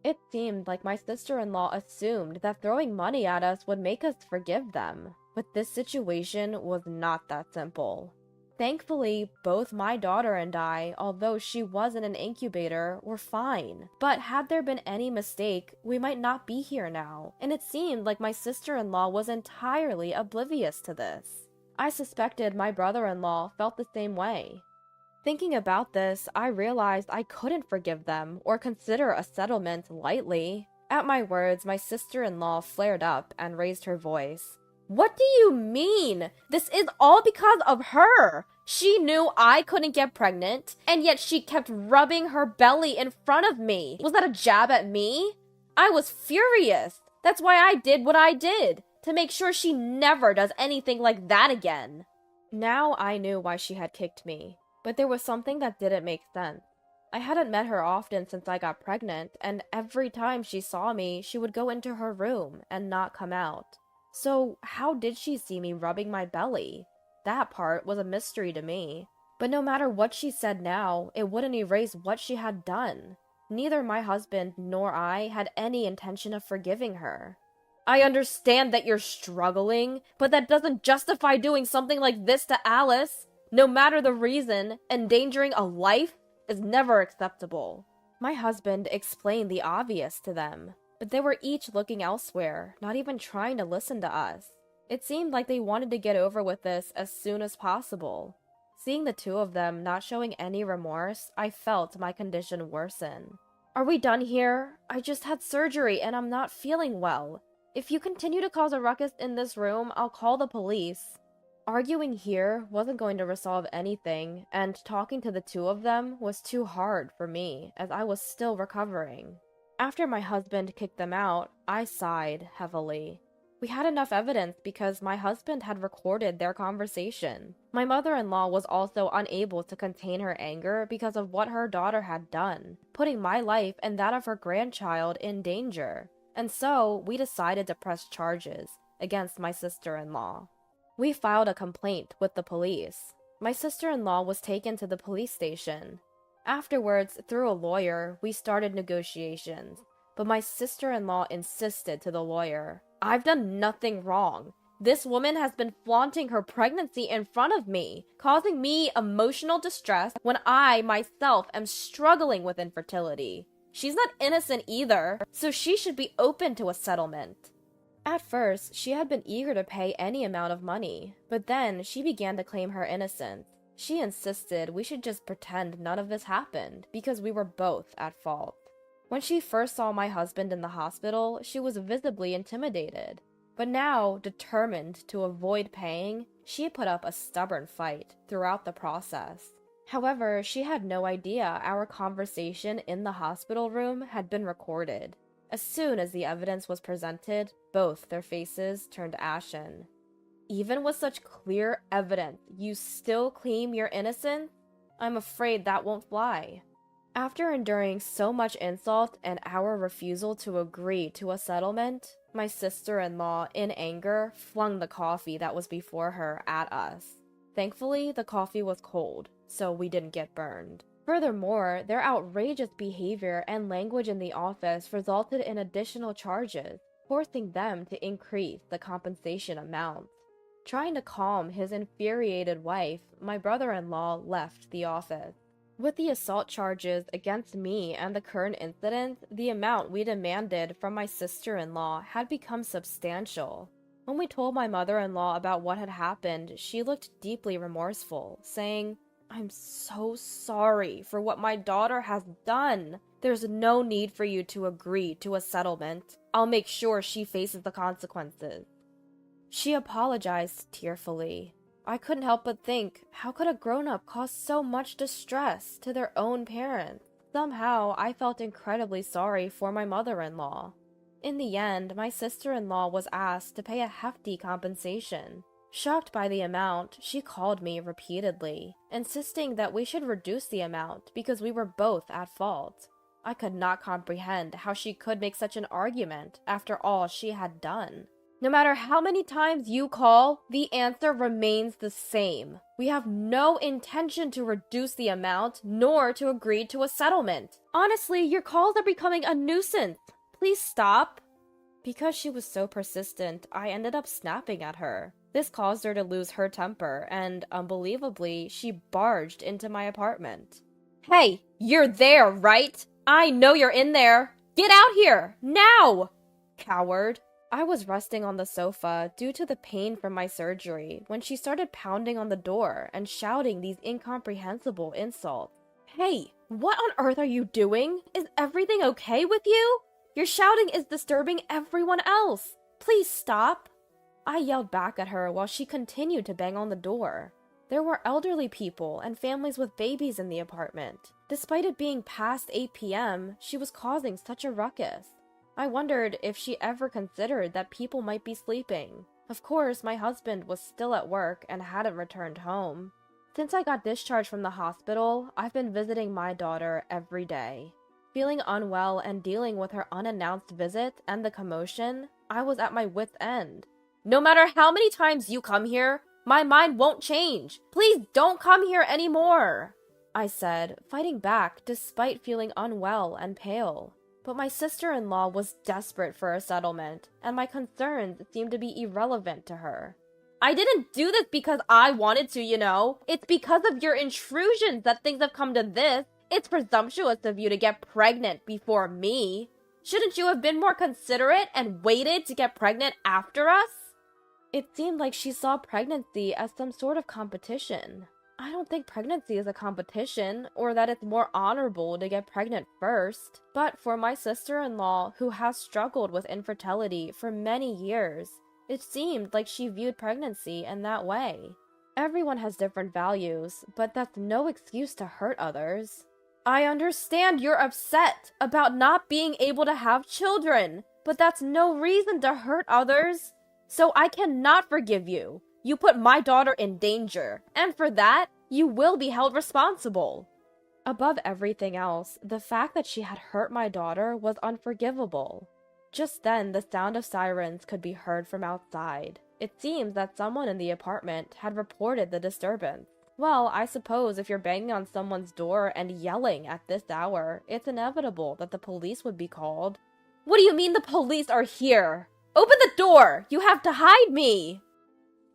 It seemed like my sister-in-law assumed that throwing money at us would make us forgive them. But this situation was not that simple. Thankfully, both my daughter and I, although she was in an incubator, were fine. But had there been any mistake, we might not be here now, and it seemed like my sister-in-law was entirely oblivious to this. I suspected my brother-in-law felt the same way. Thinking about this, I realized I couldn't forgive them or consider a settlement lightly. At my words, my sister-in-law flared up and raised her voice. What do you mean? This is all because of her. She knew I couldn't get pregnant, and yet she kept rubbing her belly in front of me. Was that a jab at me? I was furious. That's why I did what I did, to make sure she never does anything like that again. Now I knew why she had kicked me, but there was something that didn't make sense. I hadn't met her often since I got pregnant, and every time she saw me, she would go into her room and not come out. So how did she see me rubbing my belly? That part was a mystery to me. But no matter what she said now, it wouldn't erase what she had done. Neither my husband nor I had any intention of forgiving her. I understand that you're struggling, but that doesn't justify doing something like this to Alice. No matter the reason, endangering a life is never acceptable. My husband explained the obvious to them. But they were each looking elsewhere, not even trying to listen to us. It seemed like they wanted to get over with this as soon as possible. Seeing the two of them not showing any remorse, I felt my condition worsen. Are we done here? I just had surgery and I'm not feeling well. If you continue to cause a ruckus in this room, I'll call the police. Arguing here wasn't going to resolve anything, and talking to the two of them was too hard for me, as I was still recovering. After my husband kicked them out, I sighed heavily. We had enough evidence because my husband had recorded their conversation. My mother-in-law was also unable to contain her anger because of what her daughter had done, putting my life and that of her grandchild in danger. And so, we decided to press charges against my sister-in-law. We filed a complaint with the police. My sister-in-law was taken to the police station. Afterwards, through a lawyer, we started negotiations. But my sister-in-law insisted to the lawyer, "I've done nothing wrong. This woman has been flaunting her pregnancy in front of me, causing me emotional distress when I myself am struggling with infertility. She's not innocent either, so she should be open to a settlement." At first, she had been eager to pay any amount of money, but then she began to claim her innocence. She insisted we should just pretend none of this happened because we were both at fault. When she first saw my husband in the hospital, she was visibly intimidated. But now, determined to avoid paying, she put up a stubborn fight throughout the process. However, she had no idea our conversation in the hospital room had been recorded. As soon as the evidence was presented, both their faces turned ashen. "Even with such clear evidence, you still claim your innocence? I'm afraid that won't fly." After enduring so much insult and our refusal to agree to a settlement, my sister-in-law, in anger, flung the coffee that was before her at us. Thankfully, the coffee was cold, so we didn't get burned. Furthermore, their outrageous behavior and language in the office resulted in additional charges, forcing them to increase the compensation amount. Trying to calm his infuriated wife, my brother-in-law left the office. With the assault charges against me and the current incident, the amount we demanded from my sister-in-law had become substantial. When we told my mother-in-law about what had happened, she looked deeply remorseful, saying, "I'm so sorry for what my daughter has done. There's no need for you to agree to a settlement. I'll make sure she faces the consequences." She apologized tearfully. I couldn't help but think, how could a grown-up cause so much distress to their own parents? Somehow, I felt incredibly sorry for my mother-in-law. In the end, my sister-in-law was asked to pay a hefty compensation. Shocked by the amount, she called me repeatedly, insisting that we should reduce the amount because we were both at fault. I could not comprehend how she could make such an argument after all she had done. "No matter how many times you call, the answer remains the same. We have no intention to reduce the amount, nor to agree to a settlement. Honestly, your calls are becoming a nuisance. Please stop." Because she was so persistent, I ended up snapping at her. This caused her to lose her temper, and, unbelievably, she barged into my apartment. "Hey, you're there, right? I know you're in there. Get out here, now!" Coward. I was resting on the sofa due to the pain from my surgery when she started pounding on the door and shouting these incomprehensible insults. "Hey, what on earth are you doing? Is everything okay with you? Your shouting is disturbing everyone else. Please stop." I yelled back at her while she continued to bang on the door. There were elderly people and families with babies in the apartment. Despite it being past 8 p.m., she was causing such a ruckus. I wondered if she ever considered that people might be sleeping. Of course, my husband was still at work and hadn't returned home. Since I got discharged from the hospital, I've been visiting my daughter every day. Feeling unwell and dealing with her unannounced visit and the commotion, I was at my wit's end. "No matter how many times you come here, my mind won't change. Please don't come here anymore," I said, fighting back despite feeling unwell and pale. But my sister-in-law was desperate for a settlement, and my concerns seemed to be irrelevant to her. "I didn't do this because I wanted to, you know. It's because of your intrusions that things have come to this. It's presumptuous of you to get pregnant before me. Shouldn't you have been more considerate and waited to get pregnant after us?" It seemed like she saw pregnancy as some sort of competition. I don't think pregnancy is a competition, or that it's more honorable to get pregnant first. But for my sister-in-law, who has struggled with infertility for many years, it seemed like she viewed pregnancy in that way. Everyone has different values, but that's no excuse to hurt others. "I understand you're upset about not being able to have children, but that's no reason to hurt others. So I cannot forgive you. You put my daughter in danger, and for that, you will be held responsible. Above everything else, the fact that she had hurt my daughter was unforgivable. Just then, the sound of sirens could be heard from outside. It seems that someone in the apartment had reported the disturbance. Well, I suppose if you're banging on someone's door and yelling at this hour, it's inevitable that the police would be called. What do you mean the police are here? Open the door! You have to hide me!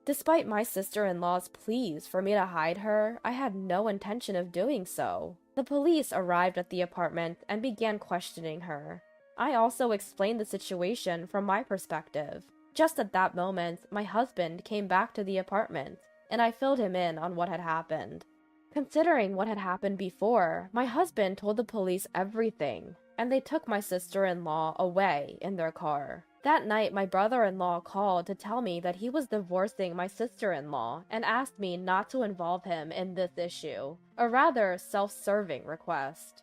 Despite my sister-in-law's pleas for me to hide her, I had no intention of doing so. The police arrived at the apartment and began questioning her. I also explained the situation from my perspective. Just at that moment, my husband came back to the apartment, and I filled him in on what had happened. Considering what had happened before, my husband told the police everything, and they took my sister-in-law away in their car. That night, my brother-in-law called to tell me that he was divorcing my sister-in-law and asked me not to involve him in this issue, a rather self-serving request.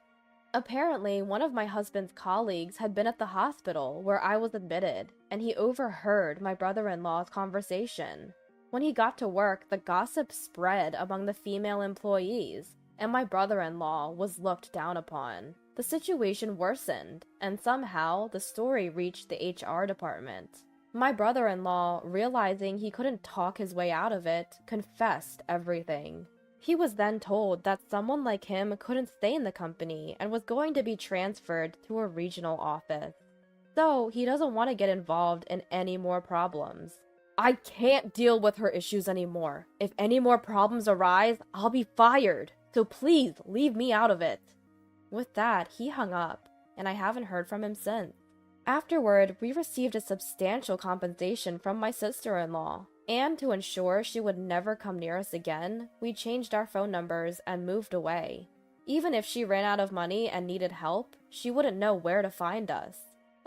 Apparently, one of my husband's colleagues had been at the hospital where I was admitted, and he overheard my brother-in-law's conversation. When he got to work, the gossip spread among the female employees, and my brother-in-law was looked down upon. The situation worsened, and somehow the story reached the HR department. My brother-in-law, realizing he couldn't talk his way out of it, confessed everything. He was then told that someone like him couldn't stay in the company and was going to be transferred to a regional office. So he doesn't want to get involved in any more problems. I can't deal with her issues anymore. If any more problems arise, I'll be fired. So please leave me out of it. With that, he hung up, and I haven't heard from him since. Afterward, we received a substantial compensation from my sister-in-law, and to ensure she would never come near us again, we changed our phone numbers and moved away. Even if she ran out of money and needed help, she wouldn't know where to find us.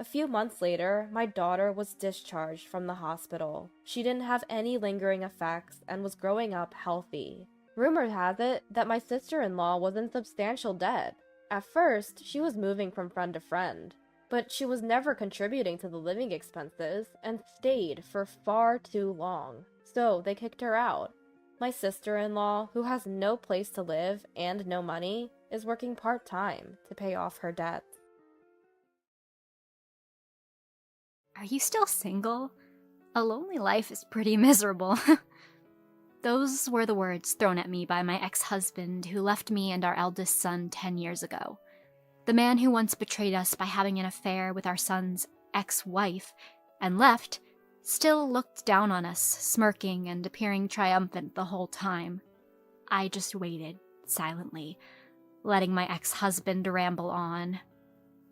A few months later, my daughter was discharged from the hospital. She didn't have any lingering effects and was growing up healthy. Rumor has it that my sister-in-law was in substantial debt. At first, she was moving from friend to friend, but she was never contributing to the living expenses and stayed for far too long, so they kicked her out. My sister-in-law, who has no place to live and no money, is working part-time to pay off her debt. Are you still single? A lonely life is pretty miserable. Those were the words thrown at me by my ex-husband who left me and our eldest son 10 years ago. The man who once betrayed us by having an affair with our son's ex-wife and left still looked down on us, smirking and appearing triumphant the whole time. I just waited, silently, letting my ex-husband ramble on.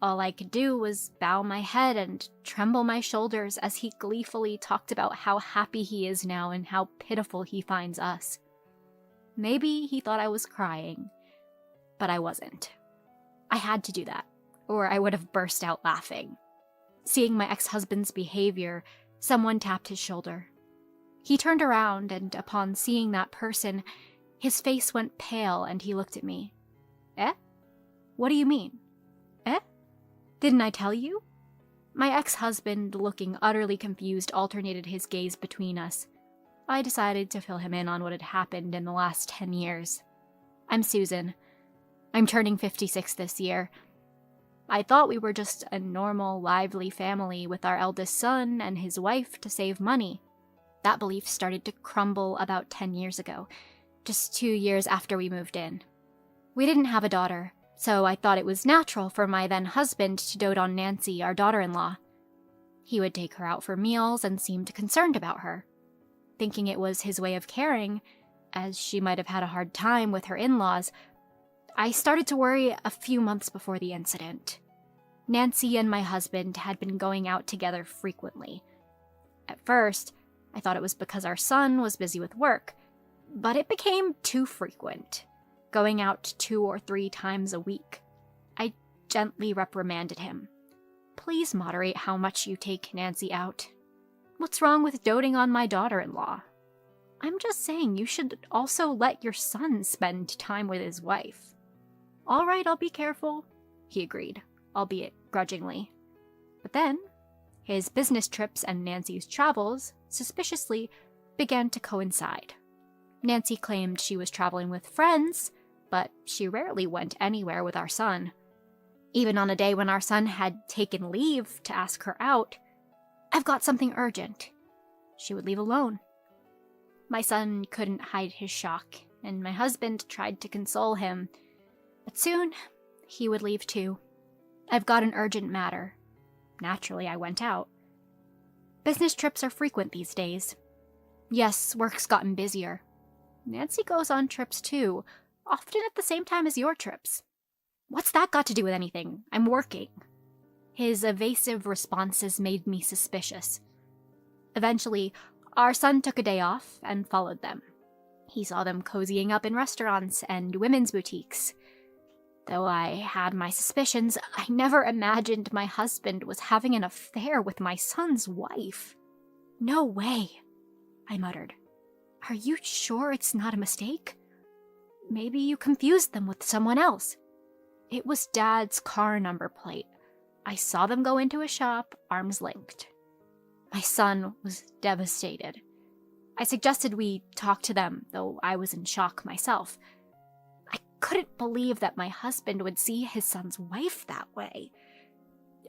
All I could do was bow my head and tremble my shoulders as he gleefully talked about how happy he is now and how pitiful he finds us. Maybe he thought I was crying, but I wasn't. I had to do that, or I would have burst out laughing. Seeing my ex-husband's behavior, someone tapped his shoulder. He turned around, and upon seeing that person, his face went pale and he looked at me. Eh? What do you mean? Eh? Didn't I tell you? My ex-husband, looking utterly confused, alternated his gaze between us. I decided to fill him in on what had happened in the last 10 years. I'm Susan. I'm turning 56 this year. I thought we were just a normal, lively family with our eldest son and his wife to save money. That belief started to crumble about 10 years ago, just 2 years after we moved in. We didn't have a daughter, so I thought it was natural for my then-husband to dote on Nancy, our daughter-in-law. He would take her out for meals and seemed concerned about her. Thinking it was his way of caring, as she might have had a hard time with her in-laws, I started to worry a few months before the incident. Nancy and my husband had been going out together frequently. At first, I thought it was because our son was busy with work, but it became too frequent, going out 2 or 3 times a week. I gently reprimanded him. Please moderate how much you take Nancy out. What's wrong with doting on my daughter-in-law? I'm just saying you should also let your son spend time with his wife. All right, I'll be careful, he agreed, albeit grudgingly. But then, his business trips and Nancy's travels suspiciously, began to coincide. Nancy claimed she was traveling with friends, but she rarely went anywhere with our son. Even on a day when our son had taken leave to ask her out, "I've got something urgent," she would leave alone. My son couldn't hide his shock, and my husband tried to console him, but soon he would leave too. "I've got an urgent matter." Naturally, I went out. Business trips are frequent these days. Yes, work's gotten busier. Nancy goes on trips too, often at the same time as your trips. "What's that got to do with anything? I'm working." His evasive responses made me suspicious. Eventually, our son took a day off and followed them. He saw them cozying up in restaurants and women's boutiques. Though I had my suspicions, I never imagined my husband was having an affair with my son's wife. "No way," I muttered. "Are you sure it's not a mistake? Maybe you confused them with someone else." It was Dad's car number plate. I saw them go into a shop, arms linked. My son was devastated. I suggested we talk to them, though I was in shock myself. I couldn't believe that my husband would see his son's wife that way.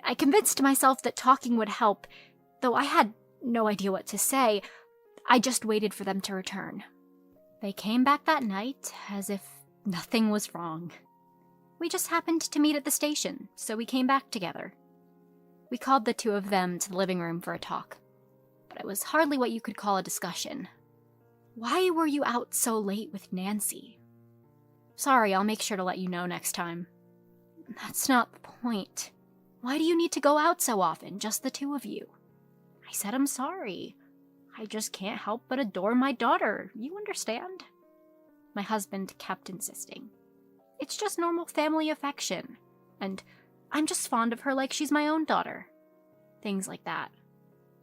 I convinced myself that talking would help, though I had no idea what to say. I just waited for them to return. They came back that night as if nothing was wrong. We just happened to meet at the station, so we came back together. We called the two of them to the living room for a talk, but it was hardly what you could call a discussion. "Why were you out so late with Nancy?" "Sorry, I'll make sure to let you know next time." "That's not the point. Why do you need to go out so often, just the two of you?" I said I'm sorry. I just can't help but adore my daughter, you understand? My husband kept insisting. "It's just normal family affection, and I'm just fond of her like she's my own daughter." Things like that.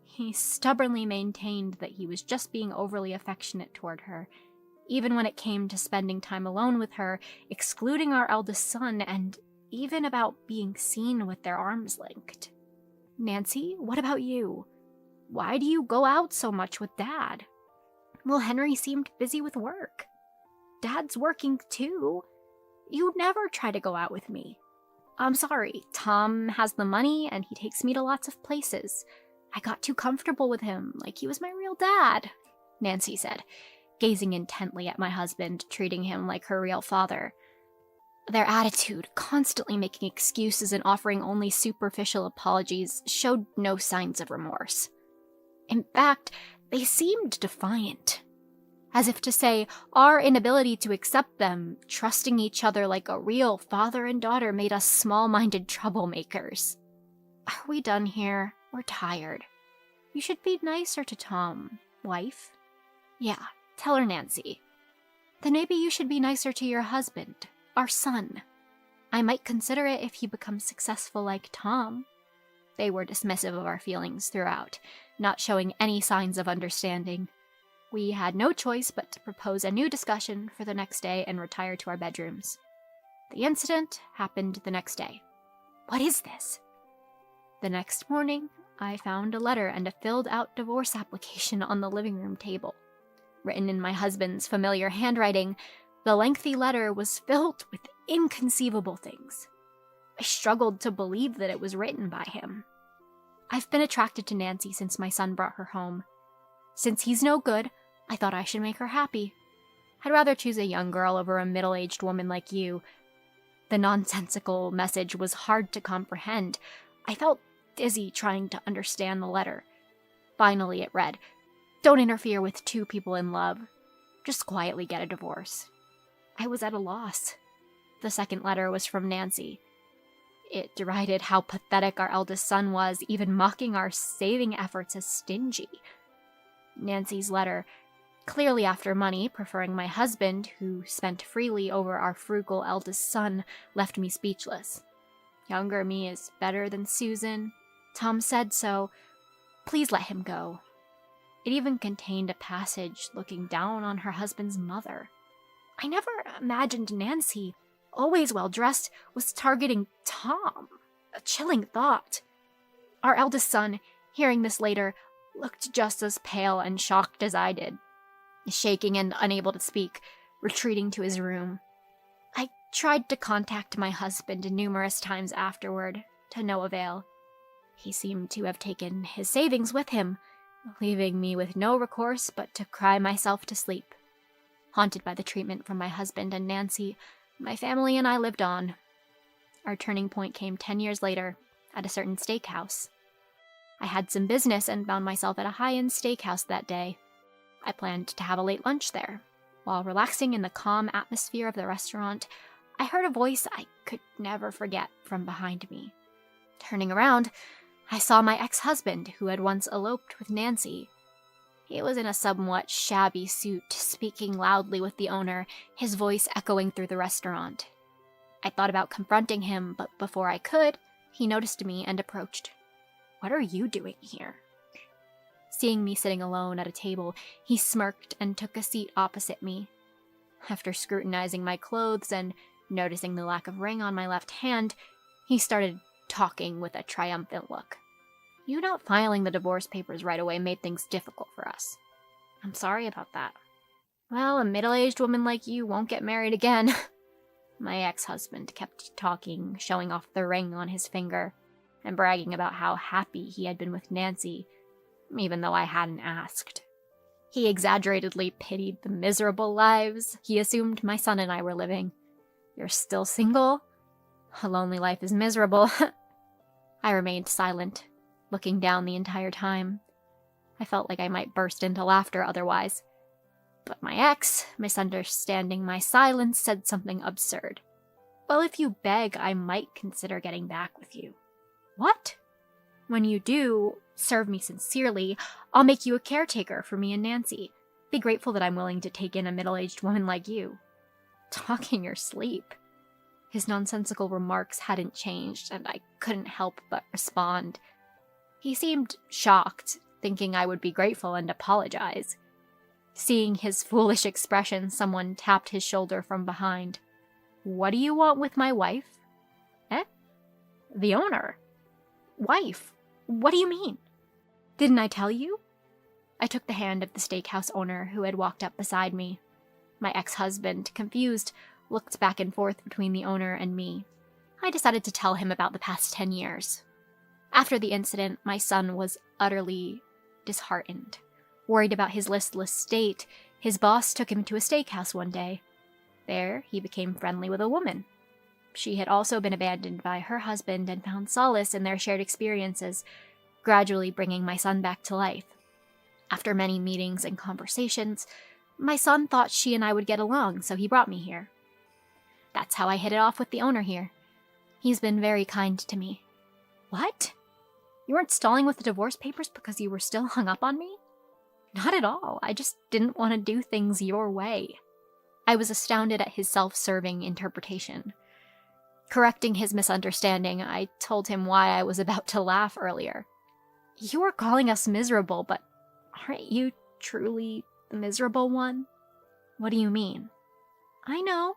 He stubbornly maintained that he was just being overly affectionate toward her, even when it came to spending time alone with her, excluding our eldest son, and even about being seen with their arms linked. "Nancy, what about you? Why do you go out so much with Dad?" "Well, Henry seemed busy with work." "Dad's working too. You never try to go out with me." "I'm sorry, Tom has the money and he takes me to lots of places. I got too comfortable with him, like he was my real dad," Nancy said, gazing intently at my husband, treating him like her real father. Their attitude, constantly making excuses and offering only superficial apologies, showed no signs of remorse. In fact, they seemed defiant. As if to say, our inability to accept them, trusting each other like a real father and daughter, made us small-minded troublemakers. "Are we done here? We're tired. You should be nicer to Tom, wife." "Yeah, tell her, Nancy." "Then maybe you should be nicer to your husband, our son. I might consider it if he becomes successful like Tom." They were dismissive of our feelings throughout, not showing any signs of understanding. We had no choice but to propose a new discussion for the next day and retire to our bedrooms. The incident happened the next day. "What is this?" The next morning, I found a letter and a filled-out divorce application on the living room table. Written in my husband's familiar handwriting, the lengthy letter was filled with inconceivable things. I struggled to believe that it was written by him. "I've been attracted to Nancy since my son brought her home. Since he's no good, I thought I should make her happy. I'd rather choose a young girl over a middle-aged woman like you." The nonsensical message was hard to comprehend. I felt dizzy trying to understand the letter. Finally it read, "Don't interfere with two people in love. Just quietly get a divorce." I was at a loss. The second letter was from Nancy. It derided how pathetic our eldest son was, even mocking our saving efforts as stingy. Nancy's letter, clearly after money, preferring my husband, who spent freely over our frugal eldest son, left me speechless. Younger me is better than Susan. Tom said so. Please let him go. It even contained a passage looking down on her husband's mother. I never imagined Nancy, always well-dressed, was targeting Tom. A chilling thought. Our eldest son, hearing this later, looked just as pale and shocked as I did, shaking and unable to speak, retreating to his room. I tried to contact my husband numerous times afterward, to no avail. He seemed to have taken his savings with him, leaving me with no recourse but to cry myself to sleep. Haunted by the treatment from my husband and Nancy, my family and I lived on. Our turning point came 10 years later, at a certain steakhouse. I had some business and found myself at a high-end steakhouse that day. I planned to have a late lunch there. While relaxing in the calm atmosphere of the restaurant, I heard a voice I could never forget from behind me. Turning around, I saw my ex-husband, who had once eloped with Nancy. He was in a somewhat shabby suit, speaking loudly with the owner, his voice echoing through the restaurant. I thought about confronting him, but before I could, he noticed me and approached. "What are you doing here?" Seeing me sitting alone at a table, he smirked and took a seat opposite me. After scrutinizing my clothes and noticing the lack of ring on my left hand, he started talking with a triumphant look. "You not filing the divorce papers right away made things difficult for us. I'm sorry about that." "Well, a middle-aged woman like you won't get married again." My ex-husband kept talking, showing off the ring on his finger, and bragging about how happy he had been with Nancy, even though I hadn't asked. He exaggeratedly pitied the miserable lives he assumed my son and I were living. "You're still single? A lonely life is miserable." I remained silent, looking down the entire time. I felt like I might burst into laughter otherwise. But my ex, misunderstanding my silence, said something absurd. "Well, if you beg, I might consider getting back with you." "What?" "When you do, serve me sincerely, I'll make you a caretaker for me and Nancy. Be grateful that I'm willing to take in a middle-aged woman like you." Talk in your sleep. His nonsensical remarks hadn't changed, and I couldn't help but respond. He seemed shocked, thinking I would be grateful and apologize. Seeing his foolish expression, someone tapped his shoulder from behind. "What do you want with my wife?" "Eh? The owner." "Wife? What do you mean?" "Didn't I tell you?" I took the hand of the steakhouse owner who had walked up beside me. My ex-husband, confused, looked back and forth between the owner and me. I decided to tell him about the past 10 years. After the incident, my son was utterly disheartened. Worried about his listless state, his boss took him to a steakhouse one day. There, he became friendly with a woman. She had also been abandoned by her husband and found solace in their shared experiences, gradually bringing my son back to life. After many meetings and conversations, my son thought she and I would get along, so he brought me here. That's how I hit it off with the owner here. He's been very kind to me. What? You weren't stalling with the divorce papers because you were still hung up on me? Not at all. I just didn't want to do things your way. I was astounded at his self-serving interpretation. Correcting his misunderstanding, I told him why I was about to laugh earlier. You were calling us miserable, but aren't you truly the miserable one? What do you mean? I know.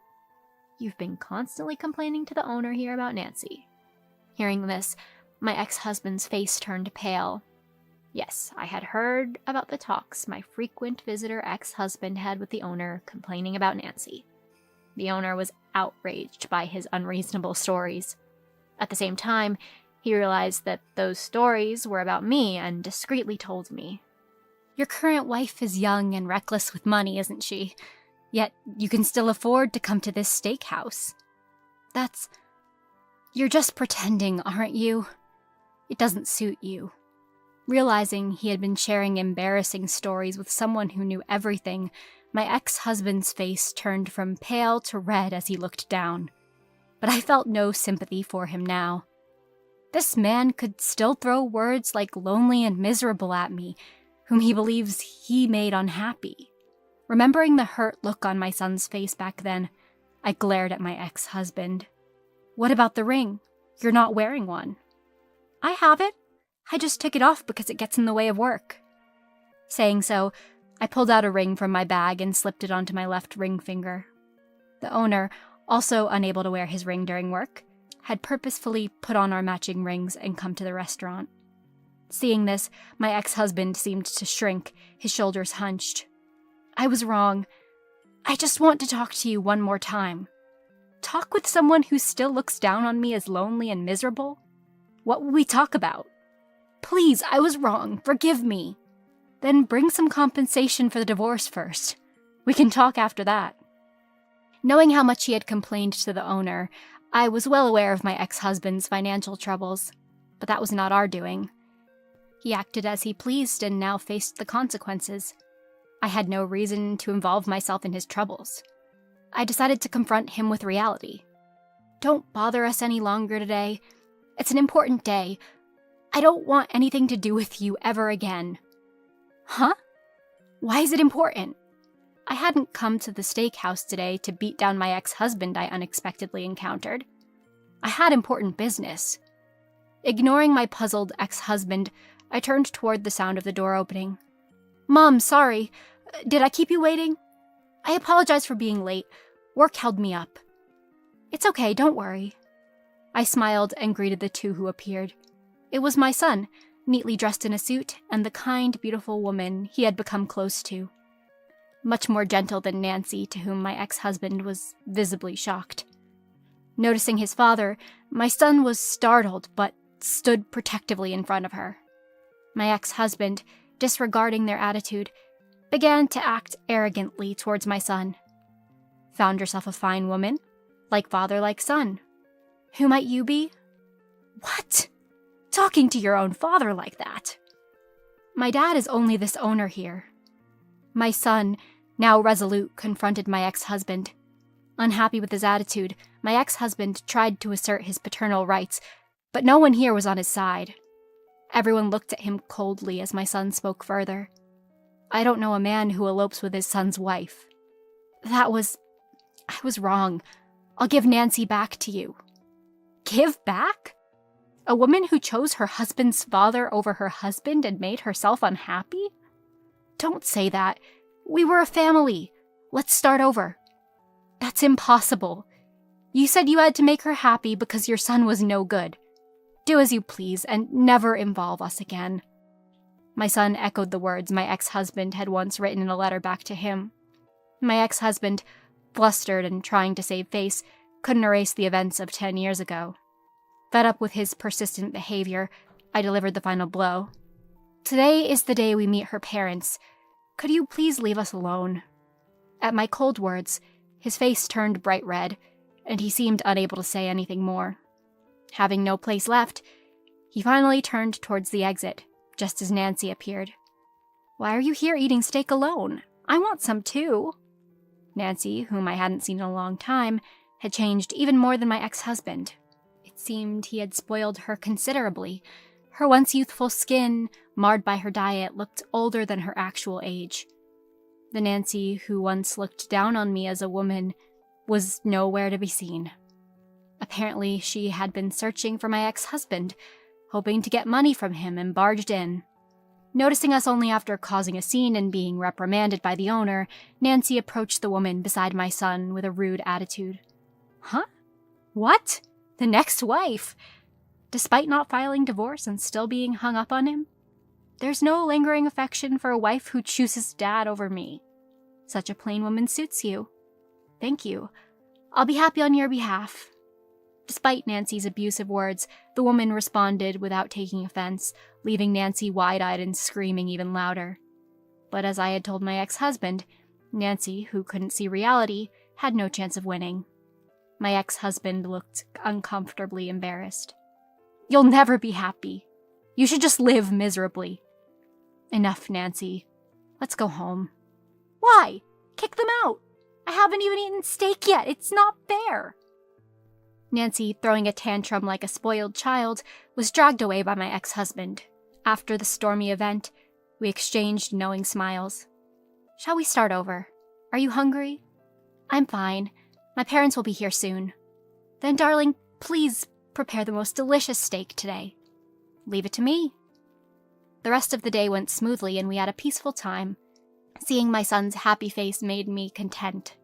You've been constantly complaining to the owner here about Nancy. Hearing this, my ex-husband's face turned pale. Yes, I had heard about the talks my frequent visitor ex-husband had with the owner complaining about Nancy. The owner was outraged by his unreasonable stories. At the same time, he realized that those stories were about me and discreetly told me. Your current wife is young and reckless with money, isn't she? Yet you can still afford to come to this steakhouse. You're just pretending, aren't you? It doesn't suit you. Realizing he had been sharing embarrassing stories with someone who knew everything, my ex-husband's face turned from pale to red as he looked down. But I felt no sympathy for him now. This man could still throw words like lonely and miserable at me, whom he believes he made unhappy. Remembering the hurt look on my son's face back then, I glared at my ex-husband. What about the ring? You're not wearing one. I have it. I just took it off because it gets in the way of work. Saying so, I pulled out a ring from my bag and slipped it onto my left ring finger. The owner, also unable to wear his ring during work, had purposefully put on our matching rings and come to the restaurant. Seeing this, my ex-husband seemed to shrink, his shoulders hunched. I was wrong. I just want to talk to you one more time. Talk with someone who still looks down on me as lonely and miserable? What will we talk about? Please, I was wrong. Forgive me. Then bring some compensation for the divorce first. We can talk after that. Knowing how much he had complained to the owner, I was well aware of my ex-husband's financial troubles, but that was not our doing. He acted as he pleased and now faced the consequences. I had no reason to involve myself in his troubles. I decided to confront him with reality. Don't bother us any longer today. It's an important day. I don't want anything to do with you ever again. Huh? Why is it important? I hadn't come to the steakhouse today to beat down my ex-husband I unexpectedly encountered. I had important business. Ignoring my puzzled ex-husband, I turned toward the sound of the door opening. Mom, sorry. Did I keep you waiting? I apologize for being late. Work held me up. It's okay, don't worry. I smiled and greeted the two who appeared. It was my son, neatly dressed in a suit, and the kind, beautiful woman he had become close to. Much more gentle than Nancy, to whom my ex-husband was visibly shocked. Noticing his father, my son was startled, but stood protectively in front of her. My ex-husband, disregarding their attitude, began to act arrogantly towards my son. Found yourself a fine woman? Like father, like son. Who might you be? What? Talking to your own father like that? My dad is only this owner here. My son, now resolute, confronted my ex-husband. Unhappy with his attitude, my ex-husband tried to assert his paternal rights, but no one here was on his side. Everyone looked at him coldly as my son spoke further. I don't know a man who elopes with his son's wife. I was wrong. I'll give Nancy back to you. Give back? A woman who chose her husband's father over her husband and made herself unhappy? Don't say that. We were a family. Let's start over. That's impossible. You said you had to make her happy because your son was no good. Do as you please and never involve us again. My son echoed the words my ex-husband had once written in a letter back to him. My ex-husband, flustered and trying to save face, couldn't erase the events of 10 years ago. Fed up with his persistent behavior, I delivered the final blow. Today is the day we meet her parents. Could you please leave us alone? At my cold words, his face turned bright red, and he seemed unable to say anything more. Having no place left, he finally turned towards the exit, just as Nancy appeared. Why are you here eating steak alone? I want some too. Nancy, whom I hadn't seen in a long time, had changed even more than my ex-husband. It seemed he had spoiled her considerably. Her once youthful skin, marred by her diet, looked older than her actual age. The Nancy who once looked down on me as a woman was nowhere to be seen. Apparently, she had been searching for my ex-husband, hoping to get money from him, and barged in. Noticing us only after causing a scene and being reprimanded by the owner, Nancy approached the woman beside my son with a rude attitude. Huh? What? The next wife? Despite not filing divorce and still being hung up on him? There's no lingering affection for a wife who chooses dad over me. Such a plain woman suits you. Thank you. I'll be happy on your behalf. Despite Nancy's abusive words, the woman responded without taking offense, leaving Nancy wide-eyed and screaming even louder. But as I had told my ex-husband, Nancy, who couldn't see reality, had no chance of winning. My ex-husband looked uncomfortably embarrassed. You'll never be happy. You should just live miserably. Enough, Nancy. Let's go home. Why? Kick them out. I haven't even eaten steak yet. It's not fair. Nancy, throwing a tantrum like a spoiled child, was dragged away by my ex-husband. After the stormy event, we exchanged knowing smiles. Shall we start over? Are you hungry? I'm fine. My parents will be here soon. Then, darling, please prepare the most delicious steak today. Leave it to me. The rest of the day went smoothly and we had a peaceful time. Seeing my son's happy face made me content.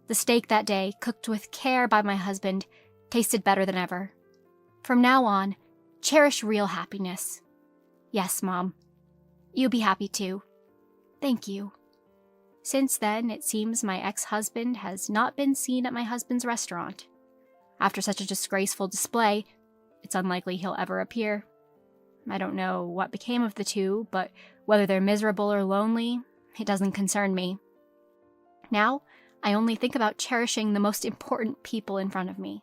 The steak that day, cooked with care by my husband, tasted better than ever. From now on, cherish real happiness. Yes, Mom. You'll be happy too. Thank you. Since then, it seems my ex-husband has not been seen at my husband's restaurant. After such a disgraceful display, it's unlikely he'll ever appear. I don't know what became of the two, but whether they're miserable or lonely, it doesn't concern me. Now, I only think about cherishing the most important people in front of me.